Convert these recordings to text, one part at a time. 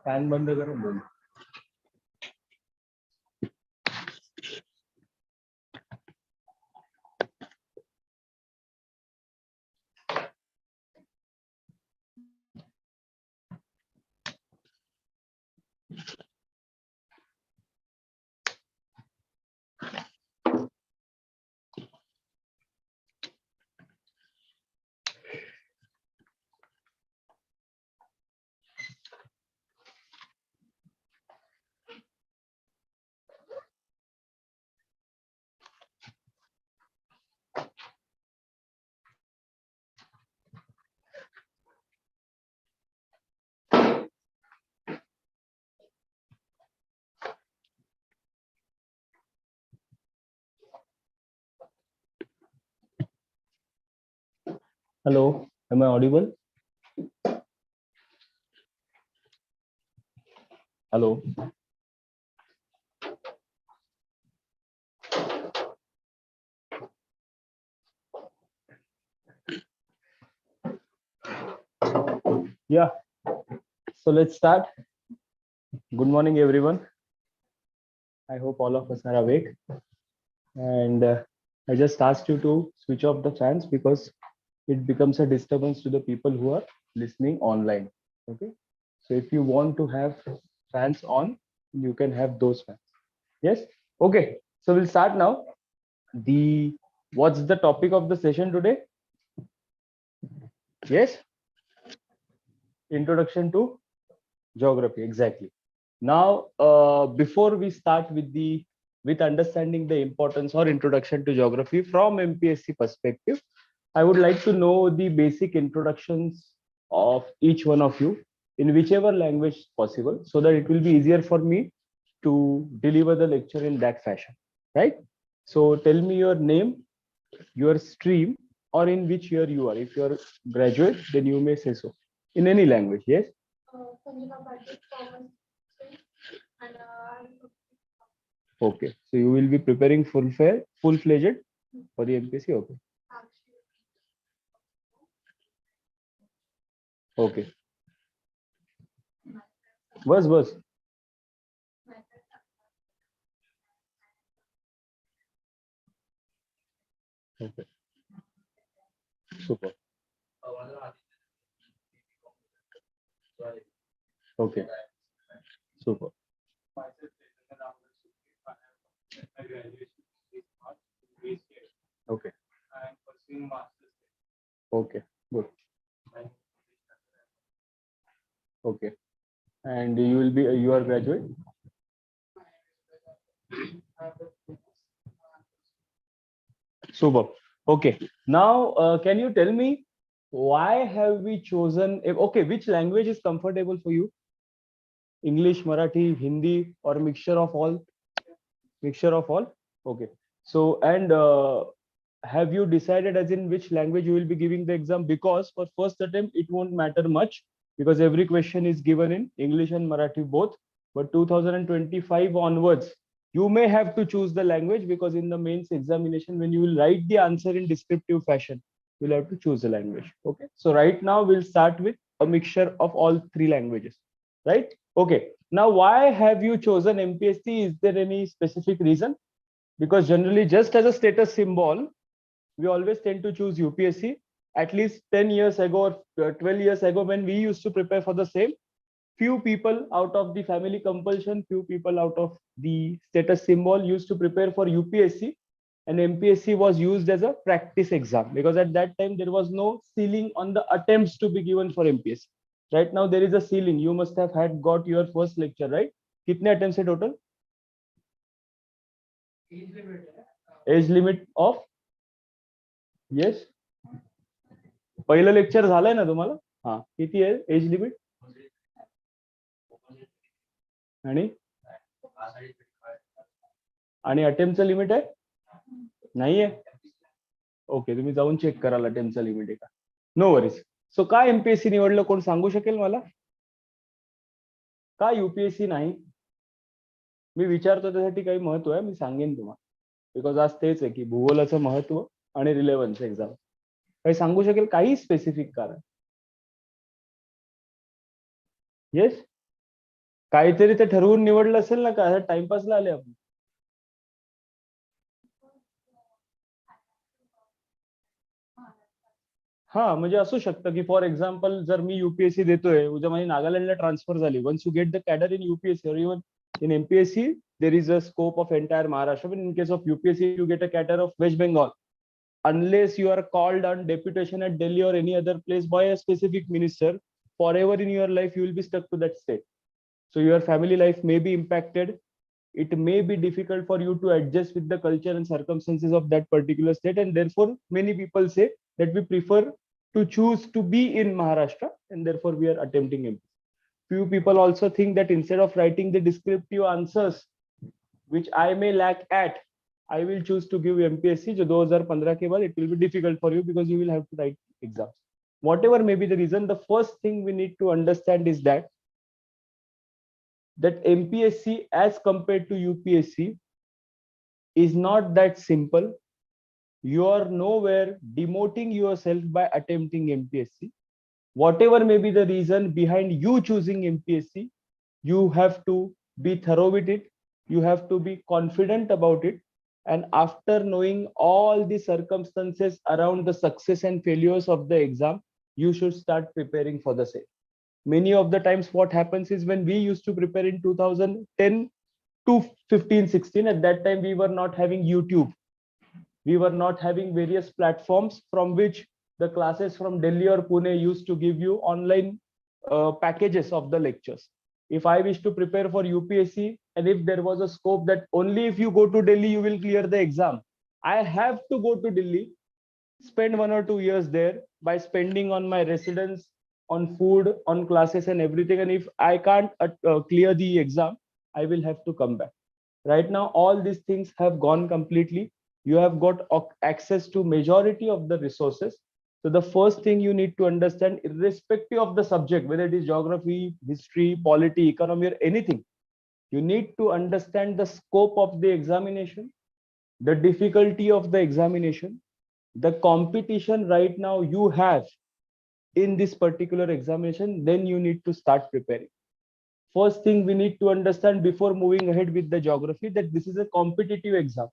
Fan बंद करून बोल. Hello, am I audible? Hello. Yeah, so let's start. Good morning, everyone. I hope all of us are awake. And I just asked you to switch off the fans because it becomes a disturbance to the people who are listening online. Okay. So if you want to have fans on, you can have those fans. Yes. Okay. So we'll start now. What's the topic of the session today? Yes. Introduction to geography. Exactly. Now, before we start with understanding the importance or introduction to geography from MPSC perspective, I would like to know the basic introductions of each one of you in whichever language possible, so that it will be easier for me to deliver the lecture in that fashion, right? So tell me your name, your stream, or in which year you are. If you are graduate, then you may say so in any language. Yes. Okay, so you will be preparing full-fledged for the MPSC. Okay. Okay. Bus. Okay. Super. Okay. Super. Okay. Okay. Good. Okay. And you are graduate. Super. Okay. Now, can you tell me why have we chosen? Okay, which language is comfortable for you? English, Marathi, Hindi, or mixture of all? Mixture of all. Okay. So, and have you decided as in which language you will be giving the exam? Because for first attempt it won't matter much because every question is given in English and Marathi both. But 2025 onwards, you may have to choose the language because in the mains examination, when you will write the answer in descriptive fashion, you'll have to choose the language. Okay. So right now we'll start with a mixture of all three languages. Right. Okay. Now, why have you chosen MPSC? Is there any specific reason? Because generally, just as a status symbol, we always tend to choose UPSC. At least 10 years ago or 12 years ago, when we used to prepare for the same, few people out of the family compulsion, few people out of the status symbol used to prepare for UPSC, and MPSC was used as a practice exam because at that time there was no ceiling on the attempts to be given for MPSC. Right now there is a ceiling. You must have had got your first lecture, right? कितने attempts है total? Age limit of? Yes. पहिलं lecture झालंय ना तुम्हाला? हा, किती आहे age limit? आणि अटेम्प्टचं लिमिट आहे? नाहीये. ओके, तुम्ही जाऊन चेक कराल अटेम्प्टचं लिमिट आहे का. No worries. सो का एमपीएससी निवडलं, कोण सांगू शकेल मला? का युपीएससी नाही? मी विचारतो त्यासाठी काही महत्व आहे, मी सांगेन तुम्हाला. बिकॉज आज तेच आहे की भूगोलाचं महत्व आणि रिलेव्हन्स एक्झाम. काही सांगू शकेल काही स्पेसिफिक कारण? येस, काहीतरी ते ठरवून निवडलं असेल ना, का टाइमपासला आले आपण? हा, म्हणजे असू शकतं की फॉर एक्झाम्पल जर मी युपीएससी देतोय, उद्या माझी नागालँडला ट्रान्सफर झाली, once you get the cadre in UPSC और even in MPSC, there is a scope of entire Maharashtra. But in case of UPSC, you get a cadre of West Bengal. Unless you are called on deputation at Delhi or any other place by a specific minister, forever in your life, you will be stuck to that state. So your family life may be impacted. It may be difficult for you to adjust with the culture and circumstances of that particular state. And therefore, many people say that we prefer to choose to be in Maharashtra, and therefore we are attempting it. Few people also think that instead of writing the descriptive answers, which I may lack at, I will choose to give MPSC. जो 2015 के बाद, it will be difficult for you because you will have to write exams. Whatever may be the reason, the first thing we need to understand is that MPSC as compared to UPSC is not that simple. You are nowhere demoting yourself by attempting MPSC. Whatever may be the reason behind you choosing MPSC, you have to be thorough with it. You have to be confident about it. And after knowing all the circumstances around the success and failures of the exam, you should start preparing for the same. Many of the times what happens is, when we used to prepare in 2010 to 15, 16, at that time we were not having YouTube. We were not having various platforms from which the classes from Delhi or Pune used to give you online packages of the lectures. If I wish to prepare for UPSC, and if there was a scope that only if you go to Delhi you will clear the exam, I have to go to Delhi, spend 1 or 2 years there by spending on my residence, on food, on classes and everything. And if I can't clear the exam, I will have to come back. Right now, all these things have gone completely. You have got access to majority of the resources. So the first thing you need to understand, irrespective of the subject, whether it is geography, history, polity, economy, or anything, you need to understand the scope of the examination, the difficulty of the examination, the competition right now you have in this particular examination. Then you need to start preparing. First thing we need to understand before moving ahead with the geography, that this is a competitive exam.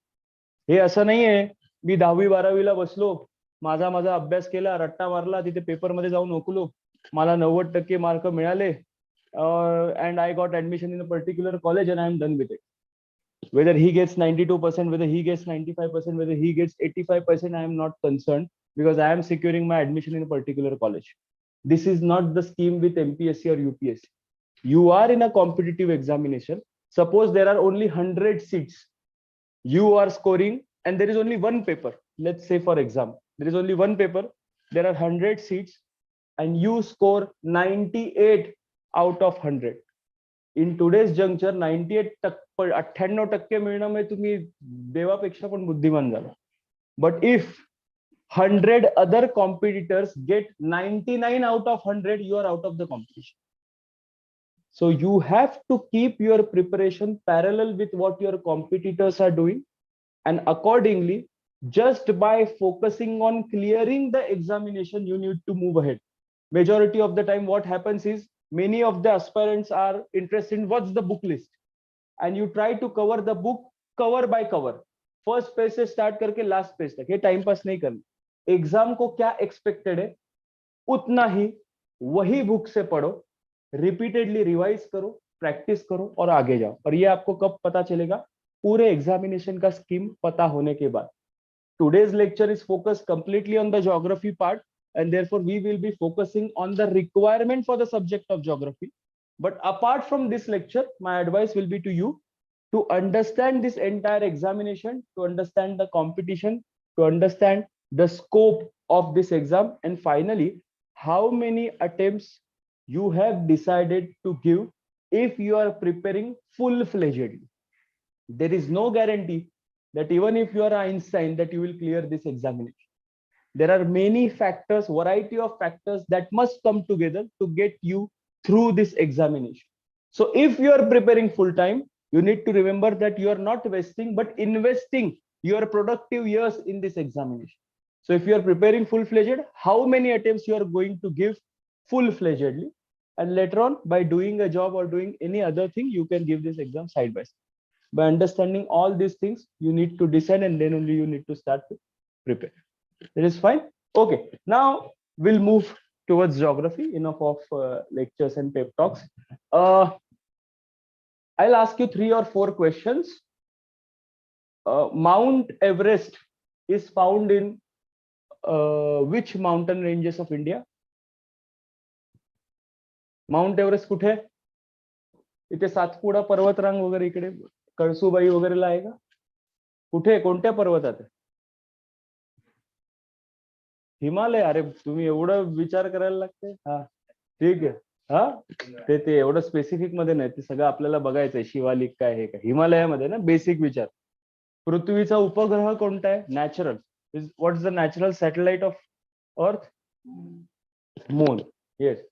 हे असं नाहीये मी 10वी-12वीला बसलो, माझा अभ्यास केला, रट्टा मारला, तिथे पेपरमध्ये जाऊन ओकलो, मला 90% मार्क मिळाले, and I got admission in a particular college and I am done with it. Whether he gets 92%, whether he gets 95%, whether he gets 85%, I am not concerned, because I am securing my admission in a particular college. This is not the scheme with MPSC or UPSC. You are in a competitive examination. Suppose there are only 100 seats. You are scoring and there is only one paper. Let's say, for example, there is only one paper. There are 100 seats and you score 98 out of 100. In today's juncture, 98% मिळणं म्हणजे तुम्ही देवापेक्षा पण बुद्धिमान झाला. But if 100 other competitors get 99 out of 100, you are out of the competition. So you have to keep your preparation parallel with what your competitors are doing, and accordingly, just by focusing on clearing the examination, you need to move ahead. Majority of the time what happens is, many of the aspirants are interested in what's the book list, and you try to cover the book cover by cover, first page say start करके last page तक. ये time pass नहीं करना. Exam को क्या expected है उतना ही वही बुक से पढ़ो, रिपीटेडली रिवाइज करो, प्रैक्टिस करो और आगे जाओ. और ये आपको कब पता चलेगा? पूरे एग्जामिनेशन का स्कीम पता होने के बाद. Today's lecture is focused completely on the geography part, and therefore we will be focusing on the requirement for the subject of geography. But apart from this lecture, my advice will be to you to understand this entire examination, to understand the competition, to understand the scope of this exam, and finally, how many attempts you have decided to give if you are preparing full-fledgedly. There is no guarantee that even if you are Einstein, that you will clear this examination. There are many factors, variety of factors that must come together to get you through this examination. So if you are preparing full time, you need to remember that you are not wasting but investing your productive years in this examination. So if you are preparing full-fledged, how many attempts you are going to give full-fledgedly, and later on by doing a job or doing any other thing, you can give this exam side by side. By understanding all these things, you need to decide, and then only you need to start to prepare. That is fine. Okay, now we'll move towards geography. Enough of lectures and pep talks. I'll ask you 3 or 4 questions. Mount Everest is found in which mountain ranges of India? Mount Everest कुठे? इथे सातपुडा पर्वतरांग वगैरे इकडे कळसुबाई वगैरेला आहे का? कुठे, कोणत्या पर्वतात आहे? हिमालय. अरे तुम्ही एवढं विचार करायला लागते. हा ठीक आहे. हा ते एवढं स्पेसिफिक मध्ये नाही, ते सगळं आपल्याला बघायचंय. शिवालिक काय हे काय हिमालयामध्ये ना. बेसिक विचार. पृथ्वीचा उपग्रह कोणता आहे? Natural. What is the natural satellite of earth? Moon. Yes.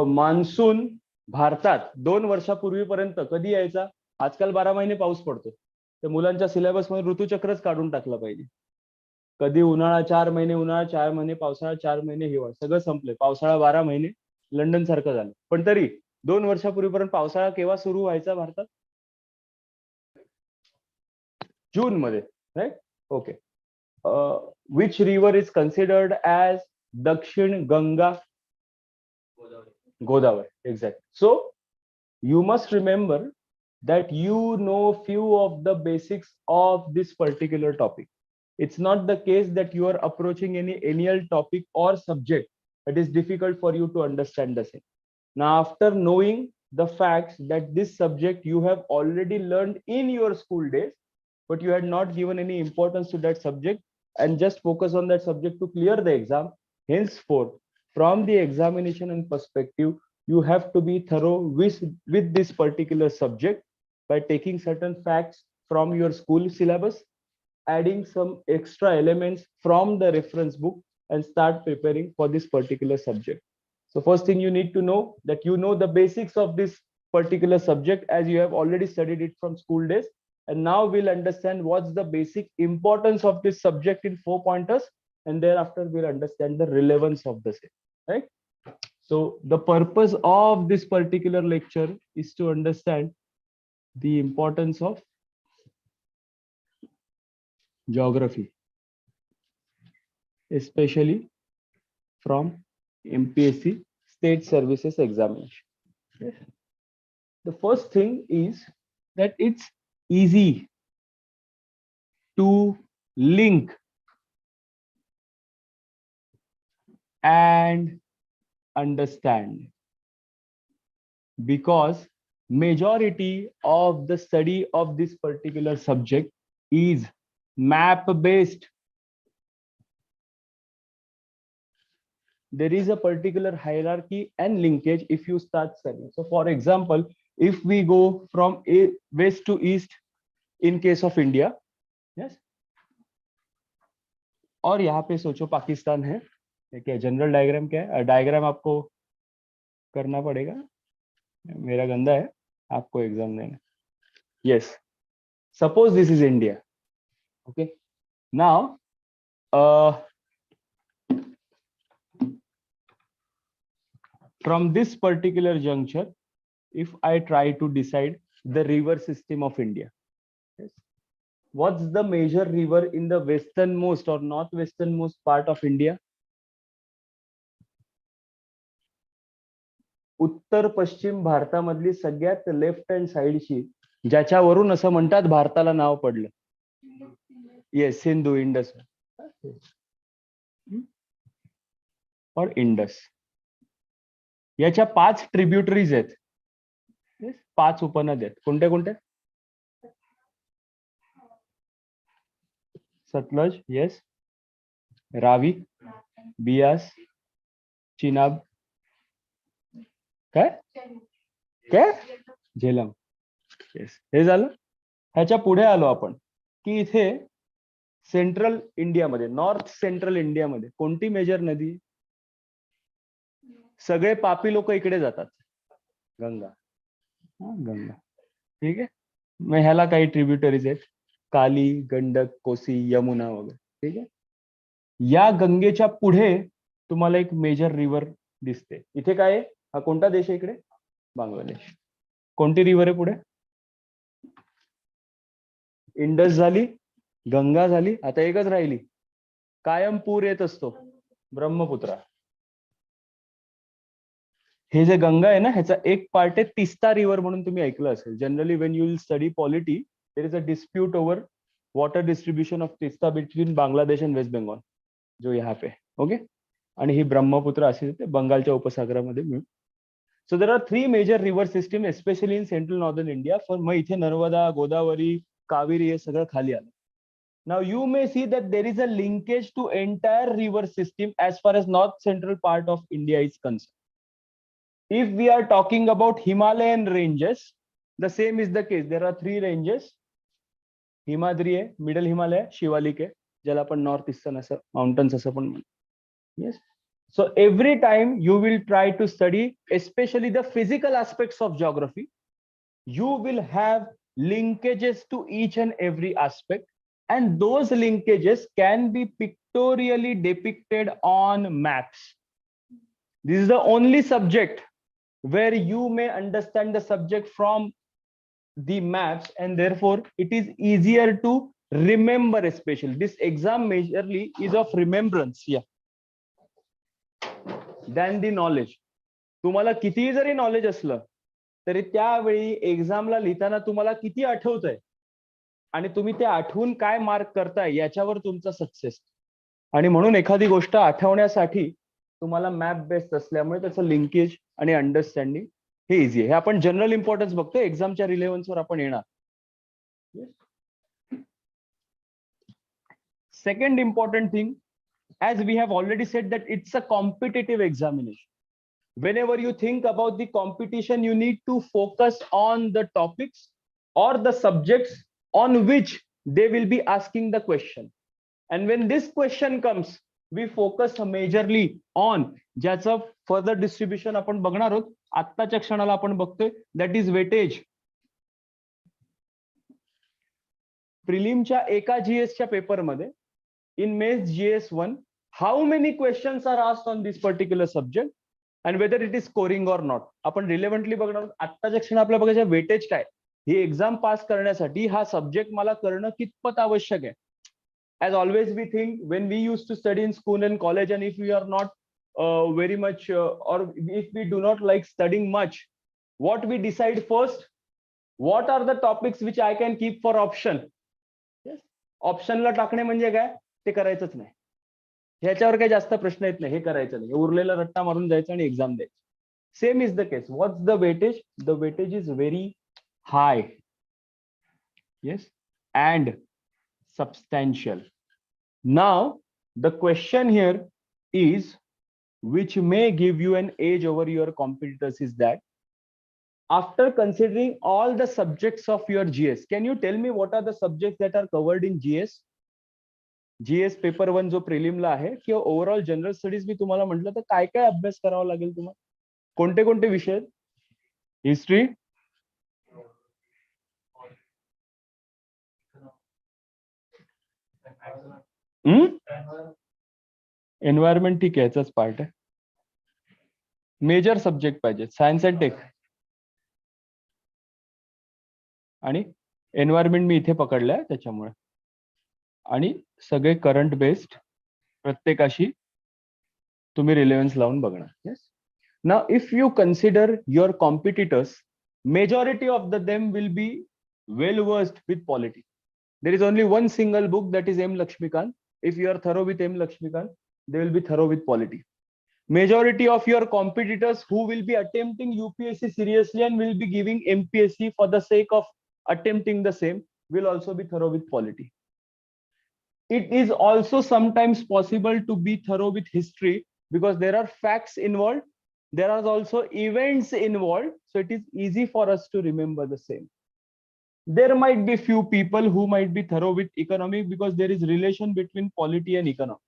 Monsoon भारतात 2 वर्षापूर्वीपर्यंत कधी यायचा? आजकाल 12 महिने पाऊस पडतो. तर मुलांच्या सिलेबस मध्ये ऋतुचक्रच काढून टाकलं पाहिजे. कधी उन्हाळा 4 महिने उन्हाळा, 4 महिने पावसाळा, 4 महिने हिवाळा, सगळं संपले. पावसाळा 12 महिने लंडन सारखं झालं. पण तरी 2 वर्षापूर्वीपर्यंत पावसाळा केव्हा सुरू व्हायचा भारतात? जून मध्ये, right? Okay. Which river is considered as Dakshin Ganga? Godavari, exactly. So you must remember that you know few of the basics of this particular topic. It's not the case that you are approaching any annual topic or subject that is difficult for you to understand the same. Now, after knowing the facts that this subject you have already learned in your school days, but you had not given any importance to that subject and just focus on that subject to clear the exam, henceforth, from the examination and perspective, you have to be thorough with this particular subject by taking certain facts from your school syllabus, adding some extra elements from the reference book, and start preparing for this particular subject. So first thing you need to know that you know the basics of this particular subject as you have already studied it from school days. And now we'll understand what's the basic importance of this subject in 4 pointers. And thereafter we'll understand the relevance of the same, right? So the purpose of this particular lecture is to understand the importance of geography, especially from MPSC state services examination. Okay. The first thing is that it's easy to link and understand, because majority of the study of this particular subject is map based. There is a particular hierarchy and linkage if you start studying. So for example, if we go from west to east in case of India, yes, और यहाँ पे सोचो पाकिस्तान है, क्या general diagram क्या है? Diagram आपको करना पड़ेगा, मेरा गंदा है, आपको exam Dena. Yes, suppose this is India. Okay, now from this particular juncture, if I try to decide the river system of India, yes, what's the major river in the westernmost or northwesternmost part of India? उत्तर पश्चिम भारतामधली सगळ्यात left hand साइडची, ज्याच्यावरून असं म्हणतात भारताला नाव पडलं. Yes, Sindhu, Indus और Indus. याच्या 5 tributaries आहेत, 5 उपनद्या आहेत. कोणत्या कोणत्या? सतलज, येस, रावी, बियास, चिनाब, काय काय झेलम. येस, हे झालं. ह्याच्या पुढे आलो आपण की इथे सेंट्रल इंडियामध्ये, नॉर्थ सेंट्रल इंडियामध्ये कोणती मेजर नदी? सगळे पापी लोक इकडे जातात, गंगा. गंगा, ठीक आहे. मग ह्याला काही ट्रिब्युटरीज आहेत, काली, गंडक, कोसी, यमुना वगैरे, ठीक आहे. या गंगेच्या पुढे तुम्हाला एक मेजर रिव्हर दिसते. इथे काय आहे? हा कोणता देश आहे इकडे? बांगलादेश. कोणती रिव्हर आहे पुढे? इंडस झाली, गंगा झाली, आता एकच राहिली. कायम पूर येत असतो, ब्रह्मपुत्रा. हे जे गंगा आहे ना, ह्याचा एक पार्ट आहे तिस्ता रिव्हर म्हणून तुम्ही ऐकलं असेल. Generally when you will study polity, there is a dispute over water distribution of Teesta between Bangladesh and West Bengal, जो यहाँ पे. ओके. आणि ही ब्रह्मपुत्र अशी येते बंगालच्या उपसागरामध्ये मिळून. So there are 3 major river system especially in central northern India. For मग इथे नर्मदा, गोदावरी, कावेरी हे सगळं खाली आलं. Now you may see that there is a linkage to entire river system as far as north central part of India is concerned. If we are talking about Himalayan ranges, the same is the case. There are 3 ranges. Himadri आहे, middle Himalaya, Shivalik आहे, ज्याला आपण north eastern असं mountains असं पण म्हणतो. Yes. So every time you will try to study, especially the physical aspects of geography, you will have linkages to each and every aspect, and those linkages can be pictorially depicted on maps. This is the only subject where you may understand the subject from the maps, and therefore it is easier to remember. Especially this exam majorly is of remembrance, yeah, than the knowledge. तुम्हाला कितीही जरी knowledge असलं तरी त्यावेळी एक्झामला लिहिताना तुम्हाला किती आठवतंय आणि तुम्ही ते आठवून काय मार्क करताय याच्यावर तुमचा सक्सेस. आणि म्हणून एखादी गोष्ट आठवण्यासाठी तुम्हाला मॅप बेस्ड असल्यामुळे त्याचं लिंकेज आणि अंडरस्टँडिंग हे इझी आहे. हे आपण जनरल इम्पॉर्टन्स बघतो, एक्झामच्या रिलेव्हन्सवर आपण येणार. Second important thing, as we have already said that it's a competitive examination. Whenever you think about the competition, you need to focus on the topics or the subjects on which they will be asking the question. And when this question comes, we focus majorly on ज्याचं further distribution आपण बघणार आहोत. आत्ताच्या क्षणाला आपण बघतोय, that is weightage. प्रिलिमच्या एका जीएसच्या पेपरमध्ये in mains GS1, how many questions are asked on this particular subject and whether it is scoring or not. आपण रिलेव्हंटली बघणार. आत्ताच्या क्षण आपल्याला बघायचं वेटेज काय. ही एक्झाम पास करण्यासाठी हा सब्जेक्ट मला करणं कितपत आवश्यक आहे. As always we think when we used to study in school and college, and if we are not very much or if we do not like studying much, what we decide first, what are the topics which I can keep for option. Yes, ऑप्शनला टाकणे म्हणजे काय, ते करायचंच नाही. ह्याच्यावर काही जास्त प्रश्न येत नाही, हे करायचं नाही, उरलेला रट्टा मारून जायचं आणि एक्झाम द्यायची. Same is the case. What's the weightage? The weightage is very high. Yes, and substantial. Now the question here is, which may give you an edge over your competitors, is that after considering all the subjects of your GS, can you tell me what are the subjects that are covered in GS? GS paper 1 जो प्रिलिमला आहे किंवा overall general studies मी तुम्हाला म्हटलं तर काय काय अभ्यास करावा लागेल तुम्हाला? कोणते कोणते विषय? हिस्ट्री, एन्व्हायरमेंट ठीक आहे, याचाच पार्ट आहे. मेजर सब्जेक्ट पाहिजे सायन्स अँड टेक. आणि एन्व्हायरमेंट मी इथे पकडलाय त्याच्यामुळे. आणि सगळे करंट बेस्ड, प्रत्येकाशी तुम्ही रिलेव्हन्स लावून बघणार. Yes. Now if you consider your competitors, majority of them will be well versed with polity. There is only one single book, that is M. Lakshmikant. If you are thorough with M. Lakshmikant, they will be thorough with polity. Majority of your competitors who will be attempting UPSC seriously and will be giving MPSC for the sake of attempting the same will also be thorough with polity. It is also sometimes possible to be thorough with history because there are facts involved. There are also events involved, so it is easy for us to remember the same. There might be few people who might be thorough with economic because there is relation between polity and economic.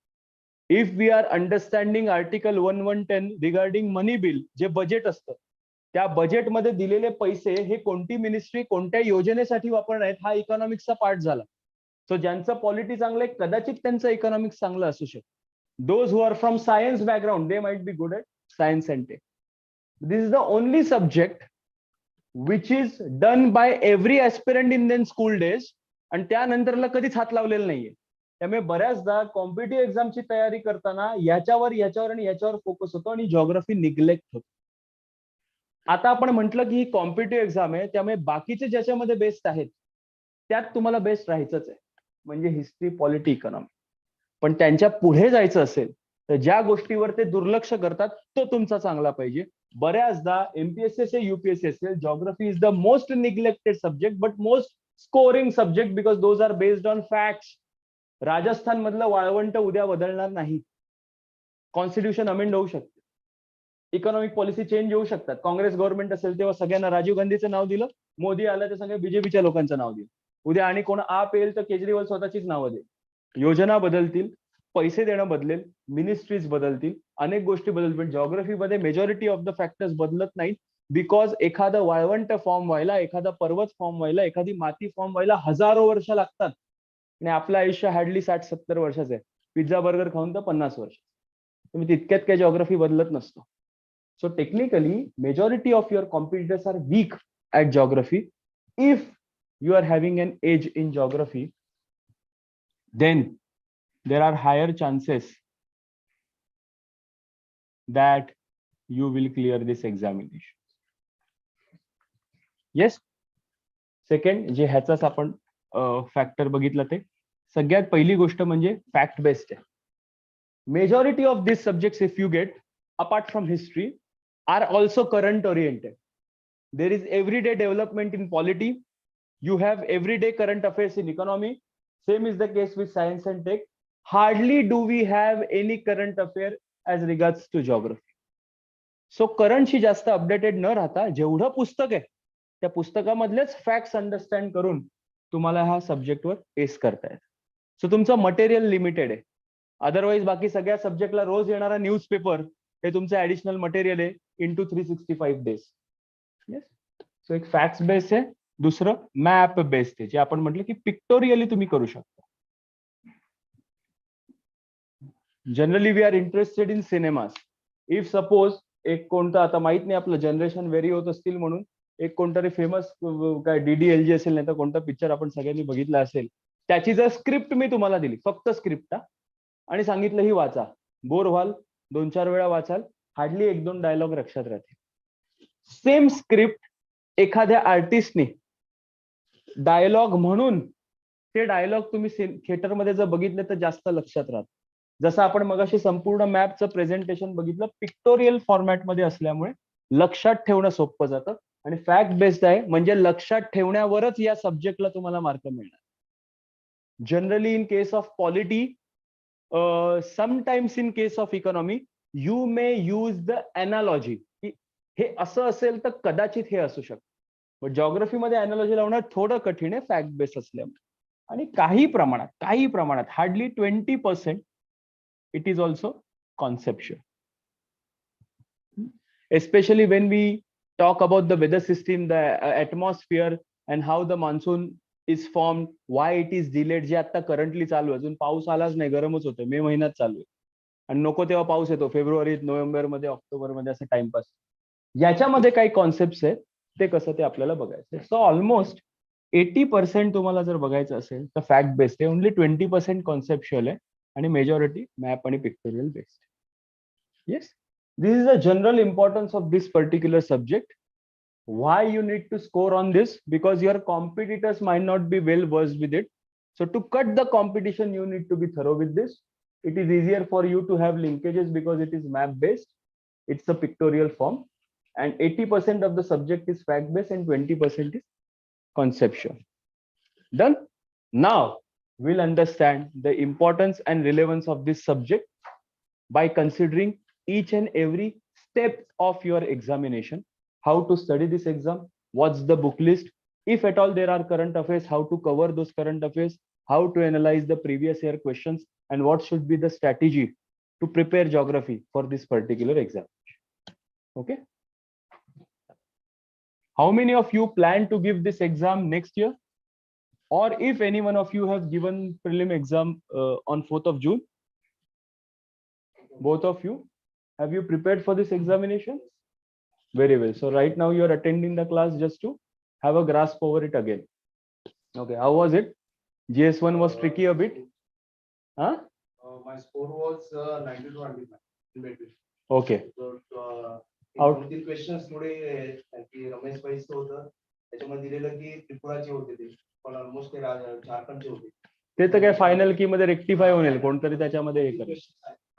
If we are understanding article 1110 regarding money bill, जे budget असतं, त्या बजेटमध्ये दिलेले पैसे हे कोणती ministry कोणत्या योजनेसाठी वापरणार आहेत हा इकॉनॉमिक्सचा पार्ट झाला. सो ज्यांचं पॉलिटी चांगलं आहे कदाचित त्यांचं इकॉनॉमिक्स चांगलं असू शकतं. Those who are from science background, they might be good at science and tech. This is the only subject which is done by every aspirant in their school days, आणि त्यानंतरला कधीच हात लावलेला नाहीये. त्यामुळे बऱ्याचदा कॉम्पिटिटिव्ह एक्झामची तयारी करताना याच्यावर आणि याच्यावर फोकस होतो आणि जॉग्राफी निग्लेक्ट होतो. आता आपण म्हटलं की ही कॉम्पिटिटिव्ह एक्झाम आहे, त्यामुळे बाकीचे ज्याच्यामध्ये बेस्ट आहेत त्यात तुम्हाला बेस्ट राहायचंच आहे, म्हणजे हिस्ट्री, पॉलिटी, इकॉनॉमी. पण त्यांच्या पुढे जायचं असेल तर ज्या गोष्टीवर ते दुर्लक्ष करतात तो तुमचा चांगला पाहिजे. बऱ्याचदा एमपीएससी असेल, यूपीएससी असेल, geography is the most neglected subject but most scoring subject because those are based on facts. Rajasthan मधलं वाळवंट उद्या बदलणार नाही. कॉन्स्टिट्यूशन अमेंड होऊ शकते, इकॉनॉमिक पॉलिसी चेंज होऊ शकतात. काँग्रेस गव्हर्नमेंट असेल तेव्हा सगळ्यांना राजीव गांधीचं नाव दिलं, मोदी आलं तर सगळ्या बीजेपीच्या लोकांचं नाव दिलं. उद्या आणि कोण आप येईल तर केजरीवाल स्वतःचीच नावं देईल. योजना बदलतील, पैसे देणं बदलेल, मिनिस्ट्रीज बदलतील, अनेक गोष्टी बदलतील. पण जॉग्राफीमध्ये मेजॉरिटी ऑफ द फॅक्टर्स बदलत नाहीत, बिकॉज एखादं वाळवंट फॉर्म व्हायला, एखादा पर्वत फॉर्म व्हायला, एखादी माती फॉर्म व्हायला हजारो वर्ष लागतात. आणि आपलं आयुष्य हार्डली 60-70 वर्षाचं आहे. पिझ्झा बर्गर खाऊन तर 50 वर्ष. तुम्ही तितक्यात काही जॉग्राफी बदलत नसतो. So technically, majority of your competitors are weak at geography. If you are having an edge in geography, then there are higher chances that you will clear this examination. Yes. Second, जे ह्याचाच आपण factor बघितलं ते सगळ्यात पहिली गोष्ट म्हणजे fact based आहे. Majority of this subjects if you get apart from history are also current oriented. There is everyday development in polity. You have everyday current affairs in economy. Same is the case with science and tech. Hardly do we have any current affair as regards to geography. So current शी जास्त updated न राहता जेवढं पुस्तक आहे त्या पुस्तकामधलेच facts understand करून तुम्हाला ह्या सब्जेक्टवर एस करता येत. सो तुमचं मटेरियल लिमिटेड आहे. अदरवाईज बाकी सगळ्या सब्जेक्टला रोज येणारा न्यूजपेपर हे तुमचं ऍडिशनल मटेरियल आहे इंटू 365 डेज. येस. सो एक फॅक्ट्स बेस्ड आहे, दुसरं मॅप बेस्ड आहे, जे आपण म्हटलं की पिक्टोरियली तुम्ही करू शकता. Generally we are interested in cinemas. If suppose एक कोणता, आता माहित नाही आपलं जनरेशन व्हेरी होत असतील म्हणून, एक कोणतरी फेमस काय डीडीएलजी असेल नाही तर कोणता पिक्चर आपण सगळ्यांनी बघितला असेल, त्याची जर स्क्रिप्ट मी तुम्हाला दिली, फक्त स्क्रिप्ट, आणि सांगितलं ही वाचा, बोर व्हाल, 2-4 वेळा वाचाल, हार्डली 1-2 डायलॉग लक्षात राहतील. सेम स्क्रिप्ट एखाद्या आर्टिस्टने डायलॉग म्हणून ते डायलॉग तुम्ही थिएटरमध्ये जर बघितले तर जास्त लक्षात राहत. जसं आपण मगाशी संपूर्ण मॅपचं प्रेझेंटेशन बघितलं, पिक्टोरियल फॉर्मॅटमध्ये असल्यामुळे लक्षात ठेवणं सोपं जातं. आणि फॅक्ट बेस्ड आहे म्हणजे लक्षात ठेवण्यावरच या सब्जेक्टला तुम्हाला मार्क मिळणार. Generally in case of polity, sometimes in case of economy, you may use the analogy की हे असं असेल तर कदाचित हे असू शकतं. पण जॉग्राफीमध्ये एनालॉजी लावणं थोडं कठीण आहे फॅक्ट बेस्ड असल्यामुळे. आणि काही प्रमाणात hardly 20% it is also conceptual. Especially when we talk about the weather system, the atmosphere, and how the monsoon is formed, why it is delayed. जे आता करंटली चालू आहे, अजून पाऊस आलाच नाही, गरमच होतोय, मे महिन्यात चालू आहे आणि नको तेव्हा पाऊस येतो, फेब्रुवारीत, नोव्हेंबरमध्ये, ऑक्टोबरमध्ये, असं टाइमपास. याच्यामध्ये काही कॉन्सेप्ट आहेत ते कसं ते आपल्याला बघायचं. सो ऑलमोस्ट 80% तुम्हाला जर बघायचं असेल तर फॅक्ट बेस्ड आहे, ओनली 20% कॉन्सेप्च्युअल आहे आणि मेजॉरिटी मॅप आणि pictorial based. Yes. This is the general importance of this particular subject. Why you need to score on this? Because your competitors might not be well versed with it. So to cut the competition, you need to be thorough with this. It is easier for you to have linkages because it is map based. It's a pictorial form. And 80% of the subject is fact based and 20% is conceptual. Done? Now we'll understand the importance and relevance of this subject by considering each and every step of your examination. How to study this exam, what's the book list, if at all there are current affairs, how to cover those current affairs, how to analyze the previous year questions, and what should be the strategy to prepare geography for this particular examination. Okay. How many of you plan to give this exam next year? Or if any one of you have given prelim exam on 4th of June? Both of you? Have you prepared for this examination? Very well. So right now you are attending the class just to have a grasp over it again. Okay, how was it? GS1 was tricky a bit. Huh? My score was 90 to 100 in between. Okay. So, Out. 2-3 questions थोडे की रमेश भाईचं होतं त्याच्यामध्ये दिलेलं की त्रिपुराचे होते ते पण almost ते झारखंडचे होते. ते तर काय फायनल की मध्ये रेक्टिफाय होईल कोणतरी त्याच्यामध्ये हे करेल.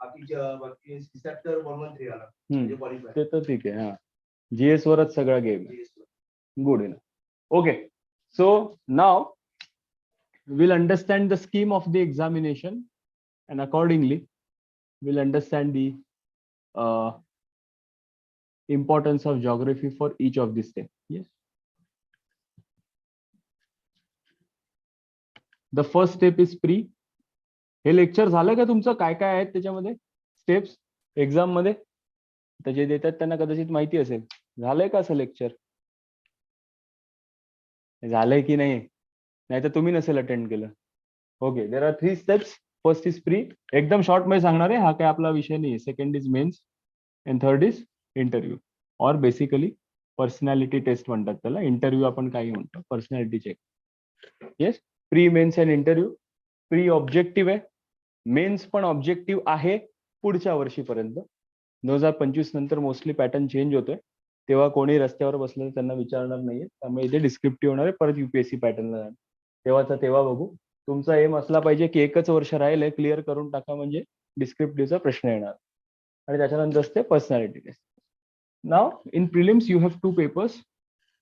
बाकी सीसॅट तर 113 आला म्हणजे क्वालिफाय. ते तर ठीक आहे. हा जीएस वरच सगळा game. Good enough. Okay, so now we'll understand the scheme of the examination and accordingly we'll understand the importance of geography for each of these steps. Yes. The first step is pre. हे lecture झालं का तुमचं? काय काय आहेत त्याच्यामध्ये steps exam मध्ये जे देतात त्यांना कदाचित माहिती असेल. झालंय का असं लेक्चर? झालंय की नाही? नाही तर तुम्ही नसेल अटेंड केलं. Okay, there are 3 steps. First is pre. एकदम शॉर्ट मध्ये सांगणार आहे, हा काय आपला विषय नाही. Second is mains and third is interview और बेसिकली पर्सनॅलिटी टेस्ट म्हणतात त्याला. इंटरव्ह्यू आपण काही म्हणतो, personality check. Yes, pre, mains and interview. Pre objective आहे, मेन्स पण ऑब्जेक्टिव्ह आहे पुढच्या वर्षीपर्यंत. 2025 नंतर मोस्टली पॅटर्न चेंज होतोय, तेव्हा कोणी रस्त्यावर बसलं त्यांना विचारणार नाहीये, त्यामुळे इथे डिस्क्रिप्टिव्ह होणार आहे. परत युपीएससी पॅटर्नला जाणार, तेव्हाचा तेव्हा बघू. तुमचा एम असला पाहिजे की एकच वर्ष राहिले, क्लिअर करून टाका, म्हणजे डिस्क्रिप्टिव्हचा प्रश्न येणार. आणि त्याच्यानंतर असते personality test. Now in prelims you have 2 papers.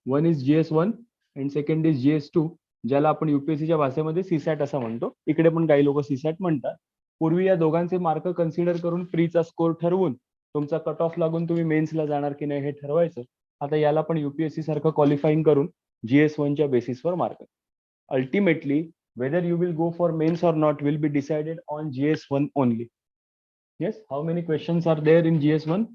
One is GS1 and second is GS2, ज्याला आपण युपीएससीच्या भाषेमध्ये सीसॅट असं म्हणतो. इकडे पण काही लोक सीसॅट म्हणतात. पूर्वी या दोघांचे मार्क कन्सिडर करून प्रीचा स्कोर ठरवून तुमचा कट ऑफ लागून तुम्ही मेन्सला जाणार की नाही हे ठरवायचं. आता याला पण युपीएससी सारखं क्वालिफाईंग करून GS1च्या बेसिसवर mark. Ultimately whether you will go for mains or not will be decided on GS1 only. Yes, how many questions are there in GS1?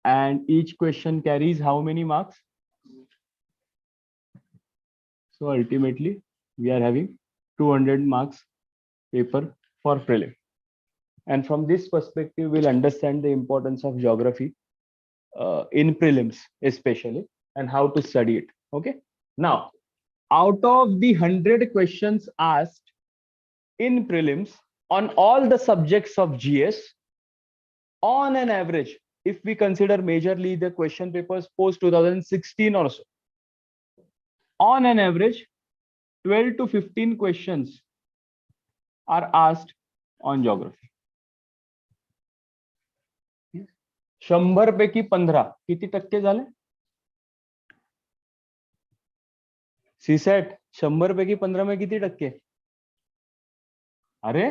And each question carries how many marks? So ultimately we are having 200 marks paper for prelim. And from this perspective we'll understand the importance of geography in prelims especially, and how to study it. Okay, now out of the 100 questions asked in prelims on all the subjects of GS, on an average, if we consider majorly the question papers post 2016 or so, on an average 12 to 15 questions are asked on geography. 100 पैकी 15 किती टक्के झाले? CSAT 100 पैकी 15 में किती टक्के? अरे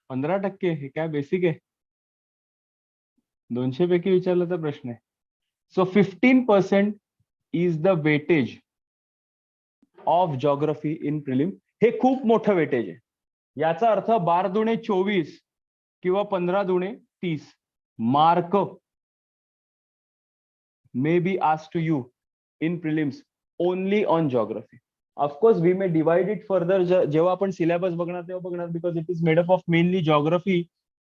15%. हे काय बेसिक आहे? 200 पैकी विचारला तर प्रश्न आहे. So 15% is the weightage of geography in prelim. हे खूप मोठं वेटेज आहे. याचा अर्थ 12 दुणे 24 किंवा 15 दुणे 30 mark may be asked to you in prelims only on geography. Of course we may divide it further जेव्हा आपण सिलेबस बघणार तेव्हा बघणार, because it is made up of mainly geography,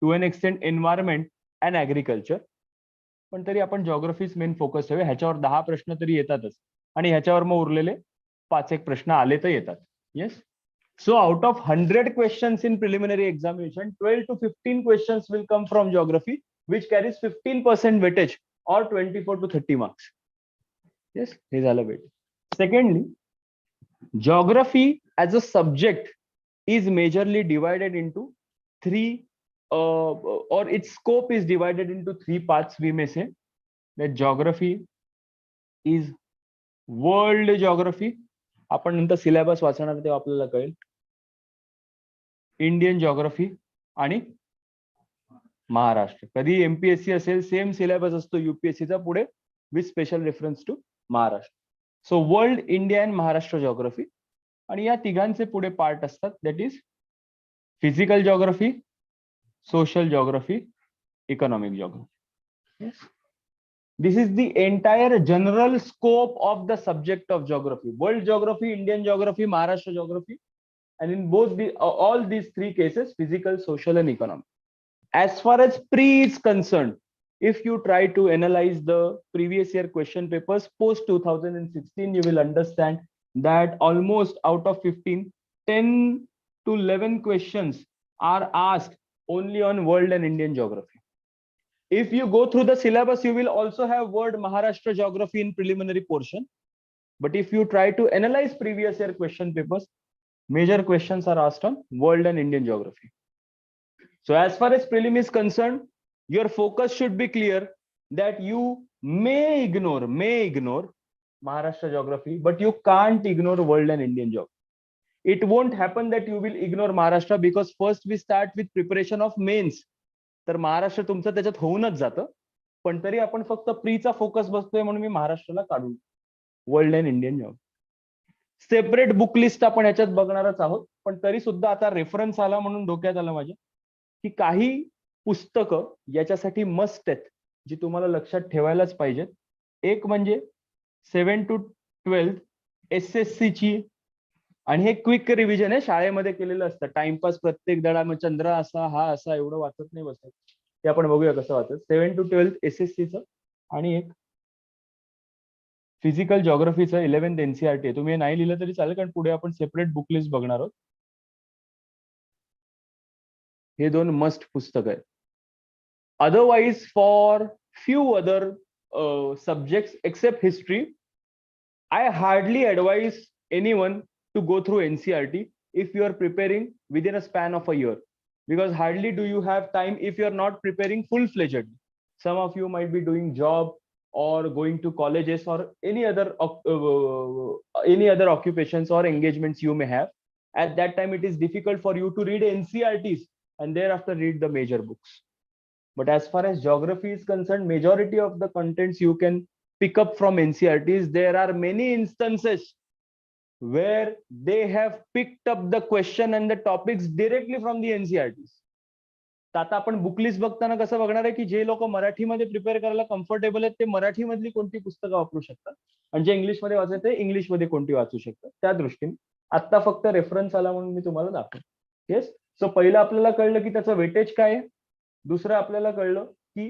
to an extent environment and agriculture. पण तरी आपण geographyच main focus ठेवूया. ह्याच्यावर 10 प्रश्न तरी येतातच, आणि ह्याच्यावर मग उरलेले 5-1 प्रश्न आले तर येतात. Yes, so out of 100 questions in preliminary examination, 12 to 15 questions will come from geography, which carries 15% weightage or 24 to 30 marks. Yes, हे झालं weight. Secondly, geography as a subject is majorly divided into 3 or its scope is divided into 3 parts. We may say that geography is world geography. आपण नंतर syllabus वाचणार तेव्हा आपल्याला कळेल. Indian geography आणि महाराष्ट्र. कधी एमपीएससी असेल सेम सिलेबस असतो यूपीएससीचा पुढे with special reference to Maharashtra. So world, India and Maharashtra geography. आणि या तिघांचे पुढे पार्ट असतात, that is physical geography, social geography, economic geography. This is the entire general scope of the subject of geography. World geography, Indian geography, Maharashtra geography. and in both all these three cases, physical, social, and economic. As far as pre is concerned, if you try to analyze the previous year question papers post 2016, you will understand that almost out of 15, 10 to 11 questions are asked only on world and Indian geography. If you go through the syllabus, you will also have word Maharashtra geography in preliminary portion. But if you try to analyze previous year question papers, major questions are asked on world and Indian geography. So as far as prelim is concerned, your focus should be clear that you may ignore Maharashtra geography, but you can't ignore world and Indian geography. It won't happen that you will ignore Maharashtra, because first we start with preparation of mains. तर महाराष्ट्र तुमचं त्याच्यात होऊनच जातं, पण तरी आपण फक्त प्रीचा focus बसतोय म्हणून मी महाराष्ट्राला काढून world and Indian job. Separate book list आपण याच्यात बघणारच आहोत, पण तरी सुद्धा आता रेफरन्स आला म्हणून डोक्यात आलं माझ्या की काही पुस्तकं याच्यासाठी मस्ट आहेत, जी तुम्हाला लक्षात ठेवायलाच पाहिजेत. एक म्हणजे 7 to 12 SSC ची, आणि हे क्विक रिव्हिजन आहे, शाळेमध्ये केलेलं असतं, टाइमपास प्रत्येक धडा, मग चंद्र असा हा असा एवढं वाचत नाही बसत. ते आपण बघूया कसं वाचत. 7 to 12 SSC चं, आणि एक फिजिकल जॉग्रफीचं 11th NCERT आहे. तुम्ही हे नाही लिहिलं तरी चालेल, कारण पुढे आपण सेपरेट बुक लिस्ट बघणार आहोत. हे दोन मस्ट पुस्तक आहेत. Otherwise for few other subjects except history, I hardly advise anyone to go through NCERT if you are preparing within a span of a year, because hardly do you have time if you are not preparing full-fledged. Some of you might be doing job or going to colleges or any other occupations or engagements you may have. At that time, it is difficult for you to read NCERTs and thereafter read the major books. But as far as geography is concerned, majority of the contents you can pick up from NCERTs. There are many instances where they have picked up the question and the topics directly from the NCERTs. आता आपण book list बघताना कसं बघणार आहे की जे लोक मराठीमध्ये प्रिपेअर करायला कम्फर्टेबल आहेत ते मराठीमधली कोणती पुस्तकं वापरू शकतात, आणि जे इंग्लिशमध्ये वाचायचं ते इंग्लिशमध्ये कोणती वाचू शकतात. त्या दृष्टीने आता फक्त रेफरन्स आला म्हणून मी तुम्हाला दाखवतो. येस. सो पहिलं आपल्याला कळलं की त्याचं वेटेज काय आहे. दुसरं आपल्याला कळलं की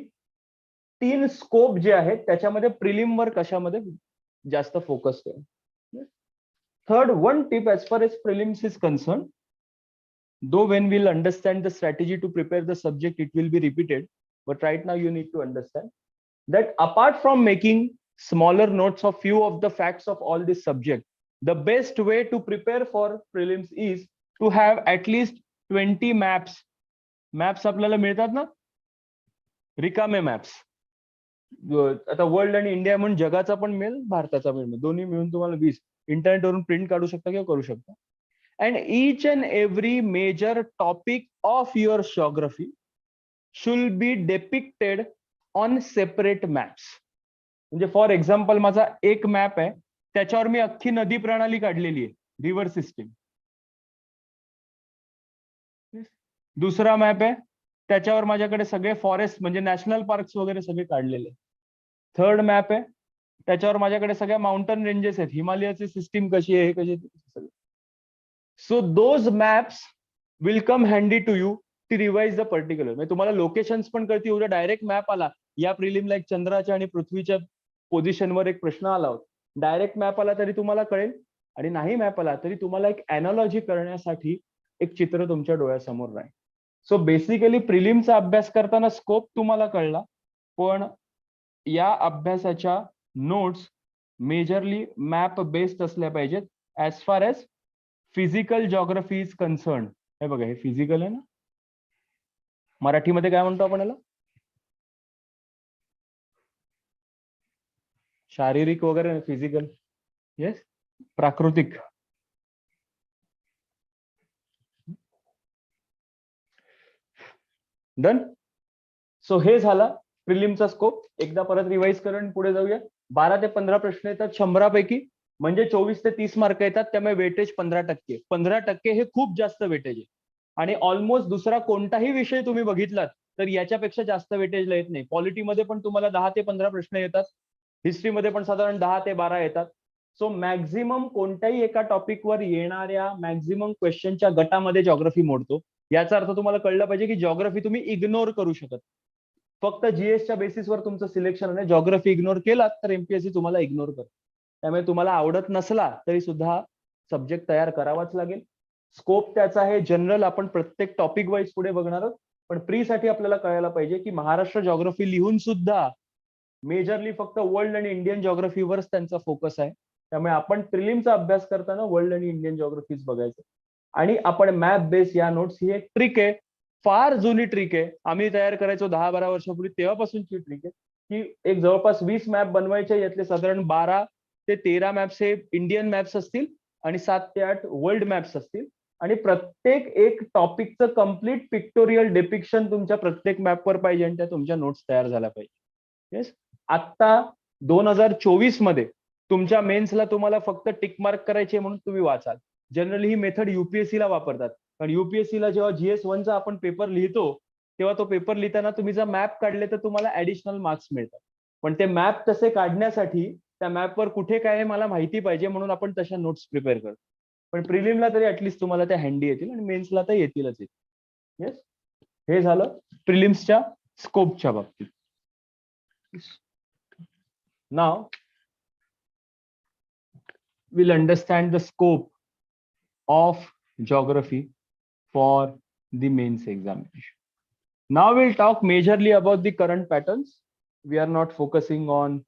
3 स्कोप जे आहेत त्याच्यामध्ये प्रिलिम वर कशामध्ये जास्त फोकस आहे. Third, one tip as far as prelims is concerned, though when we'll understand the strategy to prepare the subject, it will be repeated. But right now you need to understand that apart from making smaller notes of few of the facts of all this subject, the best way to prepare for prelims is to have at least 20 maps. Maps आपल्याला मिळतात ना, रिकामे maps. आता world आणि India म्हणून जगाचा पण मिळेल, भारताचा पण मिळेल, दोन्ही मिळून तुम्हाला 20 इंटरनेटवरून प्रिंट काढू शकता किंवा करू शकता. And each and every major topic of your geography should be depicted on separate maps. म्हणजे फॉर एक्झाम्पल माझा एक मॅप आहे, त्याच्यावर मी अख्खी नदी प्रणाली काढलेली आहे, रिव्हर सिस्टीम. दुसरा मॅप आहे, त्याच्यावर माझ्याकडे सगळे फॉरेस्ट म्हणजे नॅशनल पार्क्स वगैरे सगळे काढलेले. थर्ड मॅप आहे, त्याच्यावर माझ्याकडे सगळ्या माउंटन रेंजेस आहेत, हिमालयाची सिस्टीम कशी आहे, हे कशी आहे. So those maps will come handy to you to revise the particular. म्हणजे तुम्हाला लोकेशन्स पण कळतील. उद्या डायरेक्ट मॅप आला या प्रिलिमला, एक चंद्राच्या आणि पृथ्वीच्या पोझिशनवर एक प्रश्न आला होता, डायरेक्ट मॅप आला तरी तुम्हाला कळेल, आणि नाही मॅप आला तरी तुम्हाला एक अॅनॉलॉजी करण्यासाठी एक चित्र तुमच्या डोळ्यासमोर राहील. सो बेसिकली प्रिलिमचा अभ्यास करताना स्कोप तुम्हाला कळला, पण या अभ्यासाच्या नोट्स मेजरली मॅप बेस्ड असल्या पाहिजेत. As far as physical geography is concern. हे बघा, हे फिजिकल आहे ना, मराठीमध्ये काय म्हणतो आपण याला, शारीरिक वगैरे, फिजिकल. येस, प्राकृतिक. डन. सो हे झाला प्रिलिमचा स्कोप. एकदा परत रिवाइज करून पुढे जाऊया. 12 ते 15 प्रश्न येतात 100 पैकी, म्हणजे 24 ते 30 मार्क येतात. त्यामुळे वेटेज 15%. 15% हे खूप जास्त वेटेज आहे, आणि ऑलमोस्ट दुसरा कोणताही विषय तुम्ही बघितलात तर याच्यापेक्षा जास्त वेटेजला येत नाही. पॉलिटीमध्ये पण तुम्हाला 10 ते 15 प्रश्न येतात, हिस्ट्रीमध्ये पण साधारण 10 ते 12 येतात. सो मॅक्झिमम कोणत्याही एका टॉपिकवर येणाऱ्या मॅक्झिमम क्वेश्चनच्या गटामध्ये जॉग्रफी मोडतो. याचा अर्थ तुम्हाला कळलं पाहिजे की जॉग्रफी तुम्ही इग्नोर करू शकत. फक्त जीएसच्या बेसिसवर तुमचं सिलेक्शन आहे. जॉग्रफी इग्नोर केलात तर एमपीएससी तुम्हाला इग्नोर करतो. त्यामुळे तुम्हाला आवडत नसला तरी सुद्धा सब्जेक्ट तयार करावाच लागेल. स्कोप त्याचा आहे जनरल, आपण प्रत्येक टॉपिक वाईज पुढे बघणार आहोत. पण प्री साठी आपल्याला कळायला पाहिजे की महाराष्ट्र जॉग्रफी लिहून सुद्धा मेजरली फक्त वर्ल्ड आणि इंडियन जॉग्रफीवरच त्यांचा फोकस आहे. त्यामुळे आपण प्रिलिमचा अभ्यास करताना वर्ल्ड आणि इंडियन जॉग्रफीज बघायचं. आणि आपण मॅप बेस या नोट्स, ही एक ट्रिक आहे, फार जुनी ट्रिक आहे. आम्ही तयार करायचो 10-12 वर्षापूर्वी, तेव्हापासूनची ट्रिक आहे की एक जवळपास 20 मॅप बनवायचे. यातले साधारण 12 ते 13 मॅप्स हे इंडियन मॅप्स असतील आणि 7 ते 8 वर्ल्ड मॅप्स असतील. आणि प्रत्येक एक टॉपिकचं कम्प्लीट पिक्टोरियल डिपिक्शन तुमच्या प्रत्येक मॅपवर पाहिजे आणि त्या तुमच्या नोट्स तयार झाल्या पाहिजे. येस. आता 2024 मध्ये तुमच्या मेन्सला तुम्हाला फक्त टिक मार्क करायचे म्हणून तुम्ही वाचाल. जनरली ही मेथड युपीएससी ला वापरतात. कारण युपीएससी ला जेव्हा GS1 चा आपण पेपर लिहितो तेव्हा तो पेपर लिहिताना तुम्ही जर मॅप काढले तर तुम्हाला ऍडिशनल मार्क्स मिळतात. पण ते मॅप तसे काढण्यासाठी त्या मॅपवर कुठे काय आहे मला माहिती पाहिजे म्हणून आपण तशा नोट्स प्रिपेअर करतो. पण प्रिलिमला तरी ऍटलीस्ट तुम्हाला त्या हँडी येतील आणि मेन्सला तर येतीलच येतील. येस. हे झालं प्रिलिम्सच्या स्कोपच्या बाबतीत. Now we'll understand the scope of geography for the mains examination. Now we'll talk majorly about the current patterns. We are not focusing on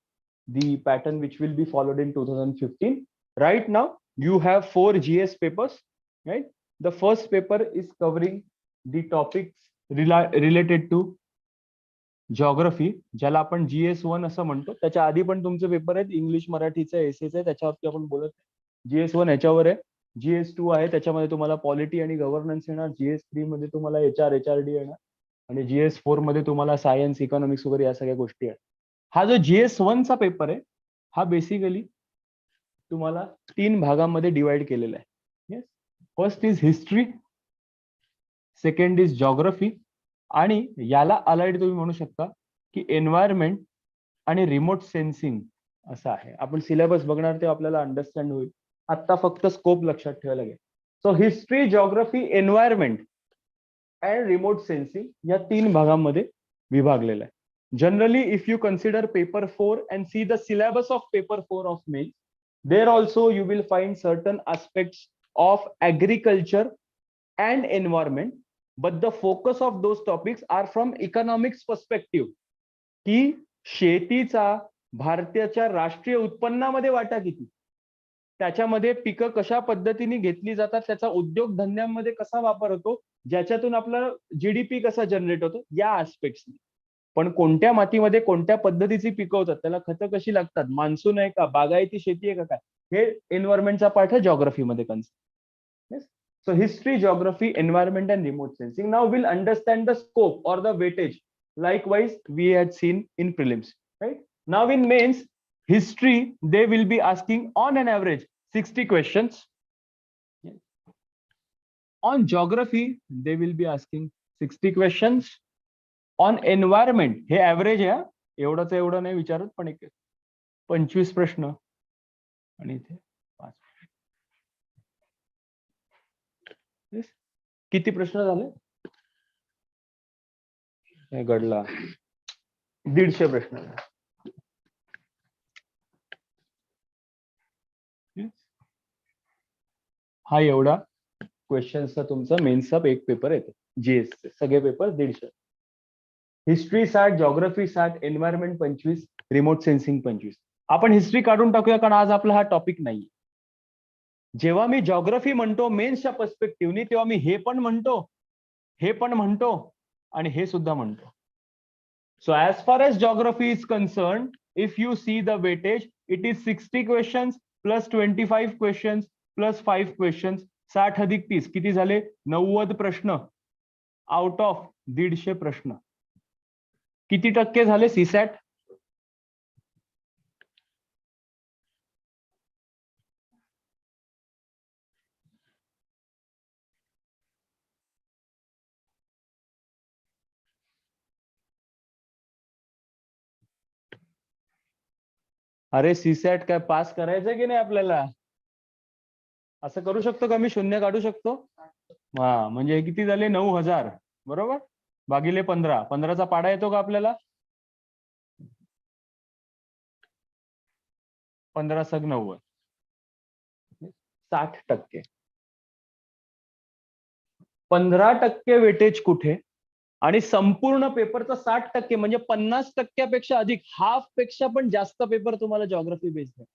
the pattern which will be followed in 2015. Right now, you have 4 GS papers, right? The first paper is covering the topics related to geography, ज्याला आपण GS1 असं म्हणतो. त्याच्या आधी पण तुमचे paper आहेत, English मराठीचे एसेच आहे, त्याच्यावरती आपण बोलत. GS1 ह्याच्यावर आहे. GS2 आहे, त्याच्यामध्ये तुम्हाला पॉलिटी आणि गव्हर्नन्स येणार. GS3 मध्ये तुम्हाला HRD येणार आणि GS4 मध्ये तुम्हाला सायन्स, इकॉनॉमिक्स वगैरे या सगळ्या गोष्टी आहेत. हा जो GS1 चा पेपर आहे हा बेसिकली तुम्हाला 3 भागांमध्ये डिवाइड केलेला आहे. First is history, second is geography आणि याला अलाइड तुम्ही म्हणू शकता की एन्व्हायरमेंट आणि रिमोट सेन्सिंग असं आहे. आपण सिलेबस बघणार तेव्हा आपल्याला अंडरस्टँड होईल. आता फक्त स्कोप लक्षात ठेवायला लागेल. So history, geography, environment and remote sensing या 3 भागांमध्ये विभागलेलं आहे. Generally if you consider paper 4 and see the syllabus of paper 4 of mains, there also you will find certain aspects of agriculture and environment. But the focus of those topics are from economics perspective. की शेतीचा भारताच्या राष्ट्रीय उत्पन्नामध्ये वाटा किती, त्याच्यामध्ये पिकं कशा पद्धतीने घेतली जातात, त्याचा उद्योग धंद्यांमध्ये कसा वापर होतो, ज्याच्यातून आपला जीडीपी कसा जनरेट होतो, या आस्पेक्ट्स. पण कोणत्या मातीमध्ये कोणत्या पद्धतीची पिकं होतात, त्याला खतं कशी लागतात, मान्सून आहे का, बागायती शेती आहे का, काय, हे एन्व्हायरमेंटचा पार्ट आहे जॉग्रफीमध्ये concept. So history, geography, environment and remote sensing. Now we'll understand the scope or the weightage. Likewise, we had seen in prelims, right? Now in mains, history, they will be asking on an average 60 questions. On geography, they will be asking 60 questions. On environment, हे average आहे, एवढंच एवढं नाही विचारत, पण एक 25 प्रश्न आणि इथे 5. किती प्रश्न झाले गडला? 150 प्रश्न. हा एवढा क्वेश्चनचा तुमचा मेन्सचा एक पेपर येतो. जीएस चे सगळे paper 150. History 60, geography 60, environment 25, remote sensing 25. आपण हिस्ट्री काढून टाकूया कारण आज आपला हा टॉपिक नाही. जेव्हा मी जॉग्रफी म्हणतो मेन्सच्या पर्स्पेक्टिव्हनी, तेव्हा मी हे पण म्हणतो, हे पण म्हणतो आणि हे सुद्धा म्हणतो. So as far as geography is concerned, if you see the weightage, it is 60 questions plus 25 questions plus 5 questions. 60 अधिक 30 किती झाले? 90 प्रश्न आउट ऑफ 150 प्रश्न. किती टक्के झाले सीसॅट? अरे सीसॅट काय पास करायचं की नाही आपल्याला? असं करू शकतो का मी? शून्य काढू शकतो? हा, म्हणजे हे किती झाले? 9,000 बरोबर, भागिले 15. 15चा पाडा येतो का आपल्याला? 15 सग 90, 60%. 15% वेटेज कुठे? आणि संपूर्ण पेपरचा 60% म्हणजे 50%पेक्षा अधिक, हाफ पेक्षा पण जास्त पेपर तुम्हाला जॉग्रफी बेस्ड आहे.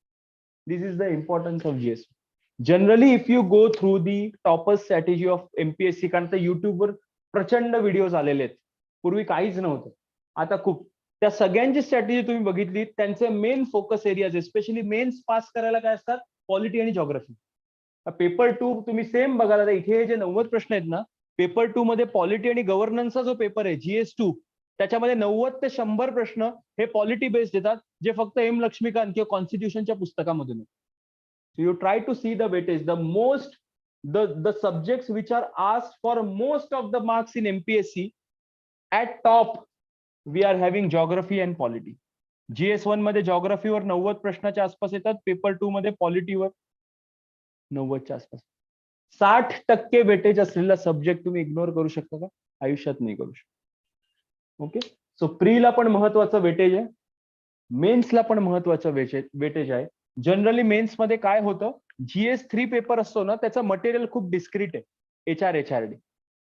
This is the importance of GS. Generally if you go through the toppers strategy of MPSC, कारण तर युट्यूबवर प्रचंड व्हिडिओज आलेले आहेत, पूर्वी काहीच नव्हतं, आता खूप. त्या सगळ्यांची स्ट्रॅटेजी तुम्ही बघितली, त्यांचे main focus areas especially mains pass करायला काय असतात? पॉलिटी आणि जॉग्रफी. पेपर 2 तुम्ही सेम बघायला, इथे जे 90 प्रश्न आहेत ना, पेपर 2 मध्ये पॉलिटी आणि गव्हर्नन्सचा जो पेपर आहे GS2, त्याच्यामध्ये 90 ते 100 प्रश्न हे पॉलिटी बेस्ड येतात, जे फक्त एम लक्ष्मीकांत किंवा कॉन्स्टिट्यूशनच्या पुस्तकामधून. So you try to see the weightage, the subjects which are asked for most of the marks in MPSC, at top we are having geography and polity. GS1 मध्ये geographyवर 90 प्रश्नाच्या आसपास येतात, paper 2 मध्ये पॉलिटीवर 90च्या आसपास. 60% वेटेज असलेला subject तुम्ही ignore करू शकता का? आयुष्यात नाही करू शकता. ओके, सो प्रीला पण महत्वाचं वेटेज आहे, मेन्सला पण महत्वाचं वेटेज आहे. जनरली मेन्स मध्ये काय होतं, GS3 पेपर असतो ना, त्याचं मटेरियल खूप डिस्क्रीट आहे. HRD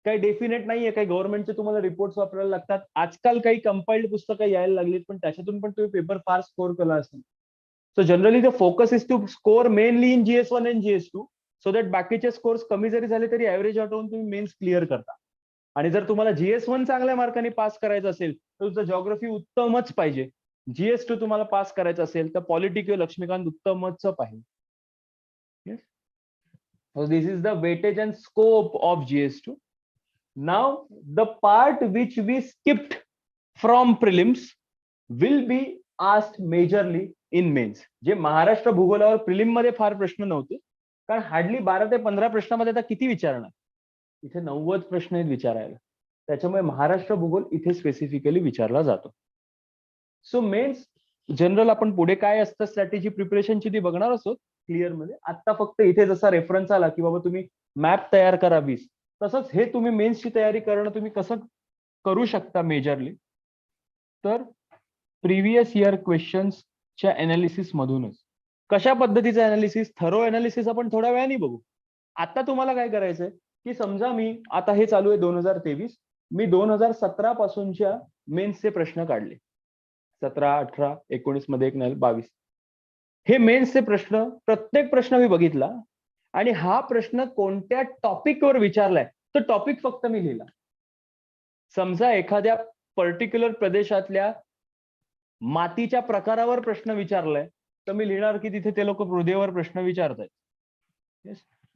काही डेफिनेट नाहीये, काही गव्हर्नमेंटचे तुम्हाला रिपोर्ट्स वापरायला लागतात. आजकाल काही कंपाइल्ड पुस्तकं यायला लागलीत, पण त्याच्यातून पण तुम्ही पेपर फार स्कोर केला असेल. So generally the focus is to score mainly in GS1 and GS2, so that बाकीचे स्कोर्स कमी जरी झाले तरी ऍव्हरेज हटवून तुम्ही मेन्स क्लिअर करता. आणि जर तुम्हाला GS1 चांगल्या मार्काने पास करायचं असेल तर तुमचं जॉग्रफी उत्तमच पाहिजे. GS2 तुम्हाला पास करायचं असेल तर पॉलिटी किंवा लक्ष्मीकांत उत्तमच पाहिजे. So this is the weightage and scope of GS2. Now the part which we skipped from prelims will be asked majorly in mains. जे महाराष्ट्र भूगोलावर प्रिलिम मध्ये फार प्रश्न नव्हते, कारण हार्डली 12 ते 15 प्रश्नामध्ये आता किती विचारणार? इथे 90 प्रश्न आहेत विचारायला, त्याच्यामुळे महाराष्ट्र भूगोल इथे स्पेसिफिकली विचारला जातो. सो मेन्स जनरल आपण पुढे काय असतं स्ट्रॅटेजी प्रिपरेशनची ती बघणार असो क्लिअर मध्ये. आता फक्त इथे जसा रेफरन्स आला की बाबा तुम्ही मॅप तयार करा 20, तसंच हे तुम्ही मेन्सची तयारी करणं तुम्ही कसं करू शकता मेजरली, तर प्रिव्हियस इयर क्वेश्चन्सच्या अनालिसिस मधूनच. कशा पद्धतीचं अनालिसिस? थरो अनालिसिस आपण थोड्या वेळाने बघू. आता तुम्हाला काय करायचंय की समजा मी आता हे चालू आहे 2023, मी 2017 पासूनच्या मेन्सचे प्रश्न काढले, 17, 18, 19 मध्ये एक नाही 22. हे मेन्सचे प्रश्न, प्रत्येक प्रश्न मी बघितला आणि हा प्रश्न कोणत्या टॉपिकवर विचारलाय तो टॉपिक फक्त मी लिहिला. समजा एखाद्या पर्टिक्युलर प्रदेशातल्या मातीच्या प्रकारावर प्रश्न विचारलाय तर मी लिहिणार की तिथे ते लोक मृदेवर प्रश्न विचारतायत.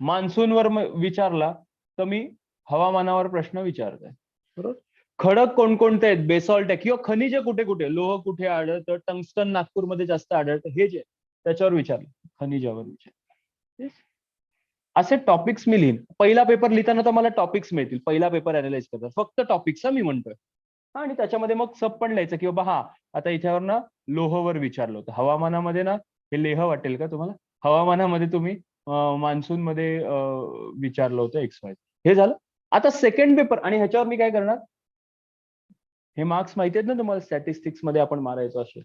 मान्सूनवर विचारला तर मी हवामानावर प्रश्न विचारताय. बरोबर. खडक कोणकोणते आहेत, बेसॉल्ट आहे, किंवा खनिजे कुठे कुठे, लोह कुठे आढळतं, टंगस्टन नागपूरमध्ये जास्त आढळतं, हे जे त्याच्यावर विचारलं, खनिजावर विचारलं. असे टॉपिक्स मी लिहीन. पहिला पेपर लिहिताना तर मला टॉपिक्स मिळतील, पहिला पेपर अनालाइज करतात फक्त टॉपिक्स मी म्हणतोय. आणि त्याच्यामध्ये मग सब पण लिहायचं की बाबा हा आता इथ्यावर ना लोहवर विचारलं होतं, हवामानामध्ये ना हे लेह वाटेल का तुम्हाला, हवामानामध्ये तुम्ही मान्सून मध्ये विचारलं होतं XY. हे झालं. आता सेकंड पेपर, आणि ह्याच्यावर मी काय करणार, हे मार्क्स माहिती आहेत ना तुम्हाला, स्टॅटिस्टिक्स मध्ये आपण मारायचो असे.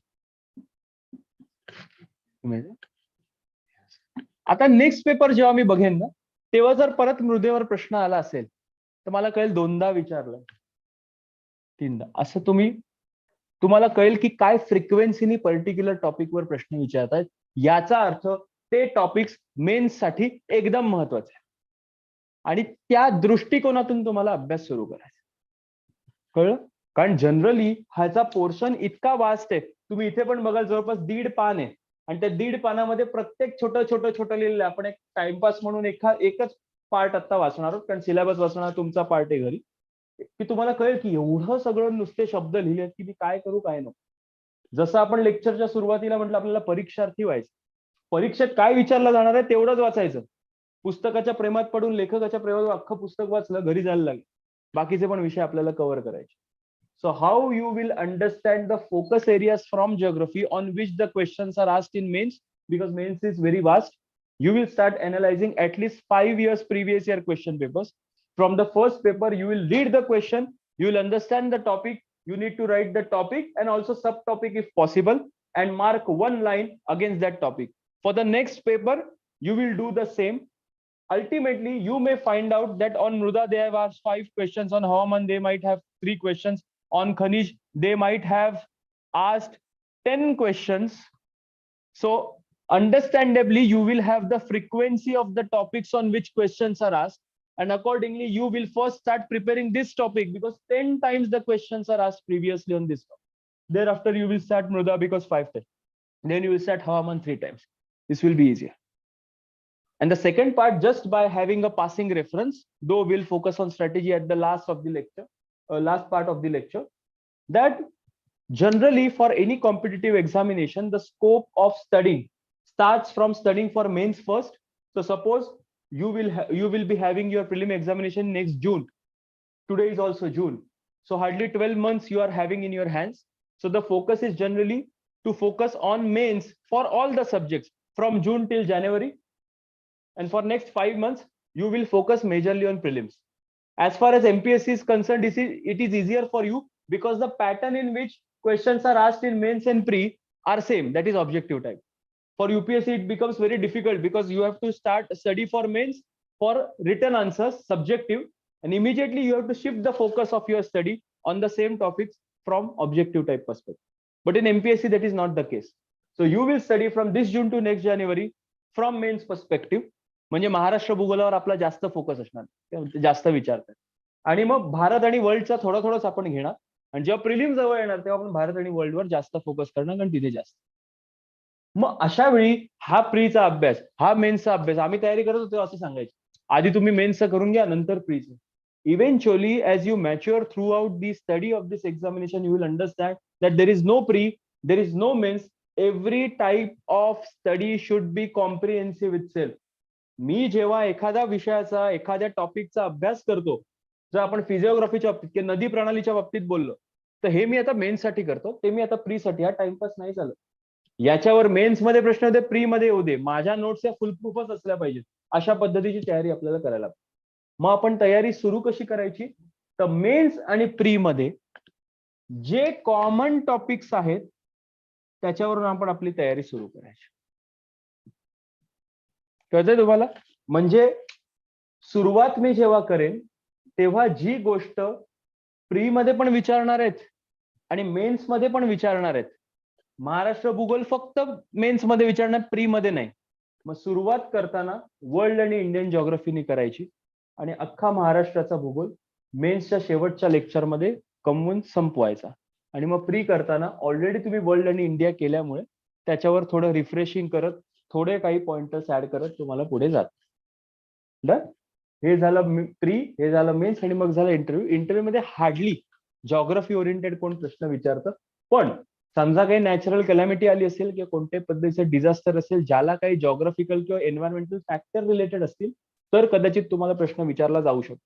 आता नेक्स्ट पेपर जेव्हा मी बघेन ना, तेव्हा जर परत मृदेवर प्रश्न आला असेल तर मला कळेल 2दा विचारलं, 3दा, असं तुम्हाला कळेल की काय फ्रिक्वेन्सीनी पर्टिक्युलर टॉपिकवर प्रश्न विचारतायत. याचा अर्थ ते टॉपिक्स मेन्स साठी एकदम महत्वाचे आहे आणि त्या दृष्टिकोनातून तुम्हाला अभ्यास सुरू करायचा. कळलं? कारण जनरली ह्याचा पोर्शन इतका वास्ट आहे, तुम्ही इथे पण बघाल जवळपास 1.5 पान आहे आणि त्या 1.5 पानामध्ये प्रत्येक छोटं लिहिलेलं आहे. आपण एक टाइमपास म्हणून एकच पार्ट आता वाचणार आहोत, कारण सिलेबस वाचणार तुमचा पार्ट आहे घरी, की तुम्हाला कळेल की एवढं सगळं नुसते शब्द लिहिलेत की मी काय करू काय नको. जसं आपण लेक्चरच्या सुरुवातीला म्हटलं आपल्याला परीक्षार्थी व्हायचं, परीक्षेत काय विचारलं जाणार आहे तेवढंच वाचायचं. पुस्तकाच्या प्रेमात पडून लेखकाच्या प्रेमात अख्खं पुस्तक वाचलं, घरी जायला लागलं, बाकीचे पण विषय आपल्याला कव्हर करायचे. So how you will understand the focus areas from geography on which the questions are asked in mains, because mains is very vast. You will start analyzing at least 5 years previous year question papers. From the first paper, you will read the question, you will understand the topic, you need to write the topic and also subtopic if possible, and mark one line against that topic. For the next paper, you will do the same. Ultimately, you may find out that on Mruda, they have asked 5 questions. On Hawaman, they might have 3 questions. On Khanij, they might have asked 10 questions. So, understandably, you will have the frequency of the topics on which questions are asked. And accordingly, you will first start preparing this topic because 10 times the questions are asked previously on this topic. Thereafter, you will start Mruda because 5 times. Then you will start Hawaman 3 times. This will be easier. And the second part, just by having a passing reference, though we'll focus on strategy at the last of the lecture, last part of the lecture, that generally for any competitive examination, the scope of studying starts from studying for mains first. So suppose you will be having your prelim examination next June. Today is also June. So hardly 12 months you are having in your hands. So the focus is generally to focus on mains for all the subjects from June till January. And for next 5 months, you will focus majorly on prelims. As far as MPSC is concerned, it is easier for you because the pattern in which questions are asked in mains and pre are same. That is objective type. For UPSC, it becomes very difficult because you have to start study for mains for written answers, subjective, and immediately you have to shift the focus of your study on the same topics from objective type perspective. But in MPSC, that is not the case. So you will study from this June to next January from mains perspective. म्हणजे महाराष्ट्र भूगोलावर आपला जास्त focus असणार, जास्त विचारतात. आणि मग भारत आणि वर्ल्डचा थोडा थोडाच आपण घेणार. आणि जेव्हा प्रिलिम जवळ येणार तेव्हा आपण भारत आणि वर्ल्डवर जास्त फोकस करणार, कारण तिथे जास्त. मग अशा वेळी हा प्रीचा अभ्यास, हा मेन्सचा अभ्यास आम्ही तयारी करत होतो असं सांगायचं. आधी तुम्ही मेन्सचं करून घ्या, नंतर प्रीचं. Eventually, as you mature throughout the study of this examination, you will understand that there is no pre, there is no mains. Every type of study should be comprehensive itself. मी जेव्हा एखाद्या विषयाचा, एखाद्या टॉपिकचा अभ्यास करतो, जर आपण फिजिओग्राफीच्या बाबतीत किंवा नदी प्रणालीच्या बाबतीत बोललो, तर हे मी आता मेन्स साठी करतो, ते मी आता प्री साठी. हा टाइमपास नाही चालत. याच्यावर मेन्स मध्ये प्रश्न होते, प्री मध्ये येऊ दे, माझ्या नोट्स या फुलप्रूफच असल्या पाहिजेत. अशा पद्धतीची तयारी आपल्याला करायला. मग आपण तयारी सुरू कशी करायची? तर मेन्स आणि प्री मध्ये जे कॉमन टॉपिक्स आहेत त्याच्यावरून आपण आपली तयारी सुरू करायची. कळतंय तुम्हाला? म्हणजे सुरुवात मी जेव्हा करेन तेव्हा जी गोष्ट प्री मध्ये पण विचारणार आहेत आणि मेन्स मध्ये पण विचारणार आहेत, महाराष्ट्र भूगोल फक्त मेन्स मध्ये विचारणार, प्री मध्ये नाही. मग सुरुवात करताना वर्ल्ड आणि इंडियन जिओग्राफीने करायची आणि अख्खा महाराष्ट्राचा भूगोल मेन्सच्या शेवटच्या लेक्चरमध्ये कमवून संपवायचा. आणि मग प्री करताना ऑलरेडी तुम्ही वर्ल्ड आणि इंडिया केल्यामुळे त्याच्यावर थोडं रिफ्रेशिंग करत, थोडे काही पॉइंटर्स ऍड करत तुम्हाला पुढे जात. हे झालं प्री, हे झालं मेन्स, आणि मग झालं इंटरव्ह्यू. इंटरव्ह्यू मध्ये हार्डली जॉग्राफी ओरिएंटेड कोण प्रश्न विचारतं. पण समजा काही नॅचरल कॅलॅमिटी आली असेल किंवा कोणत्याही पद्धतीचं डिझास्टर असेल, ज्याला काही जॉग्राफिकल किंवा एन्व्हायरमेंटल फॅक्टर रिलेटेड असतील, तर कदाचित तुम्हाला प्रश्न विचारला जाऊ शकतो.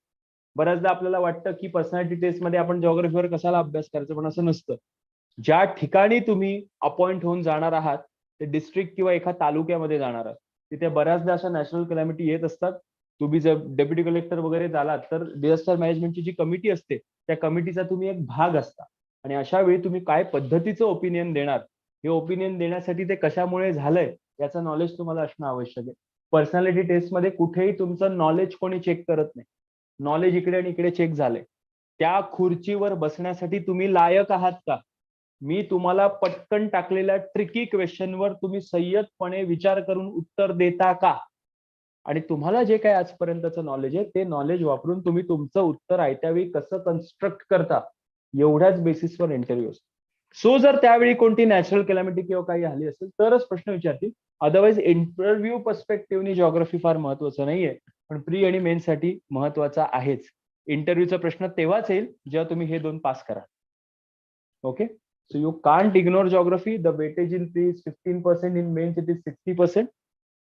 बऱ्याचदा आपल्याला वाटतं की पर्सनॅलिटी टेस्ट मध्ये आपण जॉग्राफीवर कशाला अभ्यास करायचा, पण असं नसतं. ज्या ठिकाणी तुम्ही अपॉइंट होऊन जाणार आहात, ते डिस्ट्रिक्ट किंवा एका तालुक्यामध्ये जाणार आहात, तिथे बऱ्याचदा अशा नॅशनल कॅलॅमिटी येत असतात. तुम्ही जर डेप्युटी कलेक्टर वगैरे झालात तर डिझास्टर मॅनेजमेंटची जी कमिटी असते त्या कमिटीचा तुम्ही एक भाग असता. आणि अशा वेळी तुम्ही काय पद्धतीचं ओपिनियन देणार, हे ओपिनियन देण्यासाठी ते कशामुळे झालंय याचं नॉलेज तुम्हाला असणं आवश्यक आहे. पर्सनॅलिटी टेस्ट मध्ये कुठेही तुमचं नॉलेज कोणी चेक करत नाही. नॉलेज इकडे आणि इकडे चेक झालंय. त्या खुर्चीवर बसण्यासाठी तुम्ही लायक आहात का? मी तुम्हाला पटकन टाकलेल्या ट्रिकी क्वेश्चनवर तुम्ही संयतपणे विचार करून उत्तर देता का? आणि तुम्हाला जे काही आजपर्यंतचं नॉलेज आहे ते नॉलेज वापरून तुम्ही तुमचं उत्तर आयत्यावेळी कसं कन्स्ट्रक्ट करता, एवढ्याच बेसिसवर इंटरव्ह्यू असतो. सो जर त्यावेळी कोणती नॅचरल कॅलॅमिटी किंवा काही आली असेल तरच प्रश्न विचारतील. अदरवाईज इंटरव्ह्यू पर्स्पेक्टिव्हनी जॉग्राफी फार महत्वाचं नाहीये, पण प्री आणि मेन साठी महत्वाचा आहेच. इंटरव्ह्यूचा प्रश्न तेव्हाच येईल जेव्हा तुम्ही हे 2 पास करा. Okay, so you can't ignore geography. The weightage in pre is 15%, in mains it is 60%.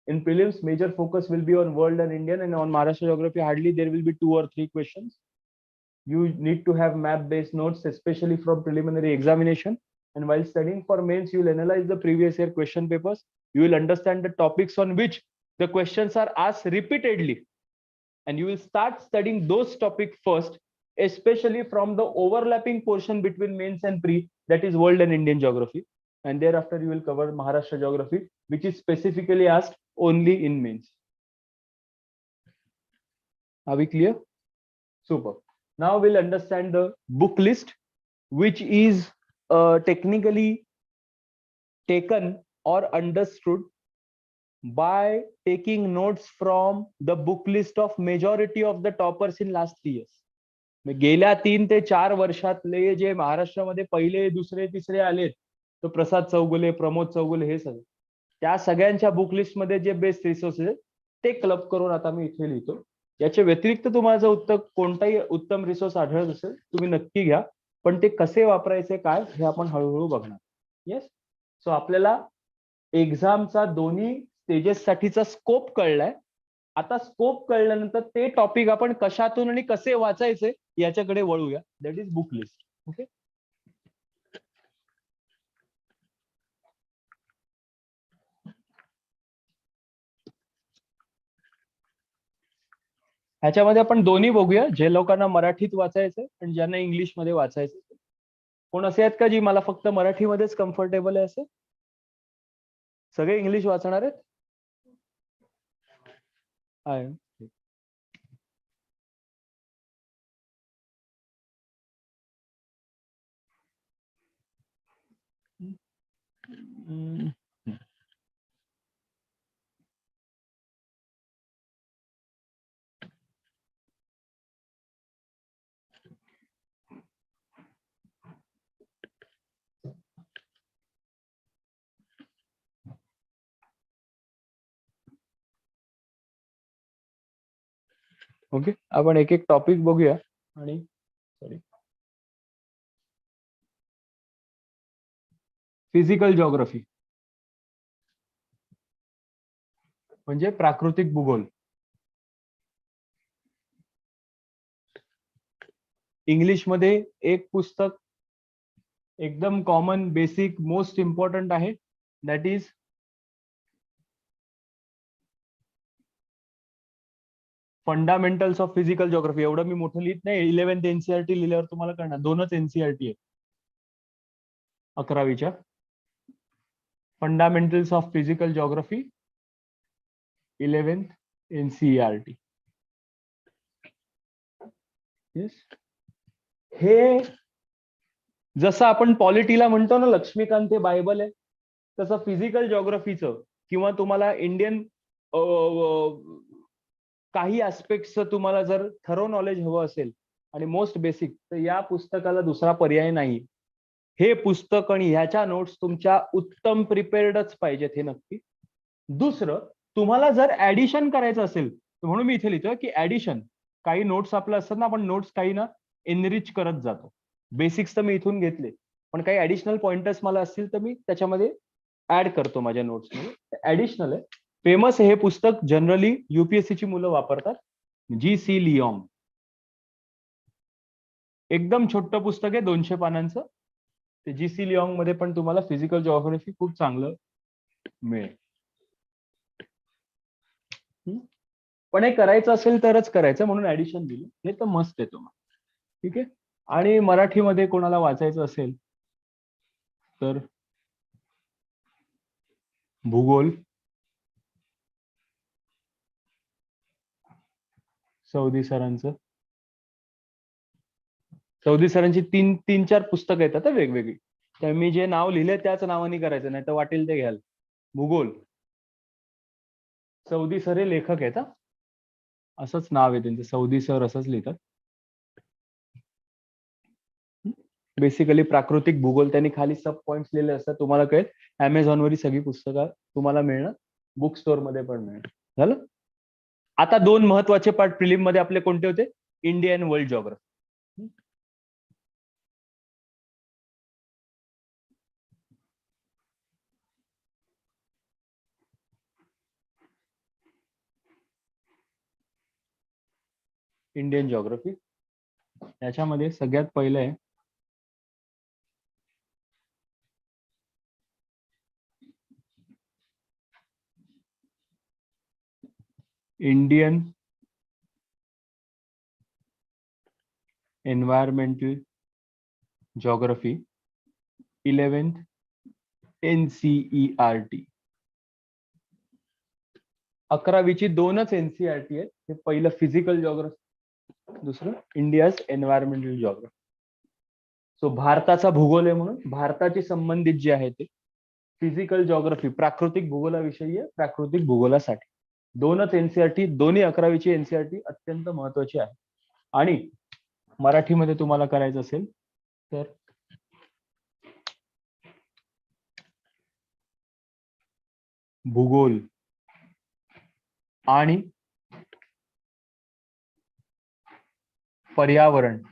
In prelims, major focus will be on world and Indian, and on Maharashtra geography hardly there will be 2 or 3 questions. You need to have map based notes, especially from preliminary examination. And while studying for mains, you will analyze the previous year question papers. You will understand the topics on which the questions are asked repeatedly, and you will start studying those topics first, especially from the overlapping portion between mains and pre, that is world and Indian geography. And thereafter you will cover Maharashtra geography, which is specifically asked only in mains. Are we clear? Super. Now we'll understand the book list, which is technically taken or understood by taking notes from the book list of majority of the toppers in last 3 years. गेल्या 3 ते 4 वर्षातले जे महाराष्ट्रामध्ये पहिले दुसरे तिसरे आलेत, तो प्रसाद चौगुले, प्रमोद चौगुले, हे सगळे, त्या सगळ्यांच्या बुक लिस्ट मध्ये जे बेस्ट रिसोर्सेस ते क्लब करून आता मी इथे लिहितो. याच्या व्यतिरिक्त तुम्हाला जर कोणताही उत्तम रिसोर्स आढळत असेल तुम्ही नक्की घ्या, पण ते कसे वापरायचे काय हे आपण हळूहळू बघणार. येस. सो आपल्याला एक्झामचा दोन्ही स्टेजेस साठीचा स्कोप कळलाय. आता स्कोप कळल्यानंतर ते टॉपिक आपण कशातून आणि कसे वाचायचे याच्याकडे वळूया. That is book list. Okay. ह्याच्यामध्ये आपण दोन्ही बघूया, जे लोकांना मराठीत वाचायचंय आणि ज्यांना इंग्लिश मध्ये वाचायचं. कोण असे आहेत का जी मला फक्त मराठीमध्येच कम्फर्टेबल आहे असे? सगळे इंग्लिश वाचणार आहेत? आहे. ओके. आपण एक एक टॉपिक बघूया. आणि सॉरी, फिजिकल जिओग्राफी म्हणजे प्राकृतिक भूगोल. इंग्लिश मध्ये एक पुस्तक एकदम कॉमन, बेसिक, मोस्ट इम्पॉर्टंट आहे, that is fundamentals of physical geography. एवढं मी मोठं लिहित नाही. 11th एनसीईआरटी लिहिल्यावर तुम्हाला कळणार. दोनच एनसीईआरटी आहे 11वीच्या. Fundamentals of physical geography 11th NCERT. Yes. हे जसं आपण पॉलिटीला म्हणतो ना लक्ष्मीकांत ते बायबल आहे, तसं फिजिकल जिओग्राफीचं किंवा तुम्हाला इंडियन काही ऍस्पेक्टचं तुम्हाला जर थरो नॉलेज हवं असेल आणि मोस्ट बेसिक, तर या पुस्तकाला दुसरा पर्याय नाही. हे पुस्तक आणि ह्याच्या नोट्स तुमच्या उत्तम प्रिपेअर्डच पाहिजेत, हे नक्की. दुसरं, तुम्हाला जर ऍडिशन करायचं असेल, म्हणून मी इथे लिहितोय की ऍडिशन, काही नोट्स आपलं असतात ना, आपण नोट्स काही ना एनरिच करत जातो. बेसिक्स तर मी इथून घेतले, पण काही ऍडिशनल पॉइंटर्स मला असतील तर मी त्याच्यामध्ये ऍड करतो माझ्या नोट्समध्ये. ऍडिशनल आहे. फेमस हे पुस्तक, जनरली युपीएससी ची मुलं वापरतात, जी.सी. लिओंग. एकदम छोटं पुस्तक आहे, 200 पानांचं. ते जी.सी. लिओंग मध्ये पण तुम्हाला फिजिकल जिओग्राफी खूप चांगलं मिळेल. पण हे करायचं असेल तरच करायचं, म्हणून ऍडिशन दिलं. हे तर मस्त आहे तुम्हाला. ठीक आहे. आणि मराठीमध्ये कोणाला वाचायचं असेल तर भूगोल, सौदी सरांचं. सौदी सरांची तीन चार पुस्तकं येतात वेगवेगळी. तर मी जे नाव लिहिले त्याच नावाने करायचं, नाही तर वाटेल ते घ्याल. भूगोल, सौदी सर हे लेखक आहेत. असंच नाव आहे त्यांचं, सौदी सर असंच लिहितात. बेसिकली प्राकृतिक भूगोल. त्यांनी खाली सब पॉइंट्स लिहिले असतात. तुम्हाला कळेल, अमेझॉनवरही सगळी पुस्तकं तुम्हाला मिळणार, बुक स्टोअर मध्ये पण मिळणार. झालं. आता दोन महत्वाचे पार्ट प्रिलिम मध्ये आपले कोणते होते? India and world geography. Indian geography. याच्यामध्ये सगळ्यात पहिलं आहे Indian environmental geography 11th NCERT. 11वीची दोनच NCERT आहेत. हे पहिलं फिजिकल ज्योग्राफी, दुसरं इंडियाज एन्व्हायरमेंटल ज्योग्राफी. सो भारताचा भूगोल आहे म्हणून भारताची संबंधित जे आहे ते फिजिकल ज्योग्राफी प्राकृतिक भूगोलाविषयी आहे, प्राकृतिक भूगोलासाठी दोनच NCERT, दोन्ही 11वीची NCERT अत्यंत महत्वाची आहे. आणि मराठीमध्ये तुम्हाला करायचं असेल तर भूगोल आणि पर्यावरण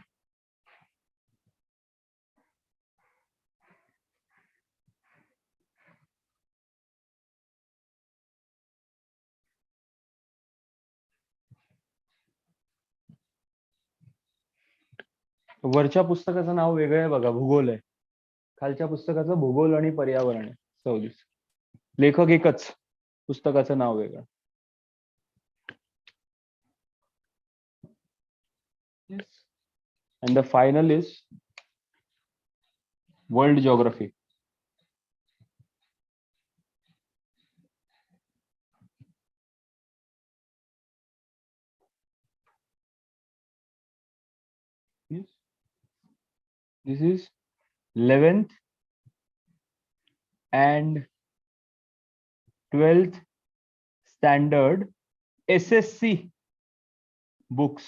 वरच्या पुस्तकाचं नाव वेगळं आहे बघा, भूगोल आहे. खालच्या पुस्तकाचं भूगोल आणि पर्यावरण आहे. 24 लेखक एकच, पुस्तकाचं नाव वेगळं. And the final is world geography. Yes. This is 11th and 12th standard SSC books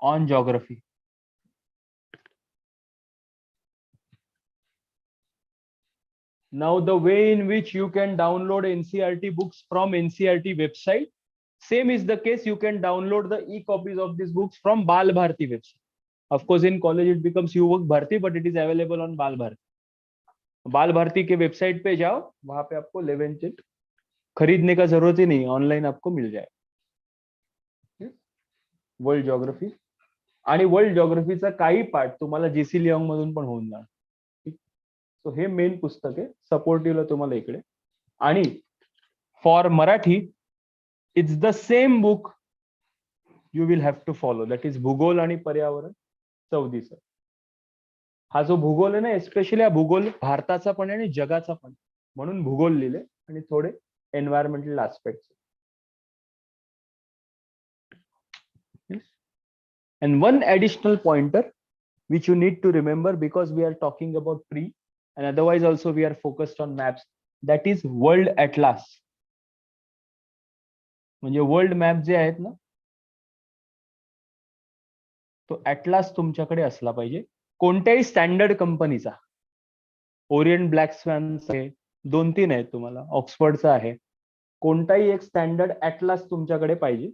on geography. Now the way in which you can download NCERT books from NCERT website, same is the case. You can download the e-copies of these books from Bal Bharati website. Of course, in college it becomes Yuvak Bharati, but it is available on Bal Bharati. बाल भारती के website पे जाओ, वहां पे आपको 11th खरीदने का जरूरत ही नहीं, online आपको mill जाए. वर्ल्ड ज्योग्राफी आणि वर्ल्ड ज्योग्राफीचा काही पार्ट तुम्हाला जीसी लिओंग मधून पण होऊन जाणार. सो हे मेन पुस्तक आहे, सपोर्टिव्हला तुम्हाला इकडे. आणि for Marathi it's the same book you will have to follow, that is भूगोल आणि पर्यावरण 34. हा जो भूगोल आहे ना, एस्पेशली हा भूगोल भारताचा पण आहे आणि जगाचा पण, म्हणून भूगोल लिहिले आणि थोडे environmental aspect. And one additional pointer which you need to remember, because we are talking about pre and otherwise also we are focused on maps, that is world atlas. म्हणजे वर्ल्ड मॅप जे आहेत ना, तो atlas तुमच्याकडे असला पाहिजे कोणत्याही standard कंपनीचा. ओरिएंट ब्लॅक स्वॅन आहे, 2-3 आहेत तुम्हाला, ऑक्सफर्डचा आहे. कोणताही एक स्टँडर्ड atlas तुमच्याकडे पाहिजे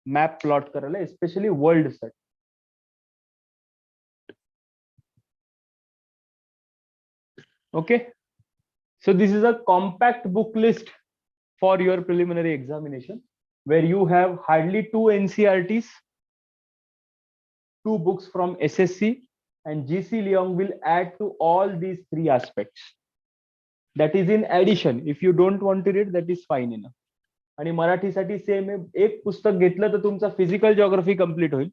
मॅप प्लॉट करायला, एस्पेशली वर्ल्ड साठी. Okay, so this is a compact book list for your preliminary examination, where you have hardly 2 NCERTs, 2 books from SSC, and GC Leong will add to all these 3 aspects. That is in addition. If you don't want to read, that is fine enough. आणि मराठीसाठी same आहे, एक पुस्तक घेतलं तर तुमचा physical geography complete होईल,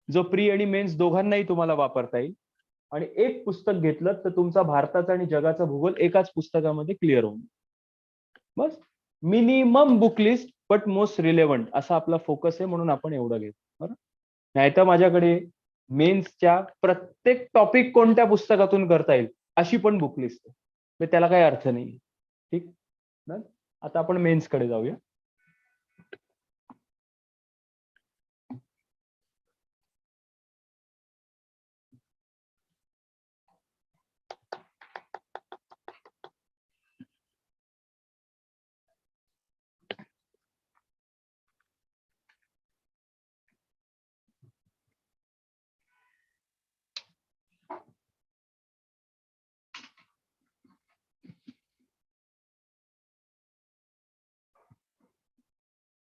जो प्री आणि मेन्स दोघांनाही तुम्हाला वापरता येईल. आणि एक पुस्तक घेतलं तर तुमचा भारताचा आणि जगाचा भूगोल एकाच पुस्तकामध्ये क्लिअर होईल. बस minimum book list but most relevant असा आपला फोकस आहे, म्हणून आपण एवढं घेतो. बरं, नाहीतर माझ्याकडे मेन्सच्या प्रत्येक टॉपिक कोणत्या पुस्तकातून करता येईल अशी पण बुक लिस्ट आहे, त्याला काही अर्थ नाही. ठीक, आता आपण मेन्स कडे जाऊया.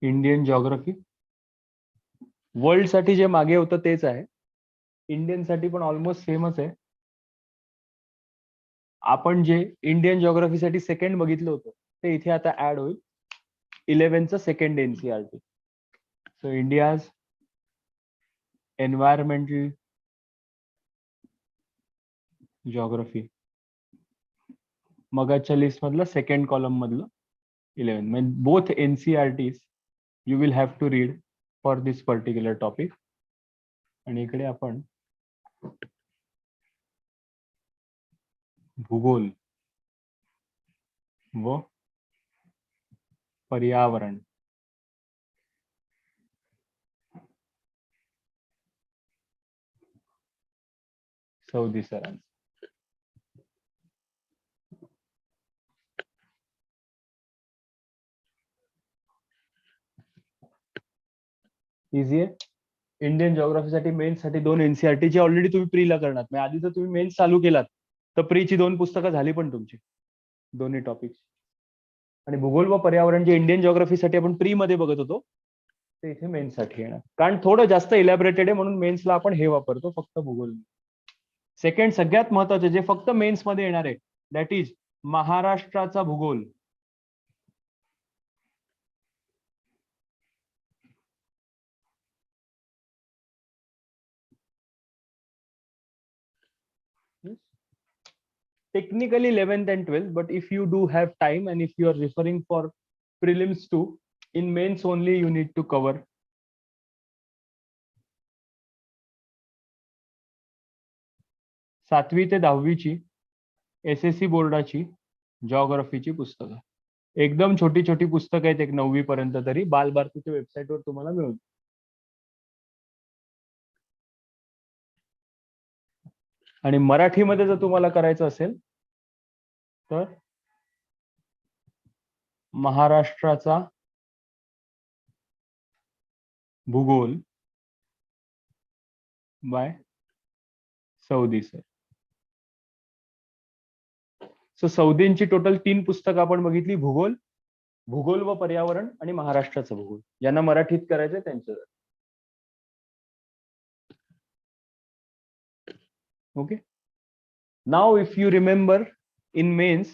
इंडियन ज्योग्राफी वर्ल्ड साठी जे मागे होतं तेच आहे. इंडियन साठी पण ऑलमोस्ट सेमच आहे. आपण जे इंडियन जिओग्राफीसाठी सेकंड बघितलं होतं ते इथे आता ऍड होईल. 11th second NCERT. So India's environmental geography मगाच्या लिस्ट मधलं सेकंड कॉलम मधलं 11. म्हणजे both NCERTs you will have to read for this particular topic. आणि इकडे आपण भूगोल व पर्यावरण सौदी सरांचं. इझी आहे. इंडियन जिओग्राफीसाठी मेन्ससाठी 2 एनसीआरटी ची ऑलरेडी तुम्ही प्रीला करणार. म्हणजे आधी जर तुम्ही मेन्स चालू केलात तर प्रीची 2 पुस्तकं झाली पण तुमची दोन्ही टॉपिक. आणि भूगोल व पर्यावरण जे इंडियन जिओग्राफीसाठी आपण प्री मध्ये बघत होतो ते इथे मेन्स साठी येणार. कारण थोडं जास्त इलॅबरेटेड आहे म्हणून मेन्सला आपण हे वापरतो फक्त भूगोल. सेकंड सगळ्यात महत्वाचे जे फक्त मेन्स मध्ये येणार आहे दॅट इज महाराष्ट्राचा भूगोल. Technically 11th and 12th, but if you do have time and if you are referring for prelims too, in mains only you need to cover 7वी ते 10वी ची एसएससी बोर्डाची जिओग्राफीची पुस्तकं. एकदम छोटी छोटी पुस्तकं आहेत, एक 9वी पर्यंत तरी बालभारतीच्या वेबसाईटवर तुम्हाला मिळून. आणि मराठीमध्ये जर तुम्हाला करायचं असेल तर महाराष्ट्राचा भूगोल बाय सौदी सर. सो सौदींची टोटल 3 पुस्तकं आपण बघितली. भूगोल, भूगोल व पर्यावरण आणि महाराष्ट्राचं भूगोल. ज्यांना मराठीत करायचंय त्यांचं. Okay. Now if you remember in mains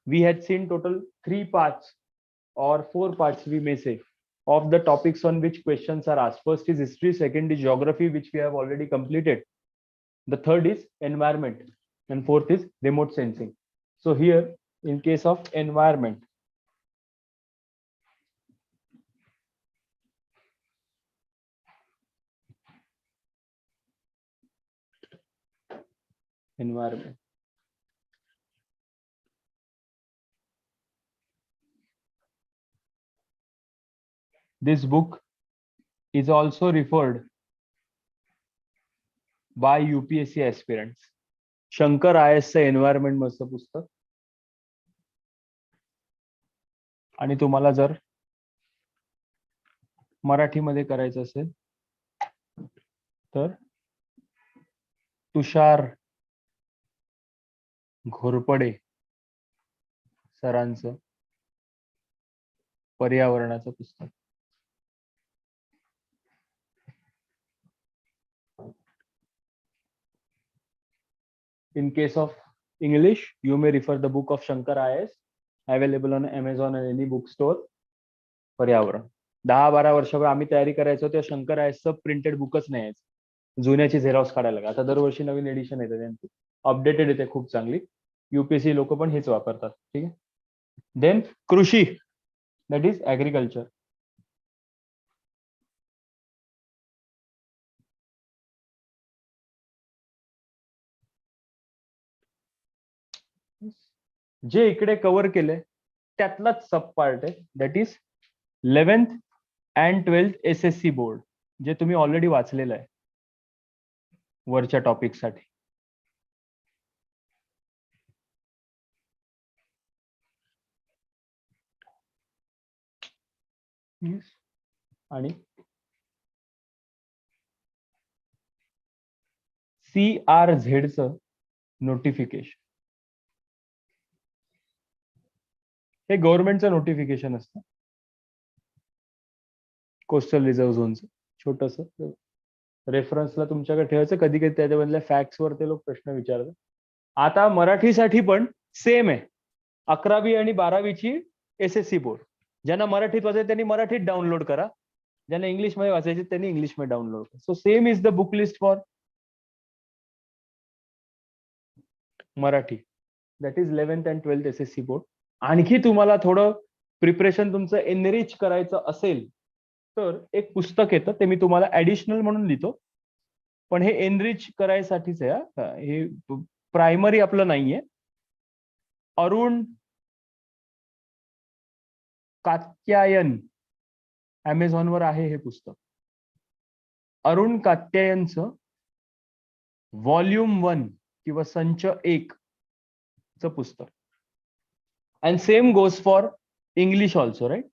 we had seen total 3 parts or 4 parts we may say of the topics on which questions are asked. First is history, second is geography which we have already completed, the third is environment, and fourth is remote sensing. So here in case of environment, this book is also referred by UPSC aspirants. Shankar IAS चं environment मधलं पुस्तक. आणि तुम्हाला जर मराठीमध्ये करायचं असेल तर तुषार घोरपडे सरांचं पर्यावरणाचं पुस्तक. In case of English, you may refer the book of Shankar IAS, available on Amazon and any bookstore. पर्यावरण 10-12 वर्षापूर्वी आम्ही तयारी करायचो त्या शंकर आयसचं प्रिंटेड बुकच नाही यायचं. जुन्याची झेरॉक्स काढायला लागला. आता दरवर्षी नवीन एडिशन येते त्यांची, अपडेटेड येते खूप चांगली. युपीएससी लोक पण हेच वापरतात. ठीक आहे. देन कृषी, दॅट इज ऍग्रिकल्चर. जे इकडे कव्हर केलंय त्यातलाच सब पार्ट आहे, that is 11th and 12th SSC board, जे तुम्ही ऑलरेडी वाचलेलं आहे वरच्या टॉपिक साठी. आणि CRZ चं नोटिफिकेशन, हे गव्हर्नमेंटचं नोटिफिकेशन असतं कोस्टल रिझर्व्ह झोनचं छोटस. रेफरन्सला तुमच्याकडे ठेवायचं. कधी कधी त्याच्यामधल्या फॅक्ट्स वर ते लोक प्रश्न विचारतात. आता मराठीसाठी पण सेम आहे. 11वी आणि 12वीची SSC बोर्ड. ज्यांना मराठीत वाचायचं त्यांनी मराठीत डाउनलोड करा, ज्यांना इंग्लिश मध्ये वाचायचे त्यांनी इंग्लिश मध्ये डाउनलोड करा. So same is the book list for Marathi, that is 11th and 12th SSC board. आणखी तुम्हाला थोडं प्रिपरेशन तुमचं एनरिच करायचं असेल तर एक पुस्तक येतं, ते मी तुम्हाला ऍडिशनल म्हणून लिहितो, पण हे एनरिच करायसाठीच आहे. हे प्रायमरी आपलं नाहीये. अरुण कात्यायन, अमेझॉनवर आहे हे पुस्तक. अरुण कात्यायनचं व्हॉल्यूम 1 किंवा संच 1 च पुस्तक. And same goes for English also, right.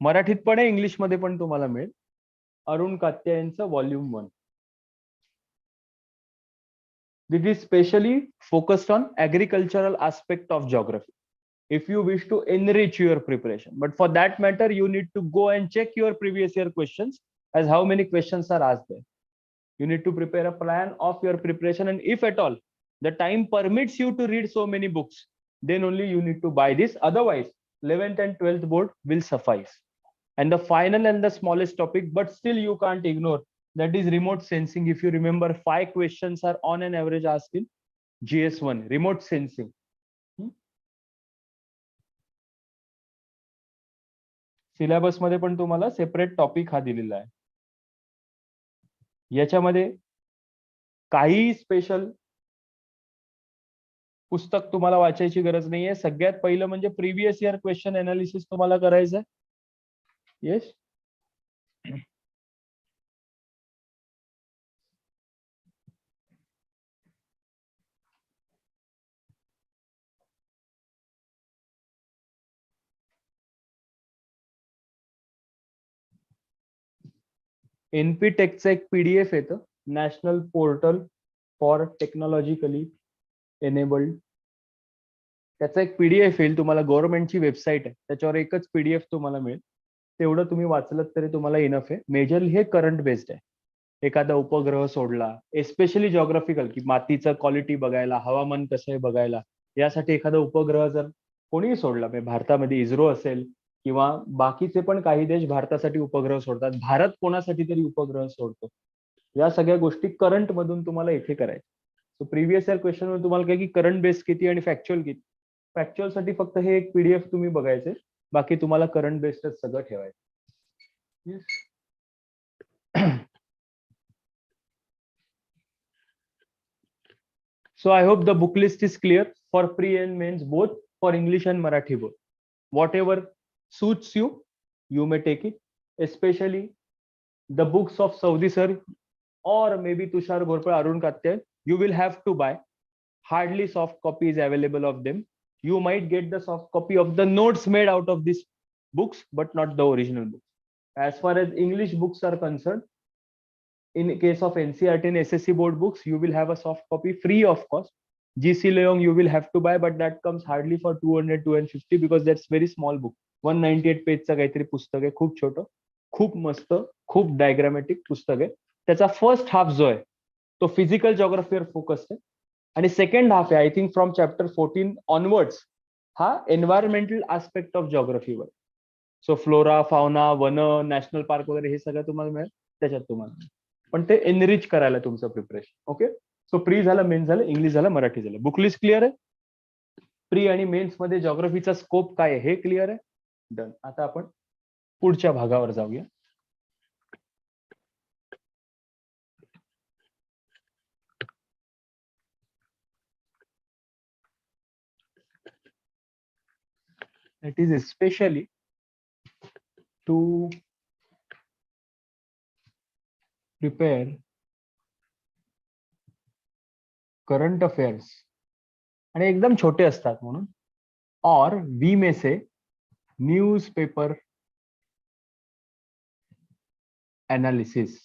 मराठीत पण आहे, इंग्लिश मध्ये पण तुम्हाला मिळेल. अरुण कात्यायनचं volume 1. This is specially focused on agricultural aspect of geography. If you wish to enrich your preparation, but for that matter, you need to go and check your previous year questions as how many questions are asked there. You need to prepare a plan of your preparation, and if at all the time permits you to read so many books, then only you need to buy this. Otherwise, 11th and 12th board will suffice. And the final and the smallest topic, but still you can't ignore, that is remote sensing. If you remember, 5 questions are on an average asked in GS1, remote sensing. Syllabus मध्ये पण तुम्हाला separate topic हा दिलेला आहे. याच्यामध्ये काही special पुस्तक तुम्हाला वाचायची गरज नाहीये. सगळ्यात पहिलं म्हणजे प्रिव्हियस इयर क्वेश्चन अनालिसिस तुम्हाला करायचं आहे. येस, एनपी टेकचं एक PDF येतं, national portal for technologically enabled. त्याचा एक PDF येईल तुम्हाला. गव्हर्नमेंटची वेबसाईट आहे, त्याच्यावर एकच PDF तुम्हाला मिळेल. तेवढं तुम्ही वाचलं तरी तुम्हाला इनफ आहे. मेजरली हे करंट बेस्ड आहे. एखादा उपग्रह सोडला, एस्पेशली जॉग्राफिकल, की मातीचं क्वालिटी बघायला, हवामान कसं आहे बघायला, यासाठी एखादा उपग्रह जर कोणीही सोडला, म्हणजे भारतामध्ये इस्रो असेल किंवा बाकीचे पण काही देश भारतासाठी उपग्रह सोडतात, भारत कोणासाठी तरी उपग्रह सोडतो, या सगळ्या गोष्टी करंट मधून तुम्हाला इथे करायचं. सो प्रिव्हियस इयर क्वेश्चन मध्ये तुम्हाला काय की करंट बेस किती आणि फॅक्च्युअल किती. फॅक्च्युअल साठी फक्त हे एक PDF तुम्ही बघायचे, बाकी तुम्हाला करंट बेस्डच सगळं ठेवायचं. So I hope the book list is clear for pre and mains, both for English and Marathi both. Whatever suits you, you may take it. Especially the books of Saudi sir or maybe Tushar Ghorpal, Arun Katyan, you will have to buy. Hardly soft copy is available of them. You might get the soft copy of the notes made out of these books, but not the original books. As far as English books are concerned, in case of NCERT and SSC board books, you will have a soft copy free of cost. GC Leong you will have to buy, but that comes hardly for 200 250 because that's very small book. 198 पेजचं काहीतरी पुस्तक आहे, खूप छोटं, खूप मस्त, खूप diagrammatic पुस्तक आहे. त्याचा फर्स्ट हाफ जो आहे तो फिजिकल जॉग्राफीवर फोकस्ड आहे, आणि सेकंड हाफ आहे I think from chapter 14 onwards हा एन्व्हायरमेंटल आस्पेक्ट ऑफ जॉग्राफीवर. सो फ्लोरा, फाउना, वन, नॅशनल पार्क वगैरे हे सगळं तुम्हाला मिळेल त्याच्यात तुम्हाला. पण ते एनरिच करायला तुमचं प्रिपरेशन. ओके, सो प्री झालं, मेन झालं, इंग्लिश झालं, मराठी झालं. बुक लिस्ट क्लिअर आहे. प्री आणि मेन्स मध्ये जॉग्राफीचा स्कोप काय आहे हे क्लिअर आहे. डन. आता आपण पुढच्या भागावर जाऊया. It is especially to prepare current affairs, आणि एकदम छोटे असतात म्हणून, और वी में से newspaper analysis.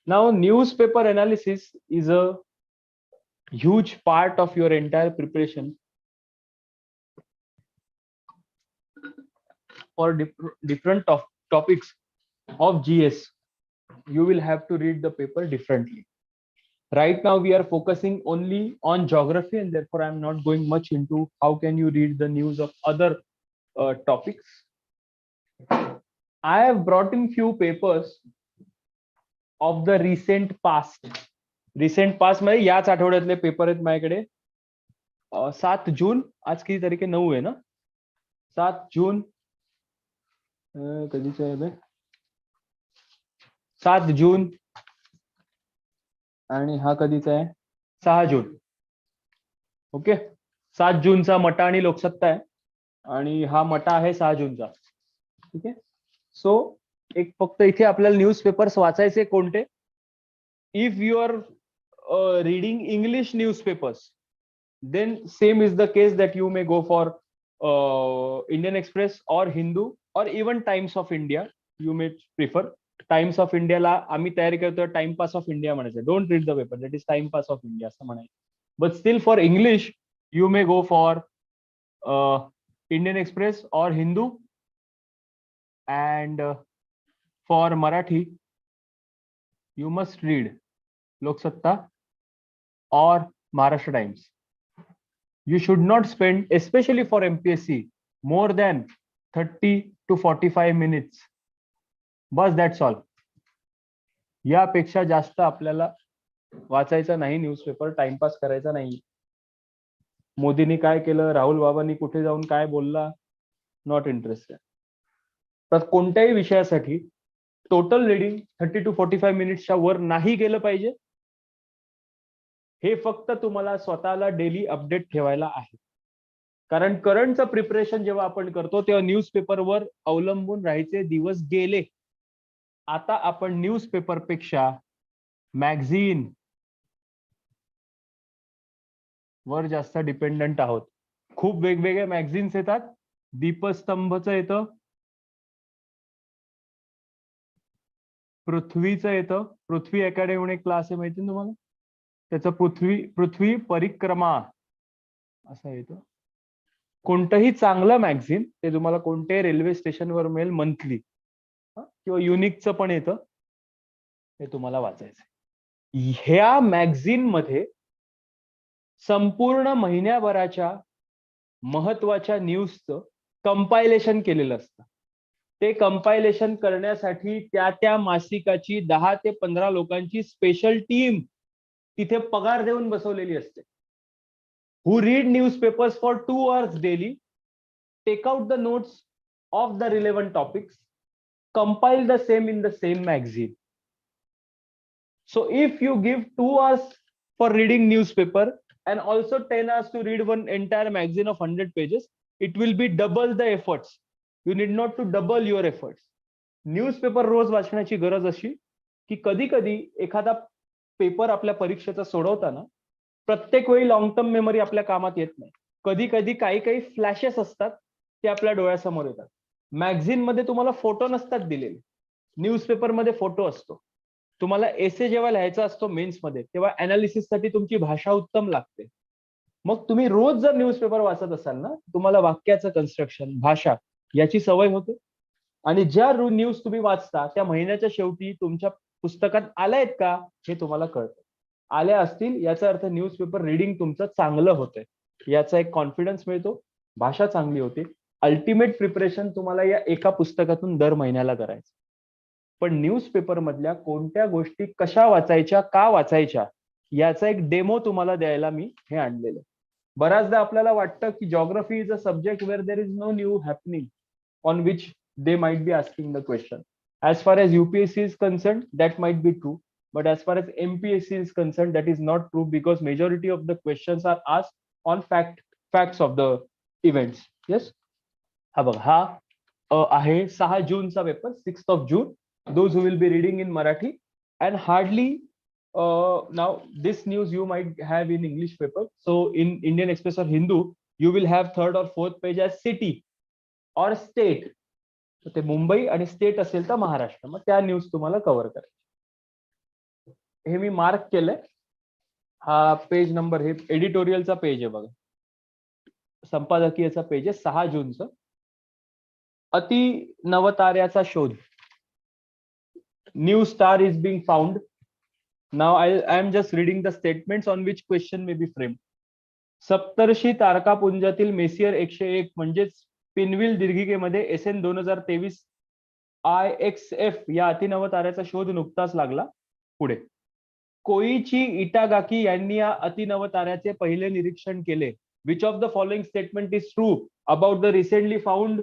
Now newspaper analysis is a huge part of your entire preparation for different topics of GS. You will have to read the paper differently. Right now we are focusing only on geography, and therefore I'm not going much into how can you read the news of other topics. I have brought in few papers of the recent past. Recent past मध्ये याच आठवड्यातले paper आहेत माझ्याकडे. 7 जून, आज किती तारीख आहे? 9 आहे ना? 7 जून कधीच आहे? 7 जून आणि हा कधीचा आहे? 6 जून. ओके, 7 जूनचा मटा आणि लोकसत्ता आहे आणि हा मटा आहे 6 जूनचा. ठीक आहे. सो एक फक्त इथे आपल्याला न्यूज पेपर्स वाचायचे कोणते? If you are reading English newspapers, then same is the case that you may go for Indian Express or Hindu or even Times of India. You may prefer Times of India ला आम्ही तयारी करतो time pass of India म्हणायचं. Don't read the paper, that is time pass of India असं म्हणायचं. But still for English you may go for Indian Express or Hindu, and for Marathi you must read Lok Satta or Maharashtra Times. You should not spend, especially for MPSC, more than 30 to 45 minutes. Bus, that's all. यापेक्षा जास्त आपल्याला वाचायचं नाही newspaper, timepass करायचा नाही. मोदींनी काय केलं, राहुल बाबांनी कुठे जाऊन काय बोलला, नॉट इंटरेस्टेड. तर कोणत्याही विषयासाठी टोटल रीडिंग 30 to 45 मिनिट्सच्या वर नाही गेलं पाहिजे. हे फक्त तुम्हाला स्वतःला डेली अपडेट ठेवायला आहे. कारण करंटचं प्रिपरेशन जेव्हा आपण करतो तेव्हा न्यूजपेपरवर अवलंबून राहायचे दिवस गेले. आता आपण न्यूजपेपर पेक्षा मॅगझिन वर जास्त डिपेंडंट आहोत. खूप वेगवेगळे मॅगझिन्स येतात. दीपस्तंभचं येतं, पृथ्वीचं येतं. पृथ्वी अकॅडमी म्हणून एक क्लास आहे, माहिती तुम्हाला? त्याचं पृथ्वी परिक्रमा असं येतं. कोणतंही चांगलं मॅगझिन ते तुम्हाला कोणत्याही रेल्वे स्टेशनवर मिळेल मंथली, किंवा युनिकचं पण येतं, हे तुम्हाला वाचायचं. ह्या मॅगझिन मध्ये संपूर्ण महिन्याभराच्या महत्वाच्या न्यूजचं कंपायलेशन केलेलं असतं. ते कंपायलेशन करण्यासाठी त्या मासिकाची 10 ते 15 लोकांची स्पेशल टीम तिथे पगार देऊन बसवलेली असते. who read newspapers for 2 hours daily, take out the notes of the relevant topics, compile the same in the same magazine. So if you give 2 hours for reading newspaper and also 10 hours to read one entire magazine of 100 pages, it will be double the efforts. You need not to double your efforts. Newspaper रोज वाचण्याची गरज अशी की कधी कधी एखादा paper आपल्या परीक्षेचा सोडवताना प्रत्येक वेळी लॉंग टर्म मेमरी आपल्या कामात येत नाही. कधी कधी काही फ्लॅशेस असतात ते आपल्या डोळ्यासमोर येतात. मॅगझिन मध्ये तुम्हाला फोटो नसतात दिलेले, न्यूजपेपर मध्ये फोटो असतो. तुम्हाला एसे जेव्हा लिहायचा असतो मेन्स मध्ये तेव्हा अनालिसिस साठी तुमची भाषा उत्तम लागते. मग तुम्ही रोज जर न्यूजपेपर वाचत असाल ना, तुम्हाला वाक्याचं कन्स्ट्रक्शन, भाषा याची सवय होते. आणि ज्या न्यूज तुम्ही वाचता त्या महिन्याच्या शेवटी तुमच्या पुस्तकात आल्यात का हे तुम्हाला कळतं. आल्या असतील याचा अर्थ न्यूजपेपर रिडिंग तुमचं चांगलं होतंय, याचा एक कॉन्फिडन्स मिळतो, भाषा चांगली होते. अल्टिमेट प्रिपरेशन तुम्हाला या एका पुस्तकातून दर महिन्याला करायचं. पण न्यूजपेपर मधल्या कोणत्या गोष्टी कशा वाचायच्या, का वाचायच्या, याचा एक डेमो तुम्हाला द्यायला मी हे आणलेलं. बऱ्याचदा आपल्याला वाटतं की geography is a subject where there is no new happening on which they might be asking the question. As far as UPSC is concerned, that might be true, but as far as MPSC is concerned, that is not true, because majority of the questions are asked on facts of the events. Yes, हा बघ, हा आहे 6 जूनचा paper, 6th of June. Those who will be reading in Marathi, and hardly now this news you might have in English paper. So in Indian Express or Hindu, you will have 3rd or 4th page as city or state. ते मुंबई आणि state असेल तर महाराष्ट्र, मग त्या news तुम्हाला cover करायचे. हे मी mark केलंय. हा पेज नंबर, हे एडिटोरियलचा पेज आहे बघा, संपादकीयचा पेज आहे 6 जूनचं. अति नवताऱ्याचा शोध. New star is being found. Now I am just reading the statements on which question may be frame. सप्तर्षी तारकापुंजातील मेसियर 101 म्हणजेच पिनव्हिल दीर्घिकेमध्ये SN 2023 IXF या अतिनवताऱ्याचा शोध नुकताच लागला. पुढे कोईची इटागाकी यांनी या अतिनवताऱ्याचे पहिले निरीक्षण केले. Which of the following statement is true about the recently found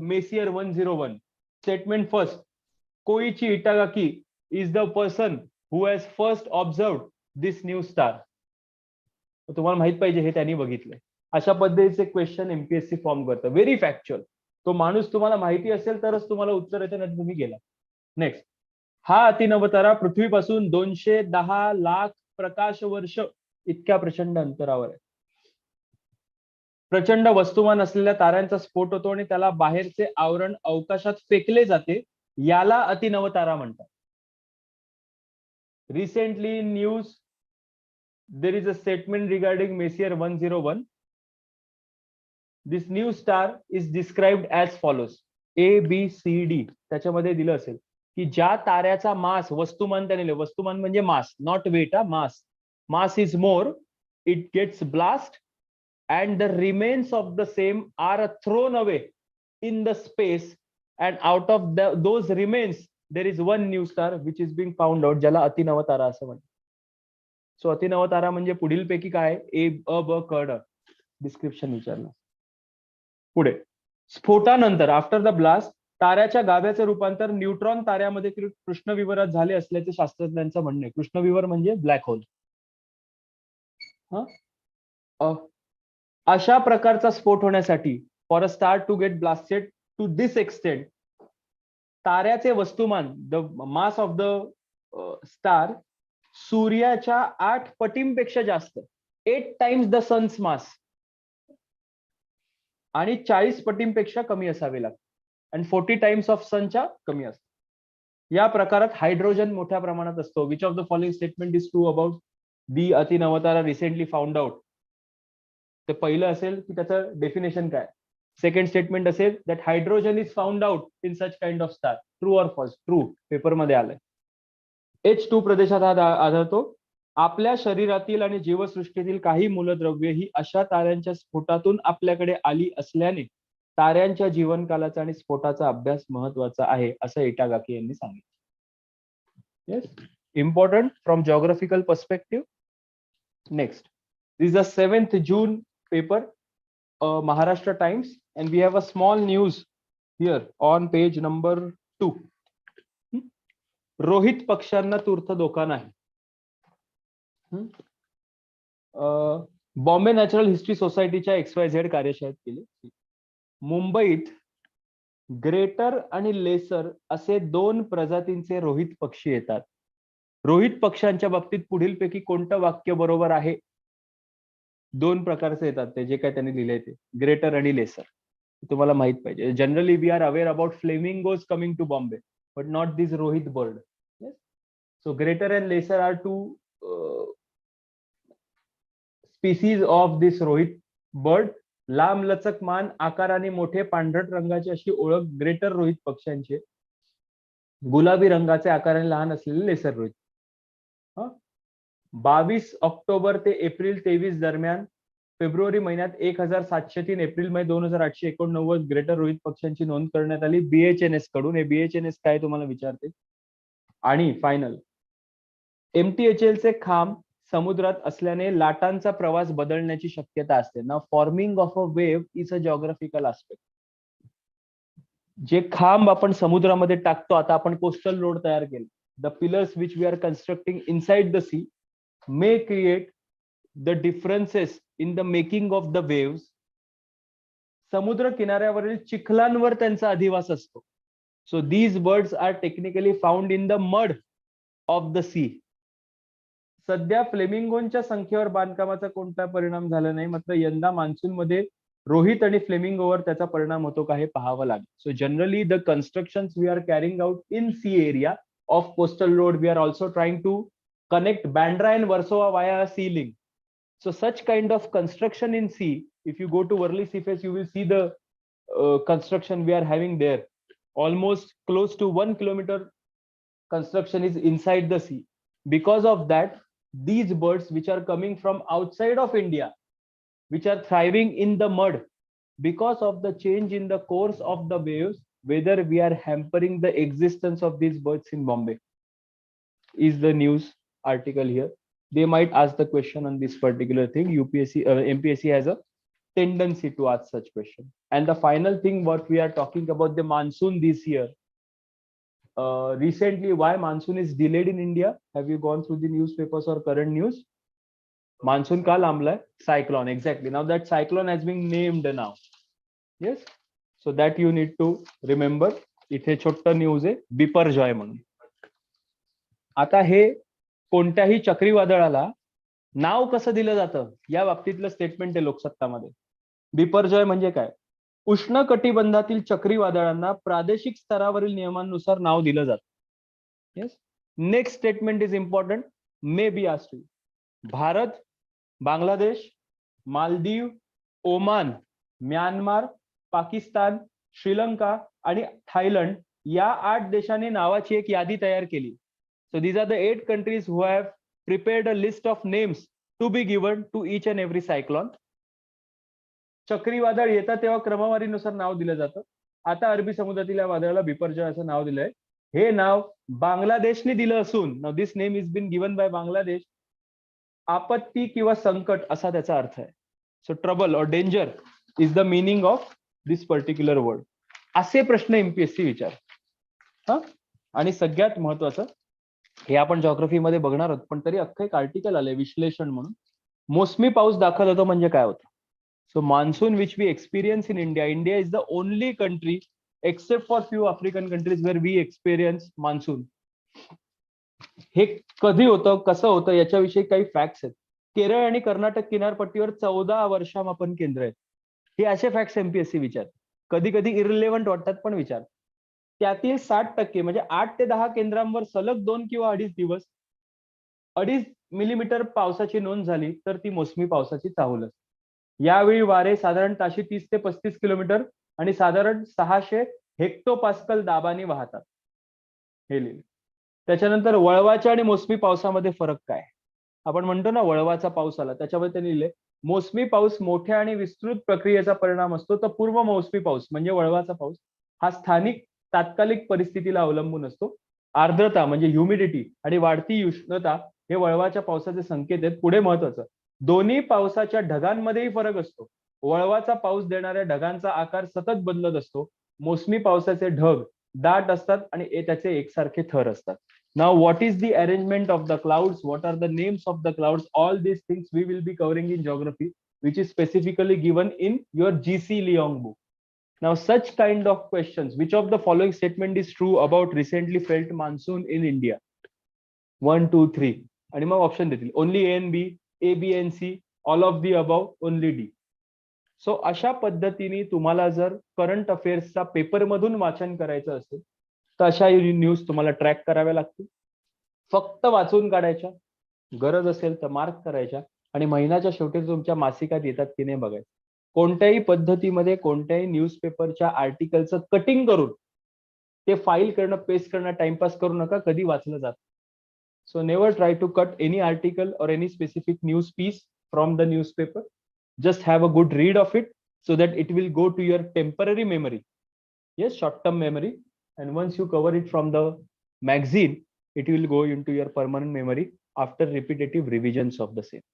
Messier 101? Statement first, Koichi Itagaki is the person who has first observed this new star. तुम्हाला माहित पाहिजे हे त्यांनी बघितलंय. अशा पद्धतीचे क्वेश्चन MPSC फॉर्म करतं, व्हेरी फॅक्च्युअल. तो माणूस तुम्हाला माहिती असेल तरच तुम्हाला उत्तर येतं, नाही तुम्ही गेला. नेक्स्ट, हा अतिनवतारा पृथ्वीपासून 210 लाख प्रकाश वर्ष इतक्या प्रचंड अंतरावर आहे. प्रचंड वस्तुमान असलेल्या ताऱ्यांचा स्फोट होतो आणि त्याला बाहेरचे आवरण अवकाशात फेकले जाते, याला अतिनवतारा म्हणतात. Recently in news there is a statement regarding Messier 101. This new star is described as follows: A, B, C, D. त्याच्यामध्ये दिलं असेल की ज्या ताऱ्याचा मास, वस्तुमान त्याने, वस्तुमान म्हणजे mass, not weight, mass is more, it gets blast and the remains of the same are thrown away in the space, and out of those remains there is one new star which is being found out, ज्याला अतिनवतारा असं म्हणतात. So अतिनवतारा म्हणजे पुढील पैकी काय? ए, अ, ब, क, ड. डिस्क्रिप्शन विचारलं. पुढे, स्फोटानंतर आफ्टर द ब्लास्ट ताऱ्याच्या गाभ्याचे रूपांतर न्यूट्रॉन ताऱ्यामध्ये कृष्णविवरात झाले असल्याचे शास्त्रज्ञांचं म्हणणे. कृष्णविवर म्हणजे ब्लॅक होल. अशा प्रकारचा स्फोट होण्यासाठी, for a star to get blasted to this extent, ताऱ्याचे वस्तुमान, the mass of the star सूर्याच्या 8 पटींपेक्षा जास्त, 8 टाइम्स द सन्स मास, आणि 40 पटींपेक्षा कमी असावे लागते, आणि 40 टाइम्स ऑफ सनच्या कमी असते. या प्रकारात हायड्रोजन मोठ्या प्रमाणात असतो. Which of the following statement is true about the अतिनवतारा रिसेंटली फाउंड आउट? ते पहिलं असेल की त्याचं डेफिनेशन काय. सेकंड स्टेटमेंट असेल that hydrogen is found out in such kind of star. True or false? True. पेपरमध्ये आलंय. H2 प्रदेशात आढळतो. आपल्या शरीरातील आणि जीवसृष्टीतील काही मूलद्रव्ये ही अशा ताऱ्यांच्या स्फोटातून आपल्याकडे आली असल्याने ताऱ्यांच्या जीवनकालाचा आणि स्फोटाचा अभ्यास महत्वाचा आहे, असं इटागाकी यांनी सांगितलं. Yes, important from geographical perspective. Next, this is a 7th June paper, Maharashtra Times, and we have a small news here on page number 2. Rohit पक्ष्यांना तूर्त धोका नाही. बॉम्बे नॅचरल हिस्ट्री सोसायटीच्या XYZ कार्यशाळेत केली. मुंबईत ग्रेटर आणि लेसर असे 2 प्रजातींचे रोहित पक्षी येतात. रोहित पक्ष्यांच्या बाबतीत पुढीलपैकी कोणतं वाक्य बरोबर आहे? 2 प्रकारचे येतात ते, जे काय त्यांनी लिहिलंय ते, ग्रेटर आणि लेसर. तुम्हाला माहित पाहिजे. Generally we are aware about flamingos coming to Bombay, but not this rohit bird. So greater and lesser are 2 species of this rohit bird. लांब लचक मान, आकाराने मोठे, पांढरट रंगाची अशी ओळख ग्रेटर रोहित पक्ष्यांचे. गुलाबी रंगाचे, आकाराने लहान असलेले लेसर रोहित. 22 ऑक्टोबर ते एप्रिल 23 दरम्यान फेब्रुवारी महिन्यात 1703, एप्रिल मध्ये 2889 ग्रेटर रोहित पक्ष्यांची नोंद करण्यात आली BHNS कडून. हे BHNS काय तुम्हाला विचारते. आणि फायनल, MTHL चे खांब समुद्रात असल्याने लाटांचा प्रवास बदलण्याची शक्यता असते. ना forming of a wave is a geographical aspect. जे खांब आपण समुद्रामध्ये टाकतो, आता आपण कोस्टल रोड तयार केले, the pillars which we are constructing inside the sea may create the differences in the making of the waves. समुद्र किनाऱ्यावरील चिखलांवर त्यांचा अधिवास असतो. So these birds are technically found in the mud of the sea. सध्या फ्लेमिंगोंच्या संख्येवर बांधकामाचा कोणता परिणाम झाला नाही, मात्र यंदा मान्सून मध्ये रोहित आणि फ्लेमिंगोवर त्याचा परिणाम होतो का हे पाहावं लागेल. So generally the constructions we are carrying out in sea area of coastal road, we are also trying to connect Bandra and Warsaw via a sea link. So such kind of construction in sea, if you go to Worli Seaface, you will see the construction we are having there. Almost close to 1 kilometer construction is inside the sea. Because of that, these birds which are coming from outside of India, which are thriving in the mud, because of the change in the course of the waves, whether we are hampering the existence of these birds in Bombay, is the news article here. They might ask the question on this particular thing. MPSC has a tendency to ask such question. And the final thing, what we are talking about the monsoon this year. Recently, why monsoon is delayed in India? Have you gone through the newspapers or current news? Monsoon का लांबला है? Cyclone, exactly. Now that cyclone has been named now. Yes. So that you need to remember. इथे छोट्ट news आहे बिपरजॉय म्हणून. आता हे कोणत्याही चक्रीवादळाला नाव कसं दिलं जातं या बाबतीतलं स्टेटमेंट आहे लोकसत्तामध्ये. बिपरजॉय म्हणजे काय? उष्ण कटिबंधातील चक्रीवादळांना प्रादेशिक स्तरावरील नियमांनुसार नाव दिलं जातं. Yes. Next statement is important, may be asked you. Bharat, Bangladesh, Maldives, Oman, Myanmar, Pakistan, Sri Lanka आणि थायलंड या 8 देशांनी नावाची एक यादी तयार केली. So these are the 8 countries who have prepared a list of names to be given to each and every cyclone. चक्रीवादळ येतात तेव्हा क्रमवारीनुसार नाव दिलं जातं. आता अरबी समुद्रातील या वादळाला बिपरजॉय असं नाव दिलंय. हे नाव बांगलादेशने दिलं असून नाव this name is been given by Bangladesh. आपत्ती किंवा संकट असा त्याचा अर्थ आहे. So trouble or danger is the meaning of this particular word. असे प्रश्न एमपीएससी विचार. हा, आणि सगळ्यात महत्वाचं हे आपण जॉग्रफीमध्ये बघणार आहोत, पण तरी अख्खं एक आर्टिकल आलंय विश्लेषण म्हणून. मोसमी पाऊस दाखल होतो म्हणजे काय होतं? So monsoon which we experience in India, India is the only country except for few African countries where we experience monsoon. हे कधी होतं, कसं होतं याच्याविषयी काही फॅक्ट्स आहेत. केरळ आणि कर्नाटक किनारपट्टीवर 14 वर्षामापन केंद्र आहेत. हे असे फॅक्ट्स एमपीएससी विचार. कधी कधी इरिलेव्हंट वाटतात पण विचार. त्यातील 60% म्हणजे 8 ते 10 केंद्रांवर सलग 2 किंवा 2.5 दिवस 2.5 मिलीमीटर पावसाची नोंद झाली तर ती मोसमी पावसाची चाहुल असते. यावेळी वारे साधारण ताशी 30 ते 35 किलोमीटर आणि साधारण 600 हेक्टोपास्कल दाबाने वाहतात. हे लिहिले. त्याच्यानंतर वळवाच्या आणि मोसमी पावसामध्ये फरक काय? आपण म्हणतो ना वळवाचा पाऊस आला, त्याच्यामध्ये त्यांनी लिहिले मोसमी पाऊस मोठ्या आणि विस्तृत प्रक्रियेचा परिणाम असतो, तर पूर्व मोसमी पाऊस म्हणजे वळवाचा पाऊस हा स्थानिक तात्कालिक परिस्थितीला अवलंबून असतो. आर्द्रता म्हणजे ह्युमिडिटी आणि वाढती उष्णता हे वळवाच्या पावसाचे संकेत आहेत. पुढे महत्वाचं, दोन्ही पावसाच्या ढगांमध्येही फरक असतो. वळवाचा पाऊस देणाऱ्या ढगांचा आकार सतत बदलत असतो. मोसमी पावसाचे ढग दाट असतात आणि त्याचे एकसारखे थर असतात. Now, what is the arrangement of the clouds? What are the names of the clouds? All these things we will be covering in geography, which is specifically given in your GC Leong book. Now, such kind of questions, which of the following statement is true about recently felt monsoon in India? 1, 2, 3. आणि मग option देतील. Only A and B, A, B and C, all of the above, only D. So अशा पद्धतीने तुम्हाला जर current अफेअर्सचा paper मधून वाचन करायचं असेल तर अशा न्यूज तुम्हाला ट्रॅक कराव्या लागतील. फक्त वाचून काढायच्या, गरज असेल तर मार्क करायच्या आणि महिन्याच्या शेवटी तुमच्या मासिकात येतात की नाही बघायचं. कोणत्याही पद्धतीमध्ये कोणत्याही न्यूजपेपरच्या आर्टिकलचं कटिंग करून ते फाईल करणं, पेस्ट करणं, टाइमपास करू नका, कधी वाचलं जात. So never try to cut any article or any specific news piece from the newspaper. Just have a good read of it so that it will go to your temporary memory. Yes, short-term memory. And once you cover it from the magazine, it will go into your permanent memory after repetitive revisions of the same.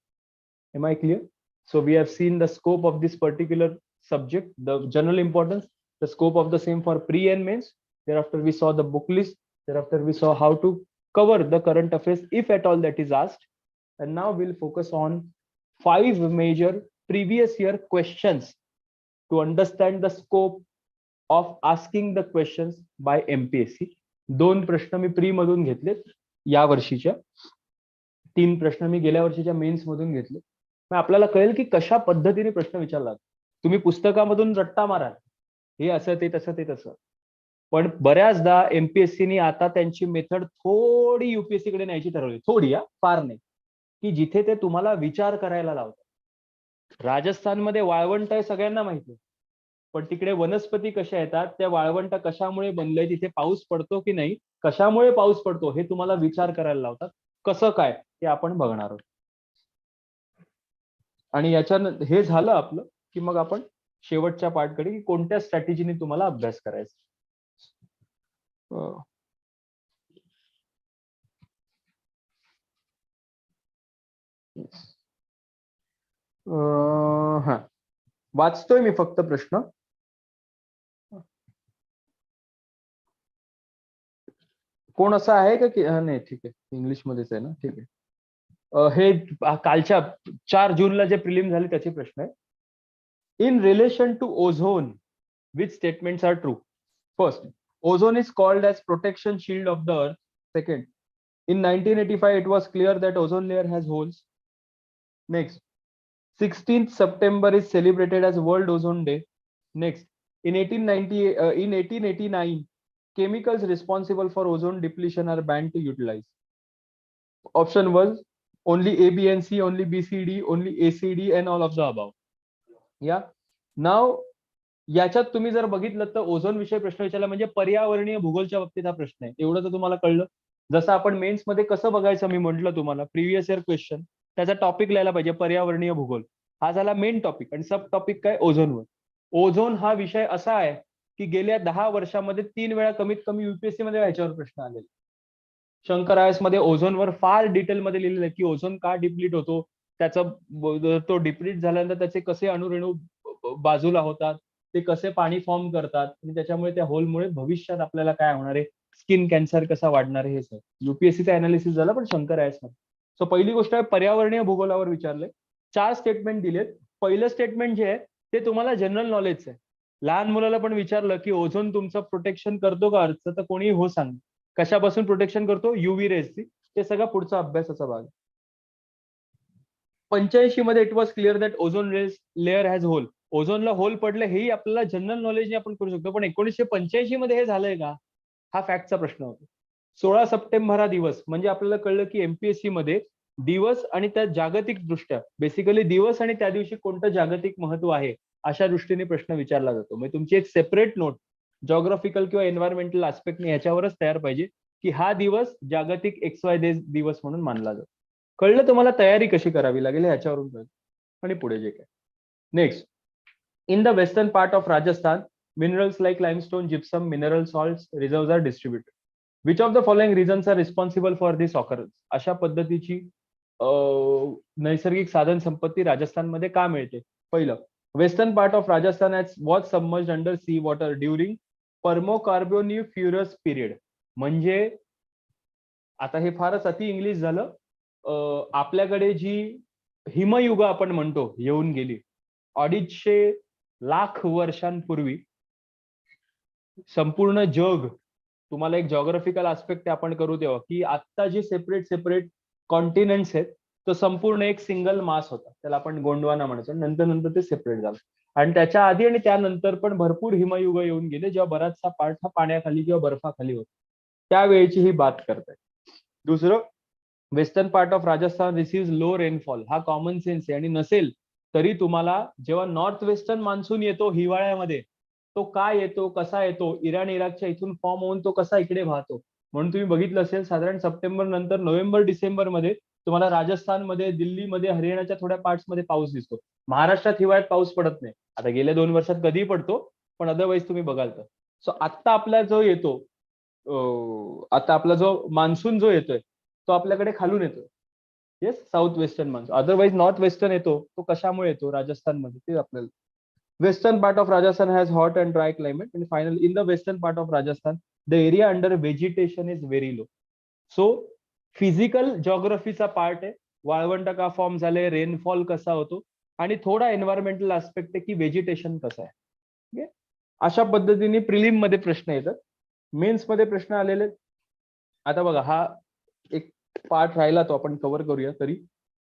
Am I clear? So we have seen the scope of this particular subject, the general importance, the scope of the same for pre and mains. Thereafter we saw the book list. Thereafter we saw how to cover the current affairs if at all that is asked. And now we'll focus on 5 major previous year questions to understand the scope of asking the questions by MPSC. 2 प्रश्न मी pre मधून घेतलेत या वर्षीच्या, 3 प्रश्न मी गेल्या वर्षीच्या men's मधून घेतले. मग आपल्याला कळेल की कशा पद्धतीने प्रश्न विचारला. तुम्ही पुस्तकामधून रट्टा मारा, हे असं ते तसं ते तसं, पण बऱ्याचदा एमपीएससीनी आता त्यांची मेथड थोडी युपीएससी कडे न्यायची ठरवली, थोडी, फार नाही, की जिथे ते तुम्हाला विचार करायला लावतात. राजस्थानमध्ये वाळवंट आहे सगळ्यांना माहिती आहे, पण तिकडे वनस्पती कशा येतात, त्या वाळवंट कशामुळे बनलंय, तिथे पाऊस पडतो की नाही, कशामुळे पाऊस पडतो, हे तुम्हाला विचार करायला लावतात. कसं काय ते आपण बघणार आहोत. आणि याच्यानं हे झालं आपलं, की मग आपण शेवटच्या पार्टकडे, की कोणत्या स्ट्रॅटेजीने तुम्हाला अभ्यास करायचा. हा, वाचतोय मी फक्त प्रश्न. कोण असं आहे का की नाही, ठीक आहे, इंग्लिश मध्येच आहे ना, ठीक आहे. हे कालच्या 4 जूनला जे प्रिलिम झाले त्याचे प्रश्न आहे. In relation to ozone, which statements are true? First, ozone is called as protection shield of the earth. Second, in 1985 it was clear that ozone layer has holes. Next, 16th September is celebrated as World Ozone Day. Next, in 1889 chemicals responsible for ozone depletion are banned to utilize. Option was only A, B, and C, only B, C, D, only A, C, D, and all of the above. Yeah. Now, याच्यात तुम्ही जर बघितलं तर ozone विषयी प्रश्न विचारला म्हणजे पर्यावरणीय भूगोलच्या बाबतीत हा प्रश्न आहे. एवढं तर तुम्हाला कळलं. जसं आपण मेन्स मध्ये कसं बघायचं मी म्हटलं तुम्हाला, प्रिव्हियस इयर क्वेश्चन, त्याचा टॉपिक लिहायला पाहिजे पर्यावरणीय भूगोल. हा झाला मेन टॉपिक. आणि सब टॉपिक काय, ओझोनवर. ओझोन हा विषय असा आहे की गेल्या 10 वर्षामध्ये 3 वेळा कमीत कमी युपीएससी मध्ये ह्याच्यावर प्रश्न आलेले. शंकर आयएस मध्ये ओझोनवर फार डिटेलमध्ये लिहिलेलं आहे की ओझोन का डिप्लीट होतो, त्याचा तो डिप्लीट झाल्यानंतर त्याचे कसे अणुरेणू बाजूला होतात, ते कसे पाणी फॉर्म करतात, आणि त्याच्यामुळे त्या होलमुळे भविष्यात आपल्याला काय होणार आहे, स्किन कॅन्सर कसा वाढणार आहे, हे सर युपीएससीचा अनालिसिस झाला पण शंकर आयएस मध्ये. सो पहिली गोष्ट आहे पर्यावरणीय भूगोलावर विचारले. 4 स्टेटमेंट दिलेत. पहिलं स्टेटमेंट जे आहे ते तुम्हाला जनरल नॉलेजचं आहे. लहान मुलाला पण विचारलं की ओझोन तुमचं प्रोटेक्शन करतो का अर्थचं, तर कोणीही हो सांग. कशापासून प्रोटेक्शन करतो, युव्ही रेजची. ते सगळा पुढचा अभ्यासाचा भाग. 85 मध्ये it was clear that ozone layer has hole. ओझोनला होल पडलं हेही आपल्याला जनरल नॉलेजने आपण करू शकतो, पण 1985 मध्ये हे झालंय का, हा फॅक्टचा प्रश्न होता. 16 सप्टेंबर हा दिवस म्हणजे आपल्याला कळलं की एमपीएससी मध्ये दिवस आणि त्या जागतिक दृष्ट्या, बेसिकली दिवस आणि त्या दिवशी कोणतं जागतिक महत्व आहे अशा दृष्टीने प्रश्न विचारला जातो. म्हणजे तुमची एक सेपरेट नोट जॉग्राफिकल किंवा एन्व्हायरमेंटल आस्पेक्टने याच्यावरच तयार पाहिजे की हा दिवस जागतिक XY दिवस म्हणून मानला जातो. कळलं तुम्हाला तयारी कशी करावी लागेल ह्याच्यावरून कळलं. आणि पुढे जे काय next, in the western part of Rajasthan, minerals like limestone, gypsum, mineral salts reserves are distributed. Which of the following reasons are responsible for this occurrence? अशा पद्धतीची नैसर्गिक साधन संपत्ती राजस्थानमध्ये का मिळते? पहिलं, western part of Rajasthan has was submerged under sea water during permocarboniferous period. म्हणजे आता हे फारच अति इंग्लिश झालं. आपल्याकडे जी हिमयुग आपण म्हणतो येऊन गेली 250 लाख वर्षांपूर्वी, संपूर्ण जग, तुम्हाला एक जॉग्राफिकल आस्पेक्ट आपण करू तेव्हा, की आता जे सेपरेट सेपरेट कॉन्टिनेंट्स आहेत तो संपूर्ण एक सिंगल मास होता, त्याला आपण गोंडवाना म्हणायचो. नंतर नंतर ते सेपरेट झालं. आणि त्याच्या आधी आणि त्यानंतर पण भरपूर हिमयुग येऊन गेले जेव्हा बराचसा पार्ट हा पाण्याखाली किंवा बर्फाखाली होता. त्यावेळेची ही बात करताय. दुसरं, western part of Rajasthan receive low rainfall. हा कॉमन सेन्स आहे. आणि नसेल तरी तुम्हाला जेव्हा नॉर्थ वेस्टर्न मान्सून येतो हिवाळ्यामध्ये, तो काय येतो, कसा येतो, इराण इराकच्या इथून फॉर्म होऊन तो कसा इकडे वाहतो. म्हणून तुम्ही बघितलं असेल साधारण सप्टेंबर नंतर नोव्हेंबर डिसेंबर मध्ये तुम्हाला राजस्थानमध्ये, दिल्लीमध्ये, हरियाणाच्या थोड्या पार्ट्समध्ये पाऊस दिसतो. महाराष्ट्रात हिवाळ्यात पाऊस पडत नाही. आता गेल्या 2 वर्षात कधीही पडतो, पण अदरवाईज तुम्ही बघाल तर. सो आत्ता आपला जो येतो, आता आपला जो मान्सून जो येतोय तो आपल्याकडे खालून येतोय. Yes, south western monsoon. Otherwise north western येतो, तो कशामुळे येतो राजस्थानमध्ये ते आपल्याला. Western part of Rajasthan has hot and dry climate. And finally, in the western part of Rajasthan, the area under vegetation is very low. So, physical geography चा part आहे. वाळवंट का फॉर्म झाले, रेनफॉल कसा होतो, आणि थोडा एन्व्हायरमेंटल आस्पेक्ट आहे की व्हेजिटेशन कसं आहे. अशा पद्धतीने प्रिलिम मध्ये प्रश्न येतात. मेन्स मध्ये प्रश्न आलेले. आता बघा, हा एक पार्ट राहिला तो आपण कव्हर करूया. तरी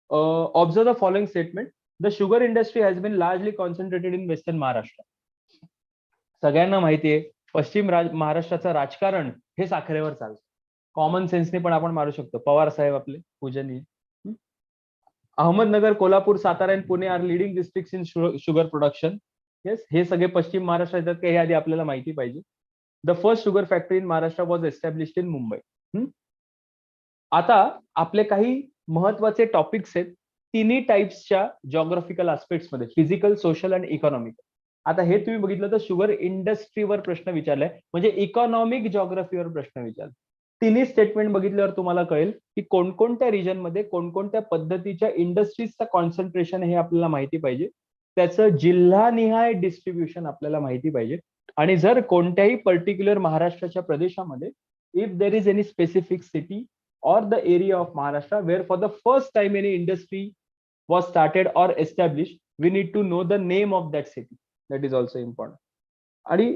observe the following statement. The sugar industry has been largely concentrated in Western Maharashtra. सगळ्यांना माहिती आहे पश्चिम महाराष्ट्राचं राजकारण हे साखरेवर चालतं. कॉमन सेन्सने पण आपण मारू शकतो. पवार साहेब आपले पूजनीय. अहमदनगर, कोल्हापूर, सातारा आणि Pune are leading district in sugar production. Yes, हे सगळे पश्चिम महाराष्ट्र येतात का हे आधी आपल्याला माहिती पाहिजे. The first sugar factory in Maharashtra was established in Mumbai. आता आपले काही महत्वाचे टॉपिक्स आहेत तिन्ही टाइप्सच्या जॉग्राफिकल आस्पेक्ट्स मध्ये, फिजिकल, सोशल आणि इकॉनॉमिक. आता हे तुम्ही बघितलं तर शुगर इंडस्ट्रीवर प्रश्न विचारलाय, म्हणजे इकॉनॉमिक जॉग्राफीवर प्रश्न विचारला. तिन्ही स्टेटमेंट बघितल्यावर तुम्हाला कळेल की कोणकोणत्या रिजन मध्ये कोणकोणत्या पद्धतीच्या इंडस्ट्रीजचं कॉन्सन्ट्रेशन हे आपल्याला माहिती पाहिजे. त्याचं जिल्हानिहाय डिस्ट्रीब्युशन आपल्याला माहिती पाहिजे. आणि जर कोणत्याही पर्टिक्युलर महाराष्ट्राच्या प्रदेशामध्ये if there is any specific city or the area of Maharashtra where for the first time any industry was started or established, we need to know the name of that city. That is also important. आणि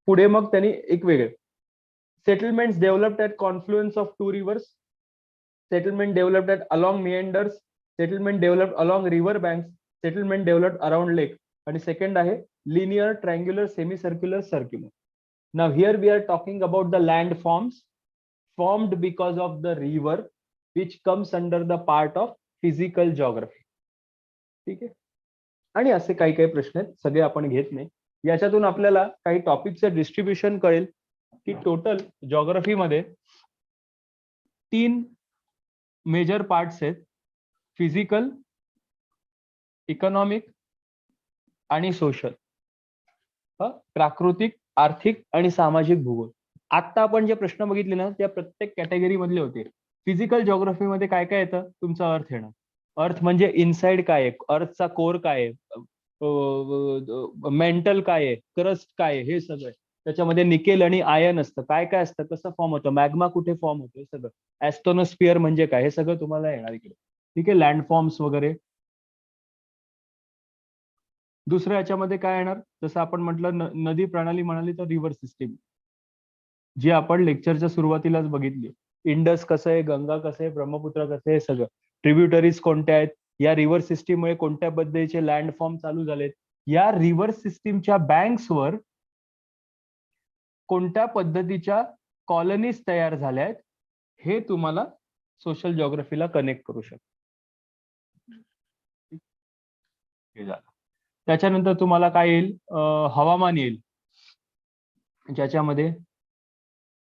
पुढे मग त्यांनी एक वेगळे settlements developed at confluence of two rivers, settlement developed at along meanders, settlement developed along river banks, settlement developed around lake. आणि second आहे linear, triangular, semicircular, circular. Now here we are talking about the landforms formed because of the river which comes under the part of physical geography. ठीक आहे. आणि असे काही काही प्रश्न आहेत, सगळे आपण घेत नाही. याच्यातून आपल्याला काही टॉपिकचं डिस्ट्रीब्युशन कळेल की टोटल जॉग्राफी मध्ये 3 मेजर पार्ट्स आहेत, फिजिकल, इकॉनॉमिक आणि सोशल. प्राकृतिक, आर्थिक आणि सामाजिक भूगोल. आता आपण जे प्रश्न बघितले ना त्या प्रत्येक कॅटेगरी मधले होते. फिजिकल जॉग्राफी मध्ये काय काय येतं, तुमचा अर्थ येणं. अर्थ म्हणजे इनसाइड काय आहे, अर्थचा कोर काय आहे, मेंटल काय आहे, क्रस्ट काय आहे, हे सगळं. त्याच्यामध्ये निकेल आणि आयन असतं, काय काय असतं, कसं फॉर्म होतं, मॅग्मा कुठे फॉर्म होतो, हे सगळं. ऍस्ट्रोनोस्फिअर म्हणजे काय, हे सगळं तुम्हाला येणार इकडे. ठीक आहे. लँडफॉर्म्स वगैरे. दुसऱ्या याच्यामध्ये काय येणार, जसं आपण म्हटलं नदी प्रणाली म्हणाली तर रिव्हर सिस्टीम, जी आपण लेक्चरच्या सुरुवातीलाच बघितली. इंडस कसं आहे, गंगा कसं आहे, ब्रह्मपुत्र कसं आहे, सगळं. ट्रिब्युटरीज कोणत्या आहेत, या रिव्हर सिस्टीममुळे कोणत्या पद्धतीचे लँडफॉर्म चालू झालेत, या रिव्हर सिस्टीमच्या बँक्सवर कोणत्या पद्धतीच्या कॉलनीज तयार झाल्या आहेत, हे तुम्हाला सोशल जॉग्राफीला कनेक्ट करू शकतो. त्याच्यानंतर तुम्हाला काय येईल, हवामान येईल, ज्याच्यामध्ये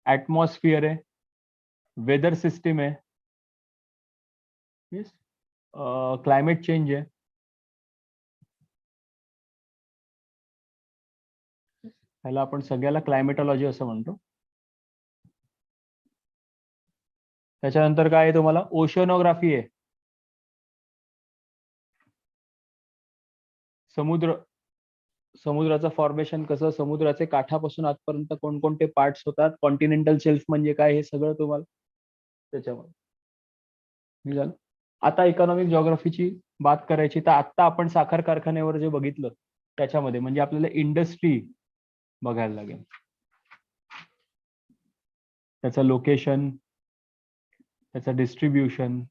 ऍटमॉस्फिअर आहे, वेदर सिस्टीम आहे, क्लायमेट चेंज आहे, ह्याला आपण सगळ्याला क्लायमेटॉलॉजी असं म्हणतो. त्याच्यानंतर काय आहे तुम्हाला, ओशनोग्राफी आहे, समुद्राचं फॉर्मेशन कसं, समुद्राचे काठापासून आजपर्यंत कोणकोणते पार्ट्स होतात, कॉन्टिनेंटल शेल्फ म्हणजे काय, हे सगळं तुम्हाला त्याच्यामध्ये झालं. आता इकॉनॉमिक जॉग्राफीची बात करायची तर आता आपण साखर कारखान्यावर जे बघितलं त्याच्यामध्ये म्हणजे आपल्याला इंडस्ट्री बघायला लागेल, त्याचं लोकेशन, त्याचं डिस्ट्रीब्युशन.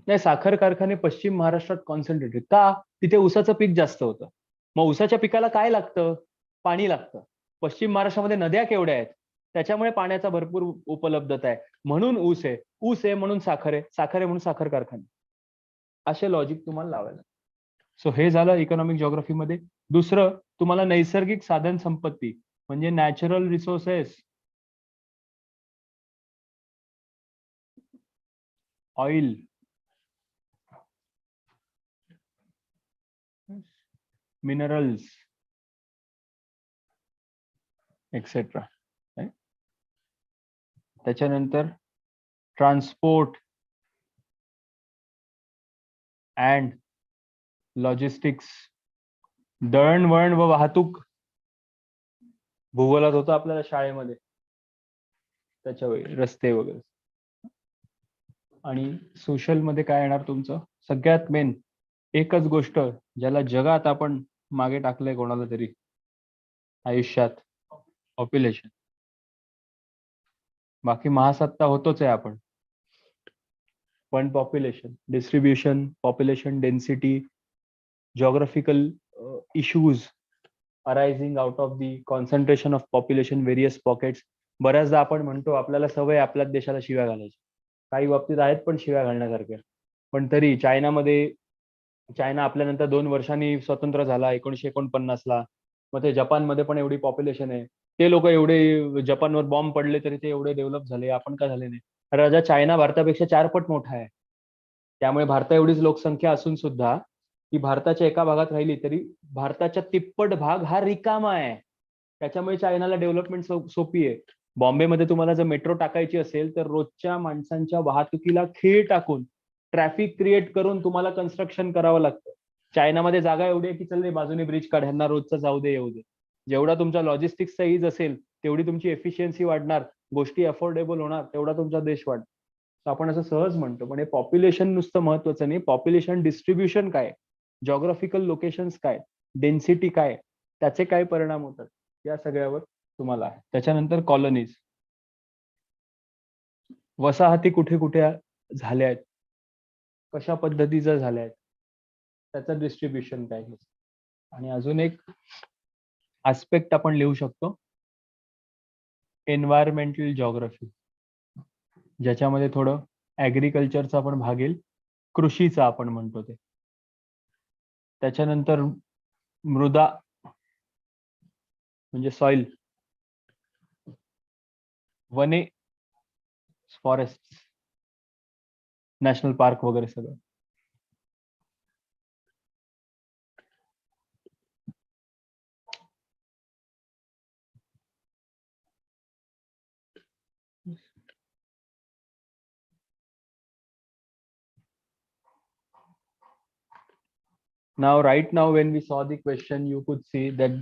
नाही, साखर कारखाने पश्चिम महाराष्ट्रात कॉन्सन्ट्रेटेड का, तिथे ऊसाचं पीक जास्त होतं. मग ऊसाच्या पिकाला काय लागतं, पाणी लागतं. पश्चिम महाराष्ट्रामध्ये नद्या केवढ्या आहेत, त्याच्यामुळे पाण्याचा भरपूर उपलब्धता आहे, म्हणून ऊस आहे. ऊस आहे म्हणून साखर आहे, साखर आहे म्हणून साखर कारखाने. असे लॉजिक तुम्हाला लावायला. सो हे झालं इकॉनॉमिक जॉग्राफी मध्ये. दुसरं तुम्हाला नैसर्गिक साधन संपत्ती म्हणजे natural resources, oil, minerals etcetera. त्याच्यानंतर ट्रान्सपोर्ट अँड लॉजिस्टिक्स, दळणवळण व वाहतूक भूगोलात होतं आपल्याला शाळेमध्ये, त्याच्या वेळी रस्ते वगैरे. आणि सोशल मध्ये काय येणार तुमचं, सगळ्यात मेन एकच गोष्ट ज्याला जगात आपण मागे टाकलंय कोणाला तरी आयुष्यात, पॉप्युलेशन. बाकी महासत्ता होतोच आहे आपण, पण population distribution, population density, geographical issues arising out of the concentration of population various pockets. बऱ्याचदा आपण म्हणतो आपल्याला सवय आपल्याच देशाला शिव्या घालायची, काही बाबतीत आहेत पण शिव्या घालण्यासारख्या. पण तरी चायना आपल्यानंतर 2 वर्षांनी स्वतंत्र झाला 1949ला. मग ते जपानमध्ये पण एवढी पॉप्युलेशन आहे, ते लोक एवढे जपानवर बॉम्ब पडले तरी ते एवढे डेव्हलप झाले, आपण का झाले नाही? राजा चायना भारतापेक्षा 4 पट मोठा आहे. त्यामुळे भारता एवढीच लोकसंख्या असून सुद्धा ती भारताच्या एका भागात राहिली तरी भारताच्या तिप्पट भाग हा रिकामा आहे. त्याच्यामुळे चायनाला डेव्हलपमेंट सोपी आहे. बॉम्बेमध्ये तुम्हाला जर मेट्रो टाकायची असेल तर रोजच्या माणसांच्या वाहतुकीला खीळ टाकून ट्रॅफिक क्रिएट करून तुम्हाला कन्स्ट्रक्शन करावं लागतं. चायनामध्ये जागा एवढी आहे की चल रे बाजूने ब्रिज काढ, ह्यांना रोजचं जाऊ दे येऊ दे. जेवढा तुमचा लॉजिस्टिक्सचा ईज असेल तेवढी तुमची एफिशियन्सी वाढणार, गोष्टी अफोर्डेबल होणार, तेवढा तुमचा देश वाढणार. तर आपण असं सहज म्हणतो, पण हे पॉप्युलेशन नुसतं महत्वाचं नाही, पॉप्युलेशन डिस्ट्रीब्युशन काय, जॉग्राफिकल लोकेशन्स काय, डेन्सिटी काय, त्याचे काय परिणाम होतात, या सगळ्यावर तुम्हाला आहे. त्याच्यानंतर कॉलनीज, वसाहती कुठे कुठे झाल्या आहेत, कशा पद्धतीचं झाल्या आहेत, त्याचं डिस्ट्रीब्युशन काय. आणि अजून एक आस्पेक्ट आपण लिहू शकतो, एन्व्हायरमेंटल जॉग्राफी, ज्याच्यामध्ये थोडं ऍग्रिकल्चरचा पण भाग येईल, कृषीचा आपण म्हणतो ते. त्याच्यानंतर मृदा म्हणजे सॉइल, वने, फॉरेस्ट, नॅशनल पार्क वगैरे सगळं. Now, right now, when we saw the question, you could see that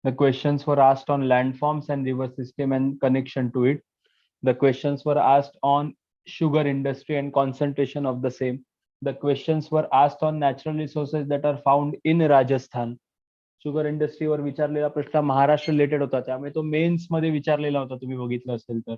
the questions were asked on landforms and river system and connection to it. The questions were asked on sugar industry and concentration of the same. The questions were asked on natural resources that are found in Rajasthan. Sugar इंडस्ट्रीवर विचारलेला प्रश्न Maharashtra related होता, त्यामुळे तो men's मध्ये विचारलेला होता, तुम्ही बघितलं असेल तर.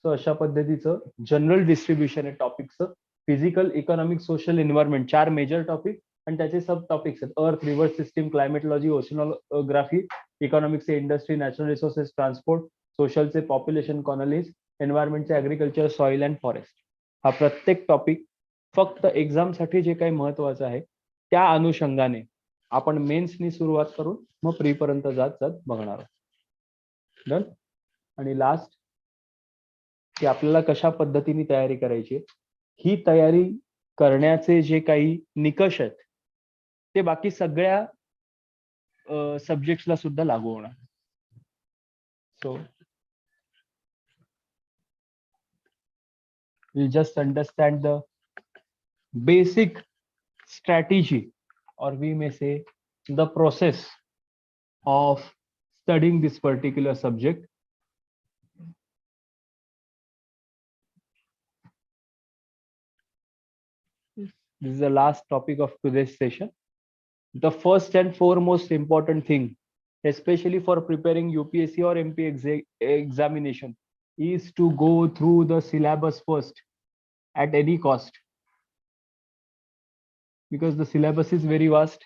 सो अशा पद्धतीचं जनरल डिस्ट्रीब्युशन आहे टॉपिकचं. Physical, economic, social, environment, 4 major topic आणि त्याचे सब टॉपिक्स आहेत. Earth, river system, climatology, oceanography, इकॉनॉमिक्सचे इंडस्ट्री, नॅचरल रिसोर्सेस, ट्रान्सपोर्ट, सोशलचे पॉप्युलेशन, कॉलनीज, एन्व्हायरमेंटचे ऍग्रिकल्चर, सॉइल अँड फॉरेस्ट. हा प्रत्येक टॉपिक फक्त एक्झामसाठी जे काही महत्वाचं आहे त्या अनुषंगाने आपण मेन्सनी सुरुवात करून मग प्री पर्यंत जात जात बघणार आहोत. डन. आणि लास्ट की आपल्याला कशा पद्धतीने तयारी करायची, ही तयारी करण्याचे जे काही निकष आहेत ते बाकी सगळ्या सब्जेक्ट्सला सुद्धा लागू होणार. So we'll just understand the basic strategy, or we may say the process of studying this particular subject. This is the last topic of today's session. The first and foremost important thing, especially for preparing UPSC or MP examination, is to go through the syllabus first at any cost, because the syllabus is very vast,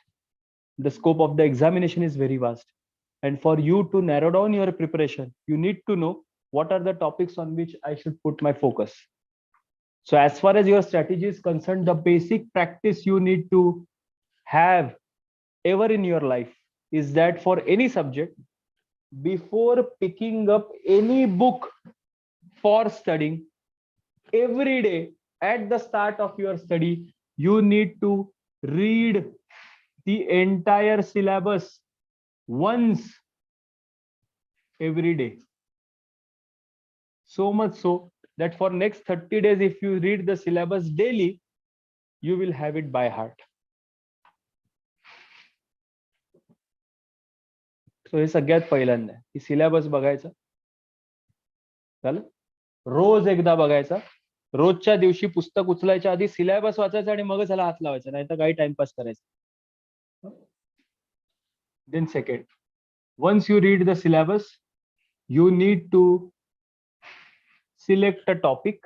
the scope of the examination is very vast, and for you to narrow down your preparation, you need to know what are the topics on which I should put my focus. So as far as your strategy is concerned, the basic practice you need to have ever in your life is that for any subject, before picking up any book for studying, every day at the start of your study, you need to read the entire syllabus once every day. So much so that for next 30 days, if you read the syllabus daily, you will have it by heart. So हे सगळ्यात पहिल्यांदा की syllabus बघायचा, झालं. रोज एकदा बघायचा, रोजच्या दिवशी पुस्तक उचलायच्या आधी सिलेबस वाचायचा आणि मगच त्याला हात लावायचा, नाही तर काही टाइमपास करायचा. Then second, once you read the syllabus, you need to select a topic.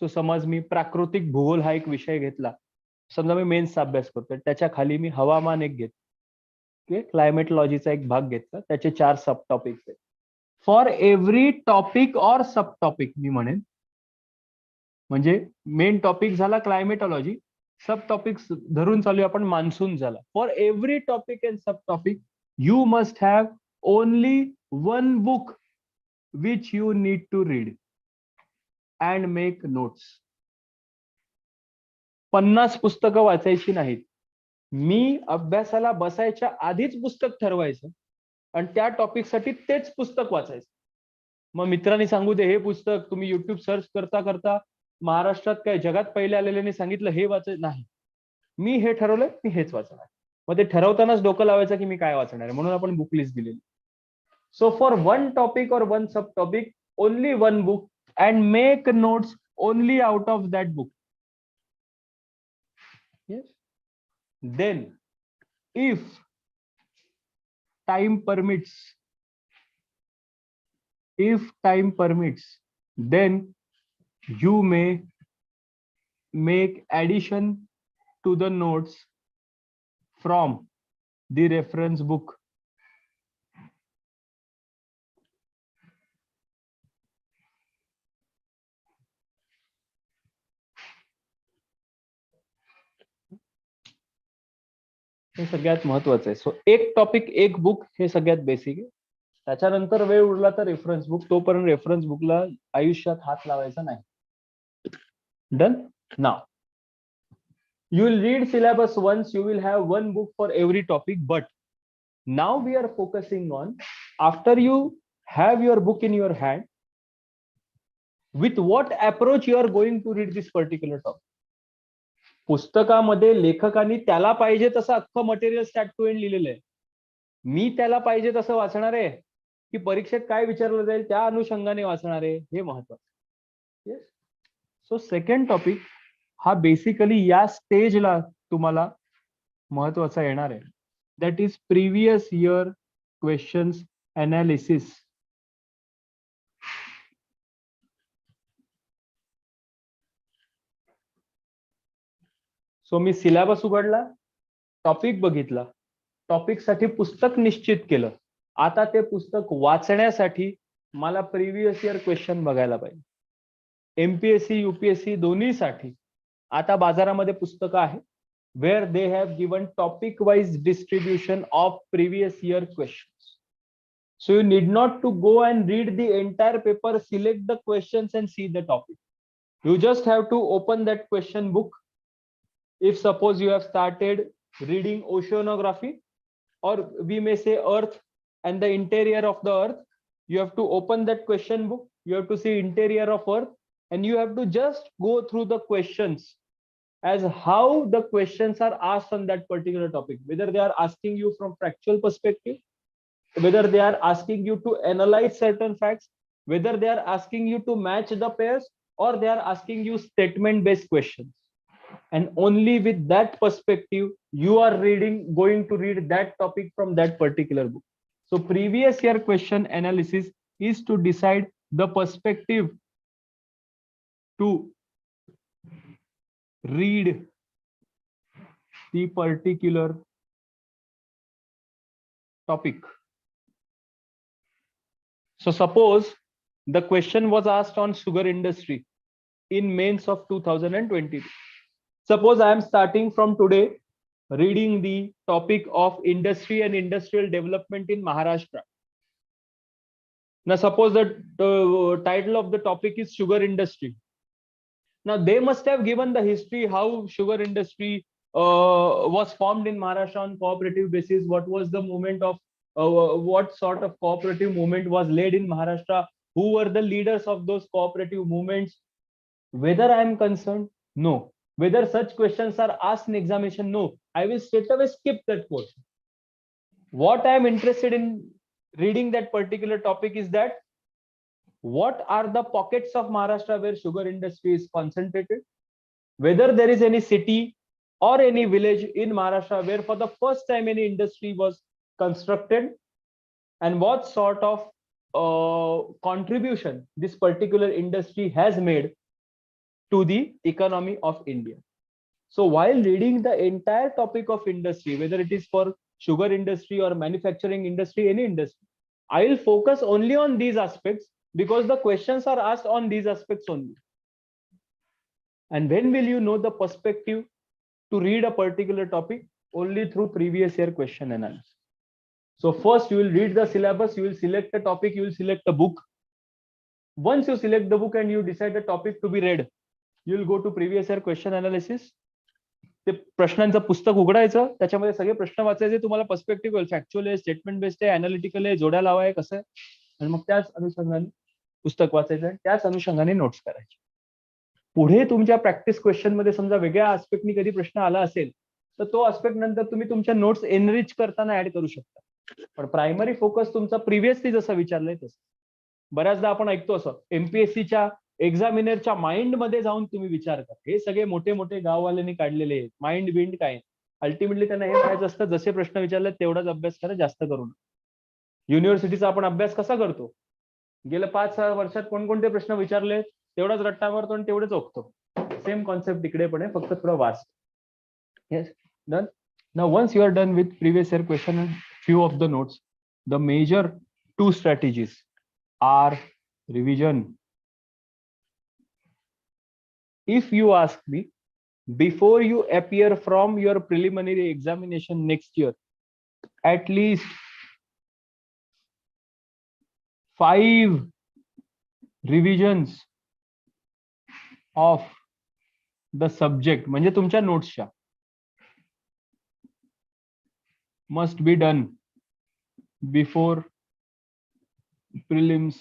So समज मी प्राकृतिक भूगोल हा एक विषय घेतला, समजा मी मेन्सचा अभ्यास करतोय, त्याच्या खाली मी हवामान एक घेतो, क्लायमेटॉलॉजीचा एक भाग घेतला, त्याचे 4 सब टॉपिक्स आहेत. For every topic or sub topic मी म्हणेन, म्हणजे मेन टॉपिक झाला क्लायमेटॉलॉजी, सब टॉपिक्स धरून चालू आपण मान्सून झाला. For every topic and sub topic you must have only one book which you need to read and make notes. 50 पुस्तकं वाचायची नाहीत. मी अभ्यासाला बसायच्या आधीच पुस्तक ठरवायचं आणि त्या टॉपिकसाठी तेच पुस्तक वाचायचं. मग मित्रांनी सांगू दे हे पुस्तक तुम्ही युट्यूब सर्च करता करता महाराष्ट्रात काय जगात पहिले आलेल्याने सांगितलं हे वाचायचं नाही. मी हे ठरवलंय मी हेच वाचणार. मग ते ठरवतानाच डोकं लावायचं की मी काय वाचणार आहे, म्हणून आपण बुक लिस्ट दिलेली. सो फॉर वन टॉपिक और one sub topic only one book and make notes only out of that book. Yes. Then, if time permits, then you may make addition to the notes from the reference book. हे सगळ्यात महत्वाचं आहे. So एक topic एक book हे सगळ्यात basic आहे. त्याच्यानंतर वेळ उरला तर रेफरन्स बुक, तोपर्यंत रेफरन्स बुकला आयुष्यात हात लावायचा नाही. Done. Now you will read syllabus once, you will have one book for every topic, but now we are focusing on, after you have your book in your hand, with what approach you are going to read this particular topic. पुस्तकामध्ये लेखकांनी त्याला पाहिजे तसं अख्खं material start to end लिहिलेलं आहे. मी त्याला पाहिजे तसं वाचणार आहे की परीक्षेत काय विचारलं जाईल त्या अनुषंगाने वाचणार आहे, हे महत्वाचं. येस. सो सेकंड टॉपिक हा बेसिकली या स्टेजला तुम्हाला महत्वाचा येणार आहे, that is previous year questions analysis. So me syllabus उघडला, टॉपिक बघितला, टॉपिक साठी पुस्तक निश्चित केलं. आता ते पुस्तक वाचण्यासाठी मला प्रिव्हियस इयर क्वेश्चन बघायला पाहिजे. एमपीएससी यूपीएससी दोन्हीसाठी आता बाजारामध्ये पुस्तकं आहे where they have given topic wise distribution of previous year questions. So you need not to go and read the entire paper, select the questions and see the topic. You just have to open that question book. If suppose you have started reading oceanography, or we may say earth and the interior of the earth, you have to open that question book, you have to see interior of earth, and you have to just go through the questions as how the questions are asked on that particular topic, whether they are asking you from factual perspective, whether they are asking you to analyze certain facts, whether they are asking you to match the pairs, or they are asking you statement based questions. And only with that perspective you are going to read that topic from that particular book. So previous year question analysis is to decide the perspective to read the particular topic. So suppose the question was asked on sugar industry in mains of 2022. Suppose I am starting from today reading the topic of industry and industrial development in Maharashtra. Now suppose that the title of the topic is sugar industry. Now they must have given the history, how sugar industry was formed in Maharashtra on cooperative basis, what was the movement of what sort of cooperative movement was led in Maharashtra, who were the leaders of those cooperative movements. Whether I am concerned? No. Whether such questions are asked in examination? No. I will straight away skip that portion. What I am interested in reading that particular topic is that what are the pockets of Maharashtra where sugar industry is concentrated, whether there is any city or any village in Maharashtra where for the first time any industry was constructed, and what sort of contribution this particular industry has made to the economy of India. So while reading the entire topic of industry, whether it is for sugar industry or manufacturing industry, any industry, I will focus only on these aspects because the questions are asked on these aspects only. And when will you know the perspective to read a particular topic? Only through previous year question analysis. So first you will read the syllabus, you will select a topic, you will select a book. Once you select the book and you decide the topic to be read, you will go to previous year question analysis. ते प्रश्नांचं पुस्तक उघडायचं, त्याच्यामध्ये सगळे प्रश्न वाचायचे, तुम्हाला perspective factual आहे, स्टेटमेंट बेस्ड आहे, अनालिटिकल आहे, जोड्या लावा आहे, कसं आहे, आणि मग त्याच अनुषंगाने पुस्तक वाचायचं आणि त्याच अनुषंगाने नोट्स करायचे. पुढे तुमच्या प्रॅक्टिस क्वेश्चन मध्ये समजा वेगळ्या आस्पेक्टनी कधी प्रश्न आला असेल तर तो आस्पेक्ट नंतर तुम्ही तुमच्या नोट्स एनरिच करताना ऍड करू शकता. पण प्रायमरी फोकस तुमचा प्रिव्हियसली जसं विचारलंय तसं. बऱ्याचदा आपण ऐकतो असं एमपीएससीच्या एक्झामिनरच्या माइंड मध्ये जाऊन तुम्ही विचार करा. हे सगळे मोठे मोठे गाववाल्यांनी काढलेले आहेत. माइंड बिंड काय, अल्टिमेटली त्यांना हे म्हणायचं असतं जसे प्रश्न विचारले तेवढाच अभ्यास करा, जास्त करू नका. युनिव्हर्सिटीचा आपण अभ्यास कसा करतो, गेल्या 5-6 वर्षात कोणकोणते प्रश्न विचारले तेवढाच रट्टा मारतो आणि तेवढेच ओळखतो. सेम कॉन्सेप्ट इकडे पण आहे, फक्त थोडं vast. Yes, done. Now once you are done with previous year question and few of the notes, the major 2 strategies are revision. If you ask me, before you appear from your preliminary examination next year, at least 5 revisions of the subject म्हणजे तुमच्या नोट्सच्या must be done before prelims.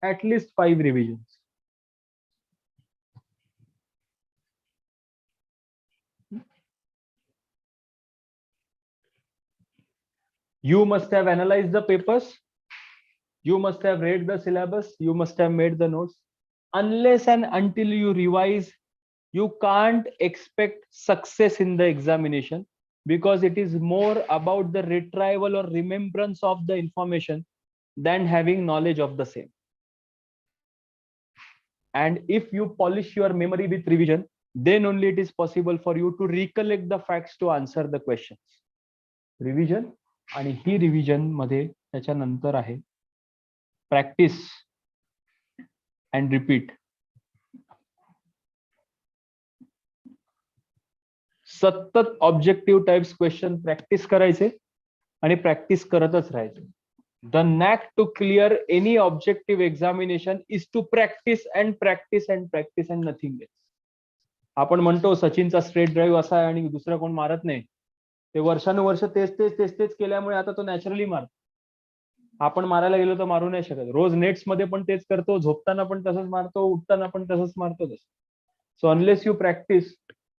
At least 5 revisions. You must have analyzed the papers. You must have read the syllabus. You must have made the notes. Unless and until you revise, you can't expect success in the examination, because it is more about the retrieval or remembrance of the information than having knowledge of the same. And if you polish your memory with revision, then only it is possible for you to recollect the facts to answer the questions. Revision, आणि ही revision मध्ये त्याच्यानंतर आहे practice and repeat. सतत objective types question practice करायचे आणि practice करतच राहायचे. The knack to clear any objective examination is to practice and practice and practice and nothing else. आपण म्हणतो सचिनचा स्ट्रेट ड्राईव्ह असा आहे आणि दुसरा कोण मारत नाही, ते वर्षानुवर्ष तेच तेच तेच तेच केल्यामुळे आता तो नॅचरली मारतो. आपण मारायला गेलो तर मारू नाही शकत. रोज नेट्स मध्ये पण तेच करतो, झोपताना पण तसंच मारतो, उठताना पण तसंच मारतो. So unless you practice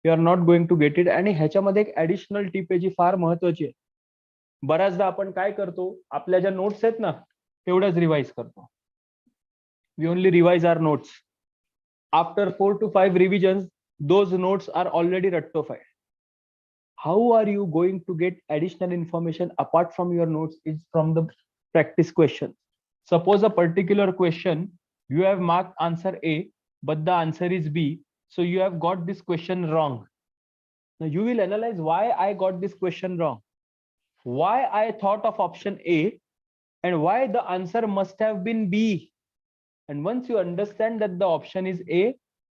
you are not going to get it. आणि ह्याच्यामध्ये एक ऍडिशनल टिप आहे जी फार महत्वाची आहे. बऱ्याचदा आपण काय करतो, आपल्या ज्या नोट्स आहेत ना तेवढ्याच रिवाइज करतो. We only revise our notes. After 4 to 5 revisions, those notes are already rectified. How are you going to get additional information apart from your notes is from the practice question. Suppose a particular question you have marked answer A, but the answer is B, so you have got this question wrong. Now you will analyze why I got this question wrong, why I thought of option A, and why the answer must have been B. And once you understand that the option is A,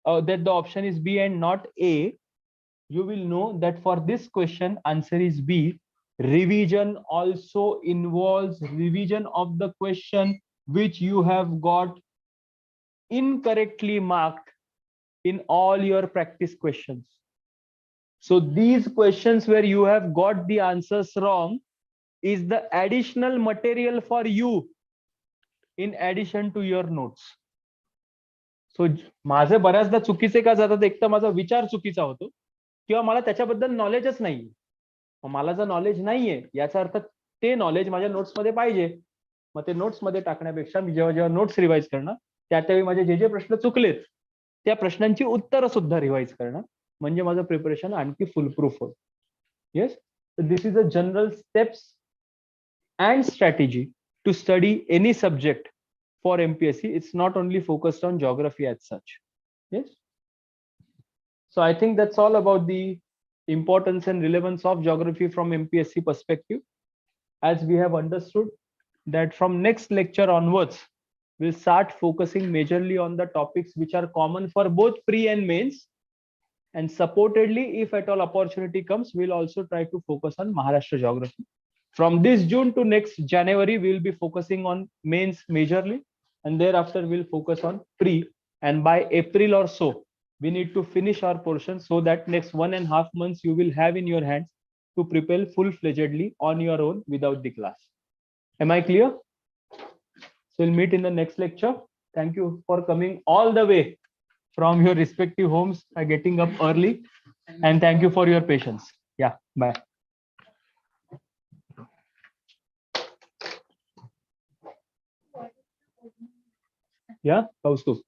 that the option is B and not A, you will know that for this question answer is B. Revision also involves revision of the question which you have got incorrectly marked in all your practice questions. So these questions where you have got the answers wrong is the additional material for you in addition to your notes. So माझे बऱ्याचदा चुकीचे का जातात, एक तर माझा विचार चुकीचा होतो किंवा मला त्याच्याबद्दल नॉलेजच नाहीये. मला जर नॉलेज नाहीये याचा अर्थ ते नॉलेज माझ्या नोट्स मध्ये पाहिजे. मग ते नोट्स मध्ये टाकण्यापेक्षा मी जेव्हा जेव्हा नोट्स रिवाइज करणार त्यावेळी माझे जे जे प्रश्न चुकलेत त्या प्रश्नांची उत्तरं सुद्धा रिवाइज करणं, म्हणजे माझं प्रिपरेशन आणखी फुलप्रूफ होईल. Yes, this is a general steps and strategy to study any subject for MPSC. It's not only focused on geography as such. Yes. So I think that's all about the importance and relevance of geography from MPSC perspective. As we have understood that from next lecture onwards, we'll start focusing majorly on the topics which are common for both pre and mains. And supportedly, if at all opportunity comes, we'll also try to focus on Maharashtra geography. From this June to next January, we'll be focusing on mains majorly, and thereafter we'll focus on pre. And by April or so, we need to finish our portion so that next 1.5 months you will have in your hands to prepare full-fledgedly on your own without the class. Am I clear? So we'll meet in the next lecture. Thank you for coming all the way from your respective homes, getting up early, and thank you for your patience. Yeah, bye. Yeah, Kaustubh.